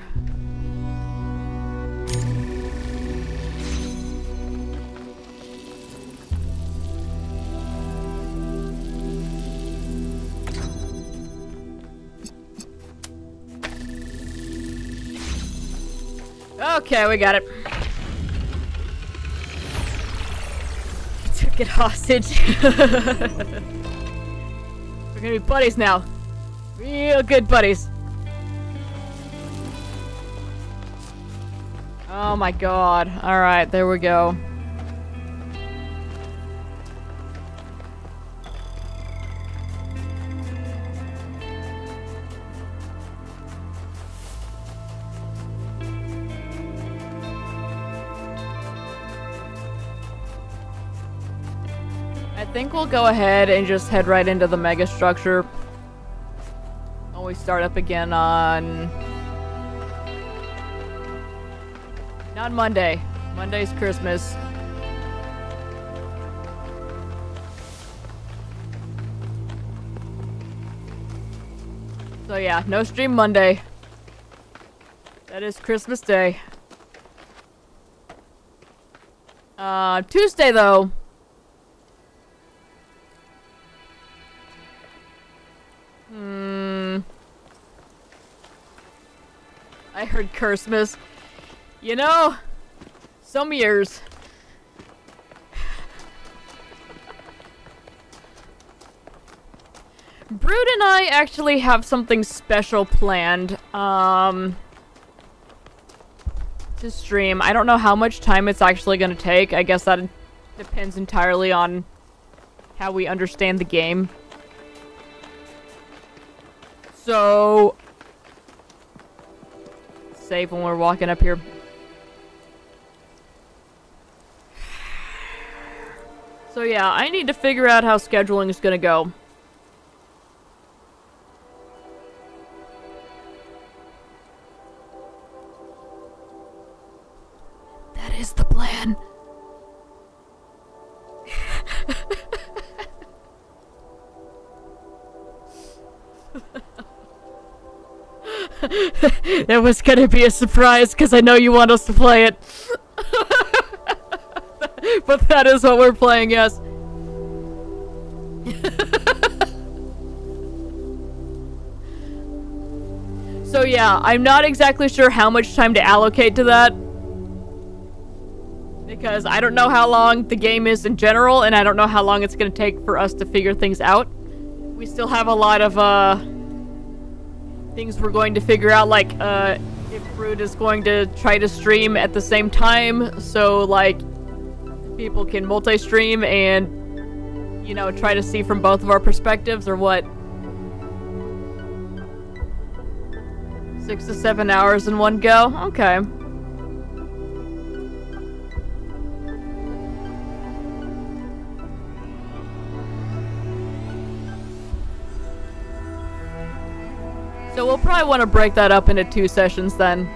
S1: Okay, we got it. Took it hostage. We're gonna be buddies now. Real good buddies. Oh my god. Alright, there we go. I think we'll go ahead and just head right into the mega structure. When we start up again on... not Monday. Monday's Christmas. So yeah, no stream Monday. That is Christmas Day. Tuesday though. I heard Christmas. You know, some years. Brood and I actually have something special planned, to stream. I don't know how much time it's actually gonna take. I guess that depends entirely on how we understand the game. So... save when we're walking up here. So yeah, I need to figure out how scheduling is gonna go. That is the plan. That was gonna be a surprise because I know you want us to play it. But that is what we're playing, yes. So yeah, I'm not exactly sure how much time to allocate to that. Because I don't know how long the game is in general, and I don't know how long it's gonna take for us to figure things out. We still have a lot of, things we're going to figure out, like, if Brood is going to try to stream at the same time, so, like, people can multi-stream and, you know, try to see from both of our perspectives, or what? 6 to 7 hours in one go? Okay. So we'll probably want to break that up into 2 sessions then.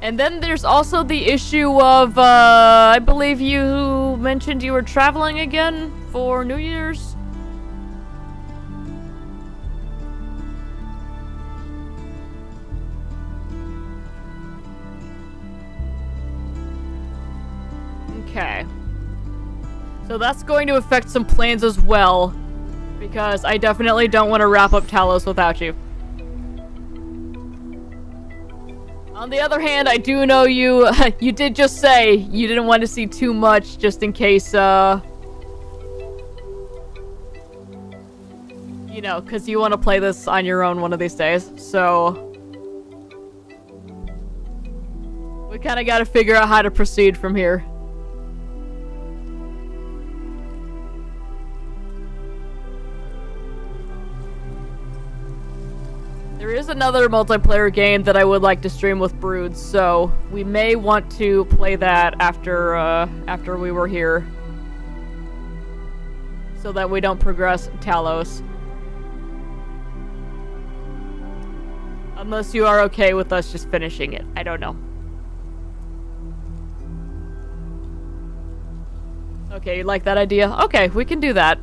S1: And then there's also the issue of, I believe you mentioned you were traveling again for New Year's? Okay. So that's going to affect some plans as well, because I definitely don't want to wrap up Talos without you. On the other hand, I do know you, you did just say you didn't want to see too much just in case, you know, because you want to play this on your own one of these days, so... we kind of got to figure out how to proceed from here. There is another multiplayer game that I would like to stream with Brood, so we may want to play that after, after we were here. So that we don't progress Talos. Unless you are okay with us just finishing it. I don't know. Okay, you like that idea? Okay, we can do that.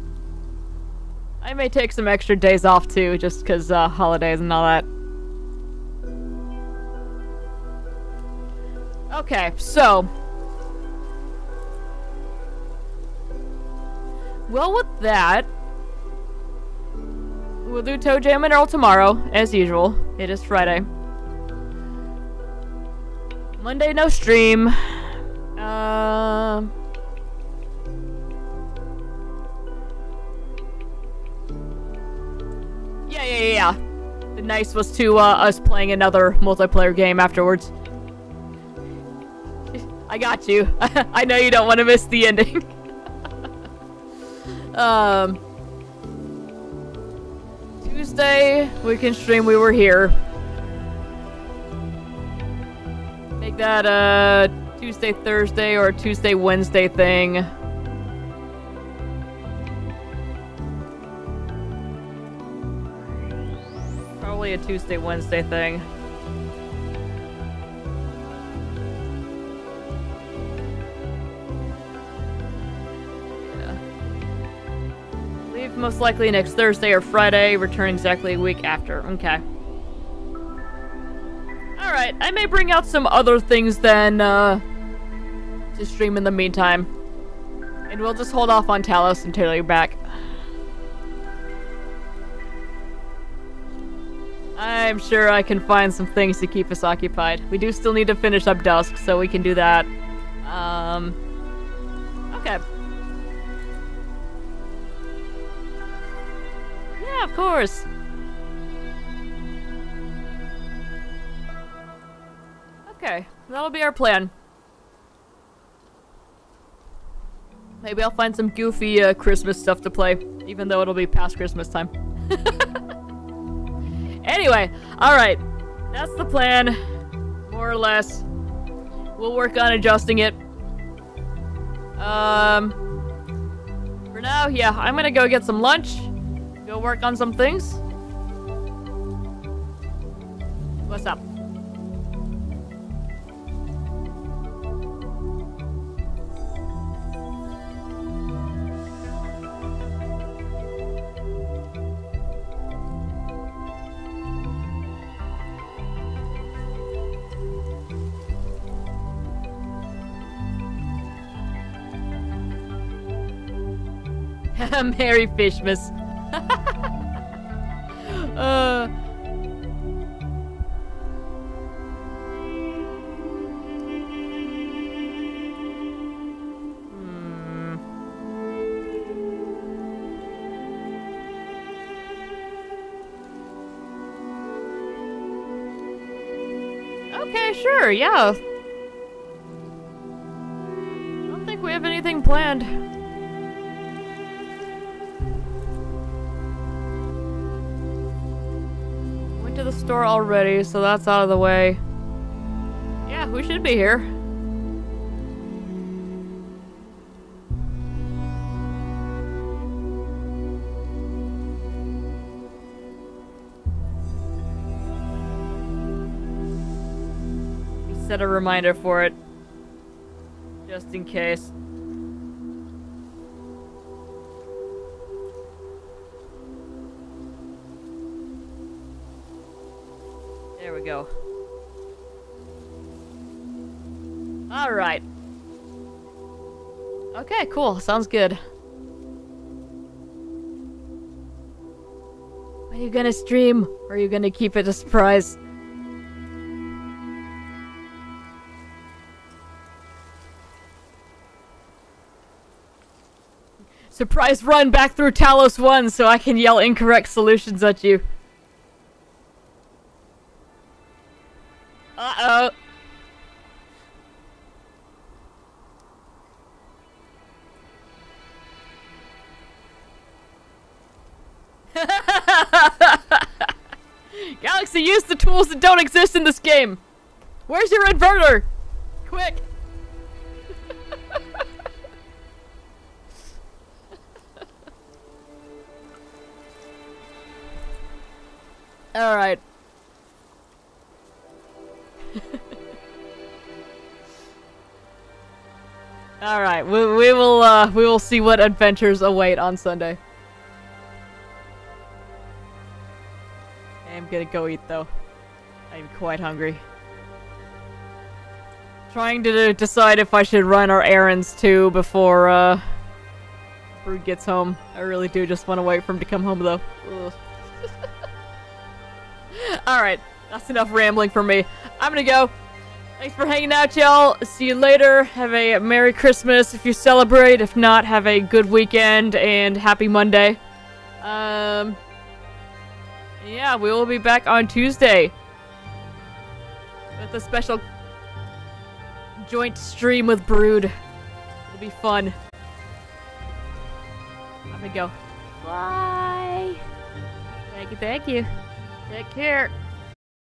S1: I may take some extra days off too, just because holidays and all that. Okay, so... well, with that... we'll do Toe Jam and Earl tomorrow, as usual. It is Friday. Monday, no stream. Yeah. The nice was to, us playing another multiplayer game afterwards. I got you. I know you don't want to miss the ending. Tuesday, we can stream We Were Here. Make that a Tuesday, Thursday, or a Tuesday, Wednesday thing. Probably a Tuesday, Wednesday thing. Yeah. Leave most likely next Thursday or Friday, return exactly a week after. Okay. Alright, I may bring out some other things then, to stream in the meantime. And we'll just hold off on Talos until you're back. I'm sure I can find some things to keep us occupied. We do still need to finish up Dusk, so we can do that. Okay. Yeah, of course. Okay, that'll be our plan. Maybe I'll find some goofy Christmas stuff to play, even though it'll be past Christmas time. Anyway, alright. That's the plan, more or less. We'll work on adjusting it. For now, yeah, I'm gonna go get some lunch. Go work on some things. What's up? Merry Fishmas. Okay, sure, yeah. I don't think we have anything planned. To the store already, so that's out of the way. Yeah, we should be here. Set a reminder for it. Just in case. There we go. Alright. Okay, cool. Sounds good. Are you gonna stream? Or are you gonna keep it a surprise? Surprise run back through Talos 1 so I can yell incorrect solutions at you. Uh-oh. Galaxy, use the tools that don't exist in this game. Where's your inverter? Quick. Alright. Alright, we will see what adventures await on Sunday. I'm gonna go eat though. I'm quite hungry. Trying to decide if I should run our errands too before Brood gets home. I really do just want to wait for him to come home though. Alright, that's enough rambling for me. I'm gonna go. Thanks for hanging out, y'all. See you later. Have a Merry Christmas if you celebrate. If not, have a good weekend and Happy Monday. Yeah, we will be back on Tuesday with a special joint stream with Brood. It'll be fun. I'm gonna go. Bye. Thank you, thank you. Take care.